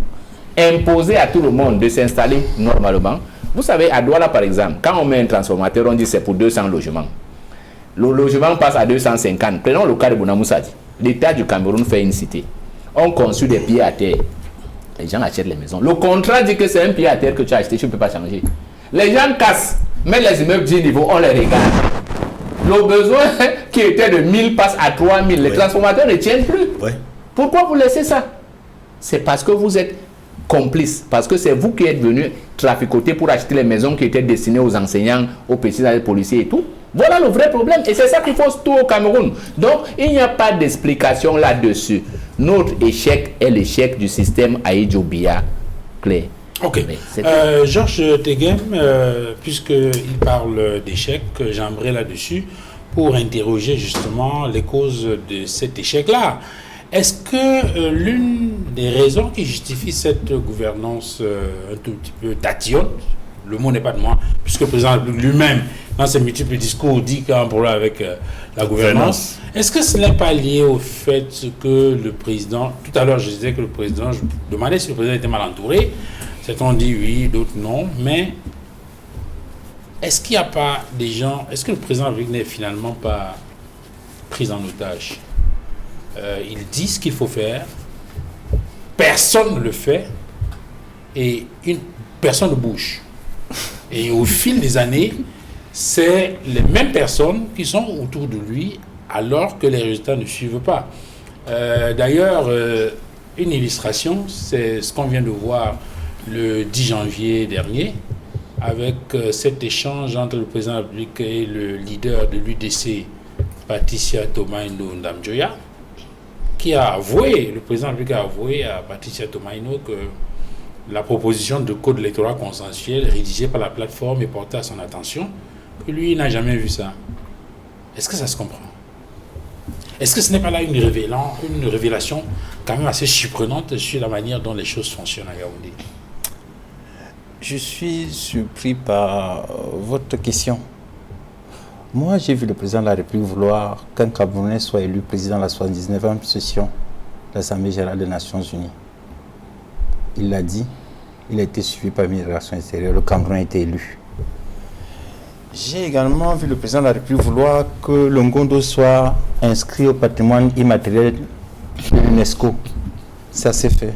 Imposer à tout le monde de s'installer normalement. Vous savez, à Douala par exemple, quand on met un transformateur, on dit c'est pour 200 logements. Le logement passe à 250. Prenons le cas de Bounamoussadi. L'État du Cameroun fait une cité. On construit des pieds à terre. Les gens achètent les maisons. Le contrat dit que c'est un pied à terre que tu as acheté, tu ne peux pas changer. Les gens cassent, mais les immeubles 10 niveaux, on les regarde. Le besoin qui était de 1000 passe à 3000. Les transformateurs ne tiennent plus. Oui. Pourquoi vous laissez ça? C'est parce que vous êtes complice, parce que c'est vous qui êtes venu traficoter pour acheter les maisons qui étaient destinées aux enseignants, aux petits policiers et tout. Voilà le vrai problème. Et c'est ça qu'il faut tout au Cameroun. Donc, il n'y a pas d'explication là-dessus. Notre échec est l'échec du système Aïdjo-Biya clair. Ok. Georges Teghem, puisqu'il parle d'échec, j'aimerais là-dessus pour interroger justement les causes de cet échec-là. Est-ce que l'une des raisons qui justifie cette gouvernance un tout petit peu tatillonne, le mot n'est pas de moi, puisque le président lui-même, dans ses multiples discours, dit qu'il y a un problème avec la gouvernance, est-ce que ce n'est pas lié au fait que le président, tout à l'heure je disais que le président, je demandais si le président était mal entouré, certains ont dit oui, d'autres non, mais est-ce qu'il n'y a pas des gens, est-ce que le président n'est finalement pas pris en otage? Il dit ce qu'il faut faire, personne ne le fait et personne ne bouge. Et au fil des années, c'est les mêmes personnes qui sont autour de lui alors que les résultats ne suivent pas. D'ailleurs, une illustration, c'est ce qu'on vient de voir le 10 janvier dernier avec cet échange entre le président de la République et le leader de l'UDC, Patricia Tomaino Ndamjoya, qui a avoué, le président de la République a avoué à Patricia Tomaino que la proposition de code électoral consensuel rédigée par la plateforme est portée à son attention, que lui n'a jamais vu ça. Est-ce que ça se comprend? Est-ce que ce n'est pas là une révélation quand même assez surprenante sur la manière dont les choses fonctionnent à Yaoundé? Je suis surpris par votre question. Moi, j'ai vu le président de la République vouloir qu'un Camerounais soit élu président de la 79e session de l'Assemblée générale des Nations unies. Il l'a dit, il a été suivi par le ministre des Relations extérieures, le Cameroun a été élu. J'ai également vu le président de la République vouloir que le Ngondo soit inscrit au patrimoine immatériel de l'UNESCO. Ça s'est fait.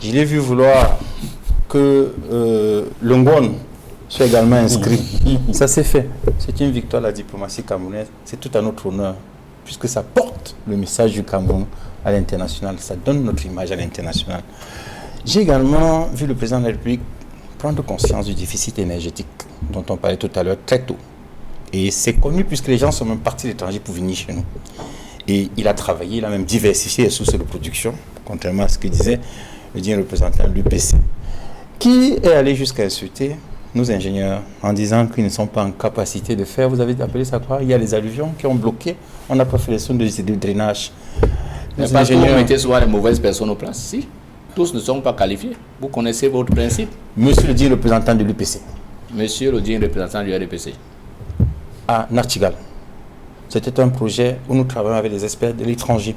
Je l'ai vu vouloir que le Ngon soit également inscrit. Ça s'est fait. C'est une victoire de la diplomatie camerounaise. C'est tout à notre honneur, puisque ça porte le message du Cameroun à l'international. Ça donne notre image à l'international. J'ai également vu le président de la République prendre conscience du déficit énergétique dont on parlait tout à l'heure très tôt. Et c'est connu puisque les gens sont même partis de l'étranger pour venir chez nous. Et il a travaillé, il a même diversifié les sources de production, contrairement à ce que disait le digne représentant de l'UPC, qui est allé jusqu'à insulter nos ingénieurs en disant qu'ils ne sont pas en capacité de faire. Vous avez appelé ça quoi? Il y a les alluvions qui ont bloqué. On n'a pas fait les sondes de drainage. Mais parce que vous mettez souvent les mauvaises personnes aux places. Si, tous ne sont pas qualifiés. Vous connaissez votre principe. Monsieur le digne représentant de l'UPC. Monsieur le digne représentant du RDPC. À Nartigal. C'était un projet où nous travaillons avec des experts de l'étranger,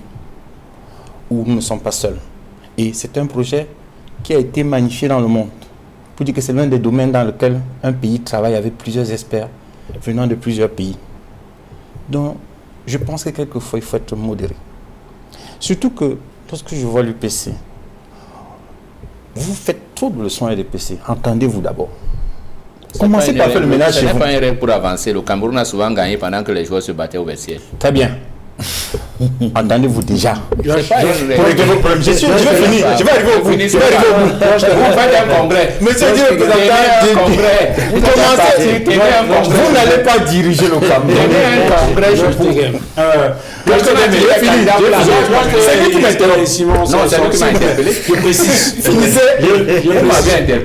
où nous ne sommes pas seuls. Et c'est un projet qui a été magnifié dans le monde. Pour dire que c'est l'un des domaines dans lequel un pays travaille avec plusieurs experts venant de plusieurs pays. Donc, je pense que quelquefois, il faut être modéré. Surtout que, lorsque je vois l'UPC, vous faites trop de leçons à l'UPC. Entendez-vous d'abord. Commencez par faire le ménage chez vous. Ce n'est pas une règle pour avancer. Le Cameroun a souvent gagné pendant que les joueurs se battaient au vestiaire. Très bien. Entendez-vous déjà. Je vais finir. Je vais arriver au bout. Vous faites un congrès. Monsieur le représentant, vous n'allez pas diriger le Cameroun. Un congrès, je vous. C'est lui qui m'a interrompu. Non, c'est lui qui m'a interpellé. Je précise.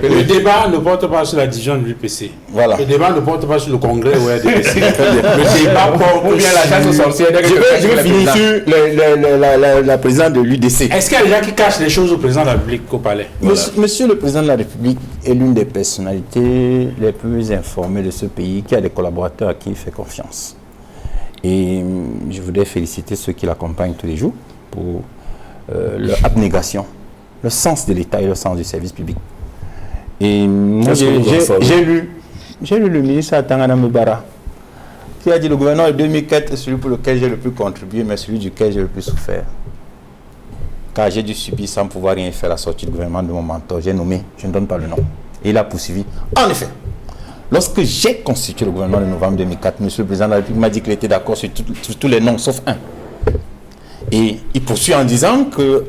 Le débat ne porte pas sur la division de l'UPC. Voilà. Le débat ne porte pas sur le congrès au RDPC. Le débat porte Ou bien la chasse aux sorcières. Je vais finir sur la présidente de l'UDC. Est-ce qu'il y a des gens qui cachent les choses au président de la République au palais? Monsieur le président de la République est l'une des personnalités les plus informées de ce pays, qui a des collaborateurs à qui il fait confiance. Et je voudrais féliciter ceux qui l'accompagnent tous les jours pour leur abnégation, le sens de l'État et le sens du service public. Et moi, j'ai lu le ministre Atangana Mbara, qui a dit: le gouvernement de 2004 est celui pour lequel j'ai le plus contribué, mais celui duquel j'ai le plus souffert. Car j'ai dû subir sans pouvoir rien faire la sortie du gouvernement de mon mentor. J'ai nommé, je ne donne pas le nom. Et il a poursuivi. En effet, lorsque j'ai constitué le gouvernement de novembre 2004, monsieur le président de la République m'a dit qu'il était d'accord sur tous les noms, sauf un. Et il poursuit en disant que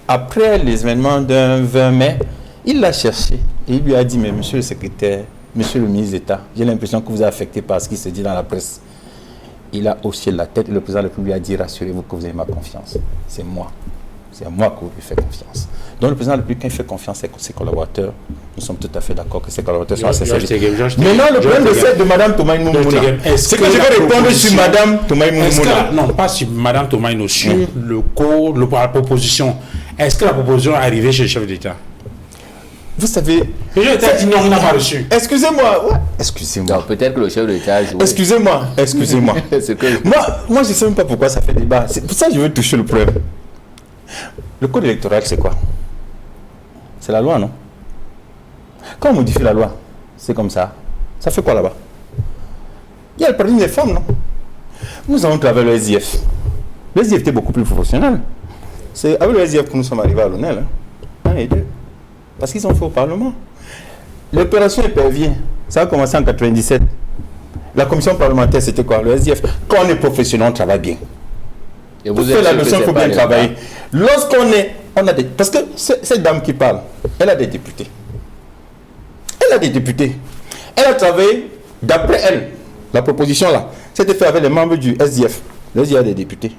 après les événements d'un 20 mai, il l'a cherché et il lui a dit: mais monsieur le secrétaire, monsieur le ministre d'État, j'ai l'impression que vous êtes affecté par ce qui se dit dans la presse. Il a haussé la tête et le président de la République lui a dit: rassurez-vous que vous avez ma confiance. C'est moi. C'est à moi que vous lui faites confiance. Donc le président de la République, quand il fait confiance à ses collaborateurs, nous sommes tout à fait d'accord que ses collaborateurs sont assez sérieux. Maintenant, le problème de Mme Tomaï Moumouna, c'est que je vais répondre sur Mme Tomaï Moumouna. Non, pas sur Mme Tomaï Moumouna, sur la proposition. Est-ce que la proposition est arrivée chez le chef d'État? Vous savez... Le chef d'État dit non, il n'a pas reçu. Excusez-moi. Ouais. Excusez-moi. Peut-être que le chef d'État a joué. Excusez-moi. Moi, je ne sais même pas pourquoi ça fait débat. C'est pour ça que je veux toucher le problème. Le code électoral, c'est quoi? C'est la loi, non? Quand on modifie la loi, c'est comme ça. Ça fait quoi là-bas? Il y a le parti des femmes, non? Nous avons travaillé le SDF. Le SDF était beaucoup plus professionnel. C'est avec le SDF que nous sommes arrivés à l'ONEL. Un et deux. Parce qu'ils ont fait au Parlement. L'opération Épervier, ça a commencé en 97. La commission parlementaire, c'était quoi? Le SDF. Quand on est professionnel, on travaille bien. Et vous êtes la leçon, il faut bien travailler. Lorsqu'on est... Parce que cette dame qui parle, elle a des députés. Elle a travaillé, d'après elle, la proposition là, c'était fait avec les membres du SDF. Le SDF a des députés.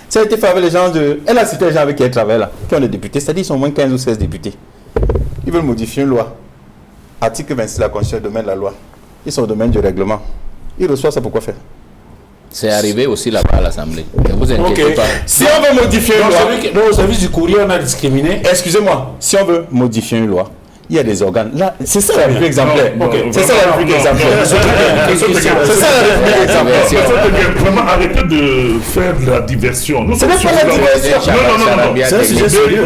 Ça a été fait avec les gens de... Elle a cité les gens avec qui elle travaille là, qui ont des députés. C'est-à-dire qu'ils sont au moins 15 ou 16 députés. Ils veulent modifier une loi. Article 26 de la Constitution, le domaine de la loi. Ils sont au domaine du règlement. Ils reçoivent ça pour quoi faire? C'est arrivé aussi là-bas à l'Assemblée. Ne vous inquiétez pas. Si on veut modifier une loi... Dans le service du courrier, on a discriminé. Excusez-moi. Si on veut modifier une loi, il y a des organes. Là, c'est ça la République exemplaire. C'est ça la République exemplaire. C'est ça la République exemplaire. Vraiment, arrêtez de faire de la diversion. C'est pas la diversion. Non. C'est un sujet sérieux.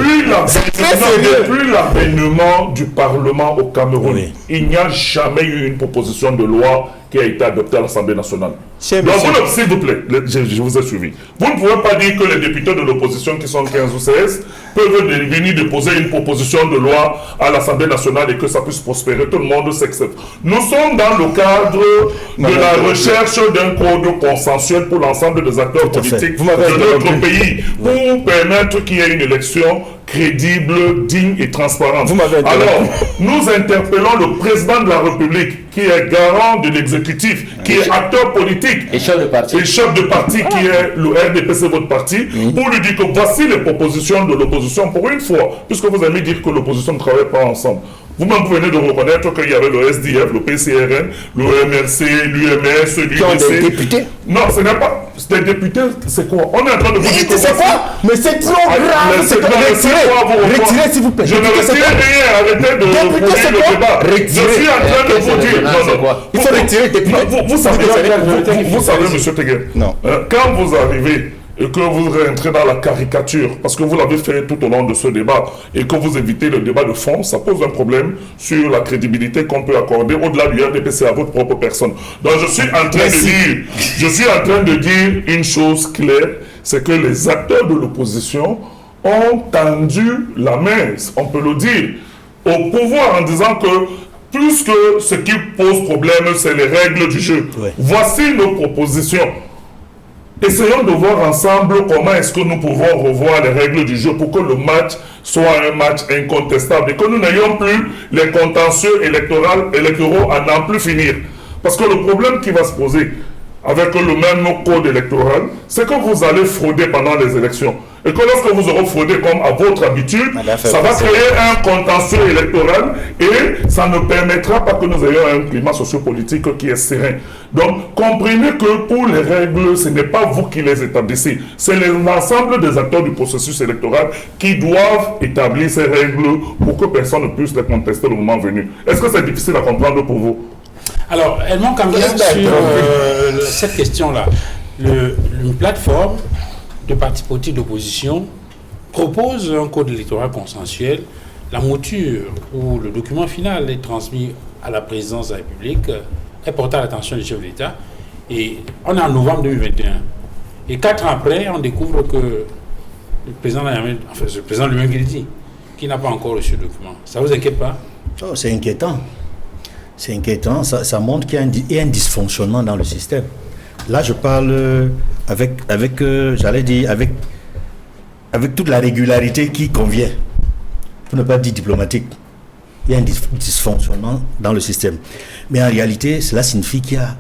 Depuis l'avènement du Parlement au Cameroun, il n'y a jamais eu une proposition de loi qui a été adoptée à l'Assemblée nationale. Donc, s'il vous plaît, je vous ai suivi. Vous ne pouvez pas dire que les députés de l'opposition, qui sont 15 ou 16, peuvent venir déposer une proposition de loi à l'Assemblée nationale et que ça puisse prospérer. Tout le monde s'accepte. Nous sommes dans le cadre de la recherche d'un code consensuel pour l'ensemble des acteurs politiques de notre pays pour permettre qu'il y ait une élection crédible, digne et transparente. Vous m'avez interrompu. Alors, nous interpellons le président de la République, qui est garant de l'exécutif, qui est acteur politique, Et chef de parti. et chef de parti, qui est le RDPC, votre parti, pour lui dire que voici les propositions de l'opposition pour une fois, puisque vous aimez dire que l'opposition ne travaille pas ensemble. Vous-même, vous venez de reconnaître qu'il y avait le SDF, le PCRN, le MRC, l'UMS, l'UDC. Qui ont des députés. Non, ce n'est pas... Des députés, c'est quoi? On est en train de vous dire que... C'est quoi? Mais c'est trop grave. laissez- C'est quoi? Retirez, s'il vous plaît. Je ne Député, c'est retire quoi? rien, arrêtez de Député, vous c'est le quoi? débat. Je Retirez. suis en train de Qu'est-ce vous que dire... c'est maintenant, c'est quoi? Il faut retirer député. Vous savez, vous savez, monsieur Teguer, Non. quand vous arrivez et que vous rentrez dans la caricature, parce que vous l'avez fait tout au long de ce débat, et que vous évitez le débat de fond, ça pose un problème sur la crédibilité qu'on peut accorder au-delà du RDPC à votre propre personne. Donc je suis en train de dire une chose claire, c'est que les acteurs de l'opposition ont tendu la main, on peut le dire, au pouvoir en disant que plus que ce qui pose problème, c'est les règles du jeu. Ouais. Voici nos propositions. Essayons de voir ensemble comment est-ce que nous pouvons revoir les règles du jeu pour que le match soit un match incontestable et que nous n'ayons plus les contentieux électoraux à n'en plus finir. Parce que le problème qui va se poser avec le même code électoral, c'est que vous allez frauder pendant les élections. Et que lorsque vous aurez fraudé comme à votre habitude, ça va créer un contentieux électoral et ça ne permettra pas que nous ayons un climat sociopolitique qui est serein. Donc, comprenez que pour les règles, ce n'est pas vous qui les établissez. C'est l'ensemble des acteurs du processus électoral qui doivent établir ces règles pour que personne ne puisse les contester le moment venu. Est-ce que c'est difficile à comprendre pour vous? Alors, elle manque un bien sur cette question-là. Une plateforme de partis politiques d'opposition propose un code électoral consensuel. La mouture ou le document final est transmis à la présidence de la République, est porté à l'attention du chef de l'État. Et on est en novembre 2021. Et 4 ans après, on découvre que le président c'est le président lui-même qui le dit, qui n'a pas encore reçu le document. Ça ne vous inquiète pas? Oh, c'est inquiétant. C'est inquiétant. Ça montre qu'il y a un dysfonctionnement dans le système. Là, je parle avec toute la régularité qui convient, pour ne pas dire diplomatique. Il y a un dysfonctionnement dans le système. Mais en réalité, cela signifie qu'il y a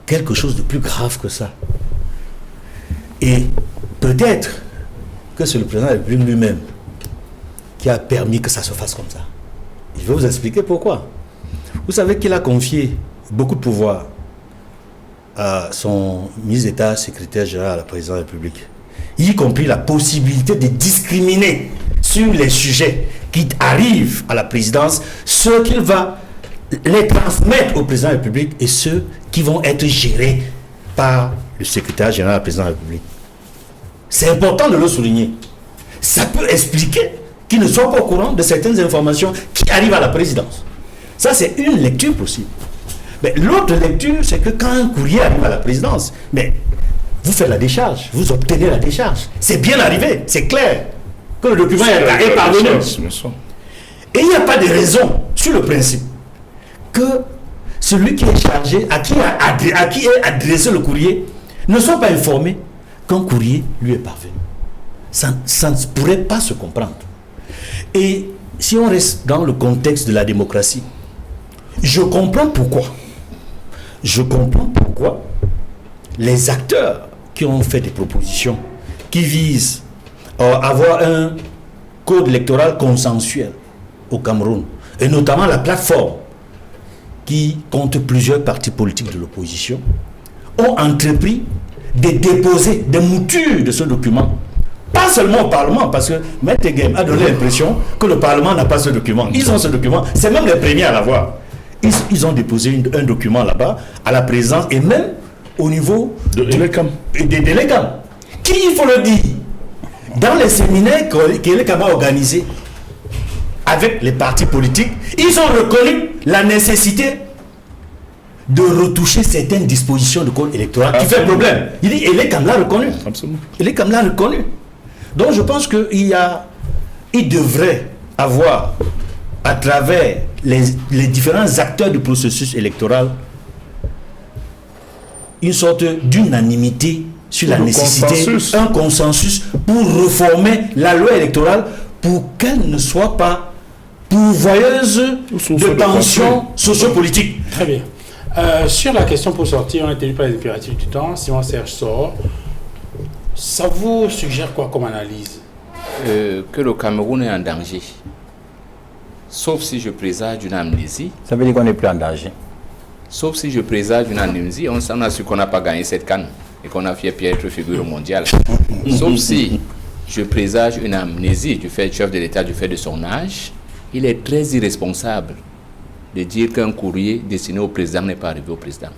quelque chose de plus grave que ça. Et peut-être que c'est le président de la République lui-même qui a permis que ça se fasse comme ça. Je vais vous expliquer pourquoi. Vous savez qu'il a confié beaucoup de pouvoir à son ministre d'État, secrétaire général à la présidence de la République, y compris la possibilité de discriminer sur les sujets qui arrivent à la présidence, ceux qu'il va les transmettre au président de la République et ceux qui vont être gérés par le secrétaire général à la présidence de la République. C'est important de le souligner. Ça peut expliquer qu'ils ne soient pas au courant de certaines informations qui arrivent à la présidence. Ça, c'est une lecture possible. Mais l'autre lecture, c'est que quand un courrier arrive à la présidence, mais vous faites la décharge, vous obtenez la décharge. C'est bien arrivé, c'est clair que le document est parvenu. Et il n'y a pas de raison, sur le principe, que celui qui est chargé, à qui est adressé le courrier, ne soit pas informé qu'un courrier lui est parvenu. Ça ne pourrait pas se comprendre. Et si on reste dans le contexte de la démocratie, je comprends pourquoi les acteurs qui ont fait des propositions qui visent à avoir un code électoral consensuel au Cameroun, et notamment la plateforme qui compte plusieurs partis politiques de l'opposition, ont entrepris de déposer des moutures de ce document. Pas seulement au Parlement, parce que Maître Game a donné l'impression que le Parlement n'a pas ce document. Ils ont ce document, c'est même les premiers à l'avoir. Ils ont déposé un document là-bas, à la présidence, et même au niveau de l'ELECAM. Qui, il faut le dire, dans les séminaires qu'ELECAM a organisés avec les partis politiques, ils ont reconnu la nécessité de retoucher certaines dispositions du code électoral qui fait problème. Il dit, ELECAM l'a reconnu. Absolument. ELECAM l'a reconnu. Donc je pense qu'il devrait avoir, à travers les différents acteurs du processus électoral, une sorte d'unanimité sur la nécessité, un consensus pour reformer la loi électorale pour qu'elle ne soit pas pourvoyeuse de tensions sociopolitiques. Très bien. Sur la question pour sortir, on est tenu par les impératifs du temps. Simon Serge sort. Ça vous suggère quoi comme analyse? Que le Cameroun est en danger. Sauf si je présage d'une amnésie. Ça veut dire qu'on n'est plus en danger. Sauf si je présage une amnésie, on s'en a su qu'on n'a pas gagné cette canne et qu'on a fait être figure mondiale. Sauf si je présage une amnésie du fait du chef de l'État, du fait de son âge, il est très irresponsable de dire qu'un courrier destiné au président n'est pas arrivé au président.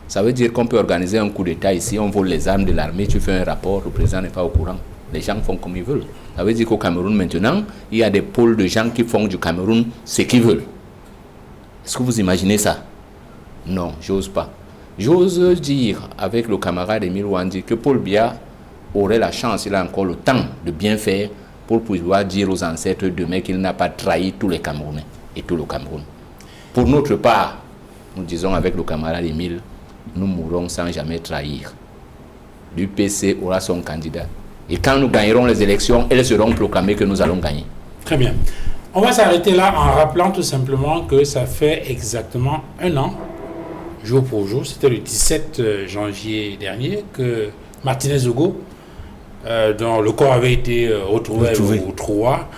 Ça veut dire qu'on peut organiser un coup d'État ici, on vole les armes de l'armée, tu fais un rapport, le président n'est pas au courant. Les gens font comme ils veulent. Ça veut dire qu'au Cameroun maintenant, il y a des pôles de gens qui font du Cameroun ce qu'ils veulent. Est-ce que vous imaginez ça? Non, j'ose pas. J'ose dire avec le camarade Émile Wandi que Paul Biya aurait la chance, il a encore le temps de bien faire pour pouvoir dire aux ancêtres demain qu'il n'a pas trahi tous les Camerounais et tout le Cameroun. Pour notre part, nous disons avec le camarade Émile, nous mourrons sans jamais trahir. L'UPC aura son candidat. Et quand nous gagnerons les élections, elles seront proclamées que nous allons gagner. Très bien. On va s'arrêter là en rappelant tout simplement que ça fait exactement un an, jour pour jour, c'était le 17 janvier dernier, que Martinez Ogo, dont le corps avait été retrouvé au Troua,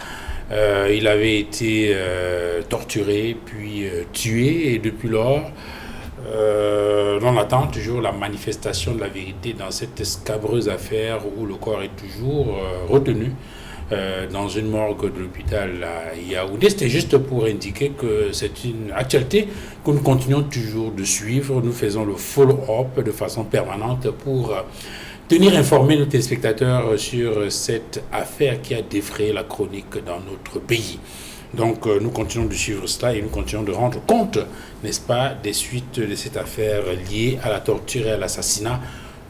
il avait été torturé, puis tué, et depuis lors, on attend toujours la manifestation de la vérité dans cette scabreuse affaire où le corps est toujours retenu dans une morgue de l'hôpital à Yaoundé. C'était juste pour indiquer que c'est une actualité que nous continuons toujours de suivre. Nous faisons le follow-up de façon permanente pour tenir informés nos téléspectateurs sur cette affaire qui a défrayé la chronique dans notre pays. Donc nous continuons de suivre cela et nous continuons de rendre compte, n'est-ce pas, des suites de cette affaire liée à la torture et à l'assassinat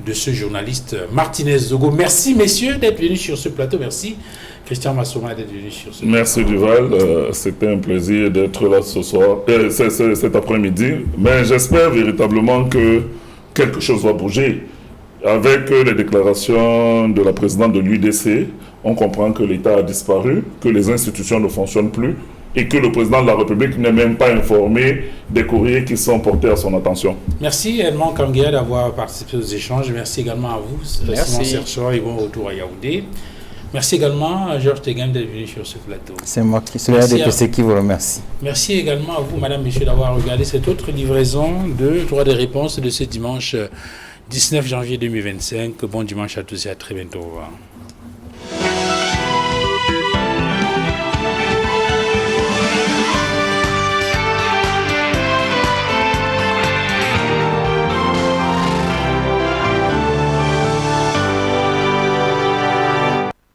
de ce journaliste Martinez Ogo. Merci messieurs d'être venus sur ce plateau. Merci Christian Massouma d'être venu sur ce plateau. Merci Duval, c'était un plaisir d'être là ce soir, cet après-midi. Mais j'espère véritablement que quelque chose va bouger. Avec les déclarations de la présidente de l'UDC, on comprend que l'État a disparu, que les institutions ne fonctionnent plus et que le président de la République n'est même pas informé des courriers qui sont portés à son attention. Merci Edmond Kamgia d'avoir participé aux échanges. Merci également à vous, Simon Serchor, et bon retour à Yaoundé. Merci également à Georges Teghem d'être venu sur ce plateau. C'est moi qui vous remercie. Merci également à vous, madame, monsieur, d'avoir regardé cette autre livraison de droit des réponses de ce dimanche 19 janvier 2025. Bon dimanche à tous et à très bientôt. Au revoir.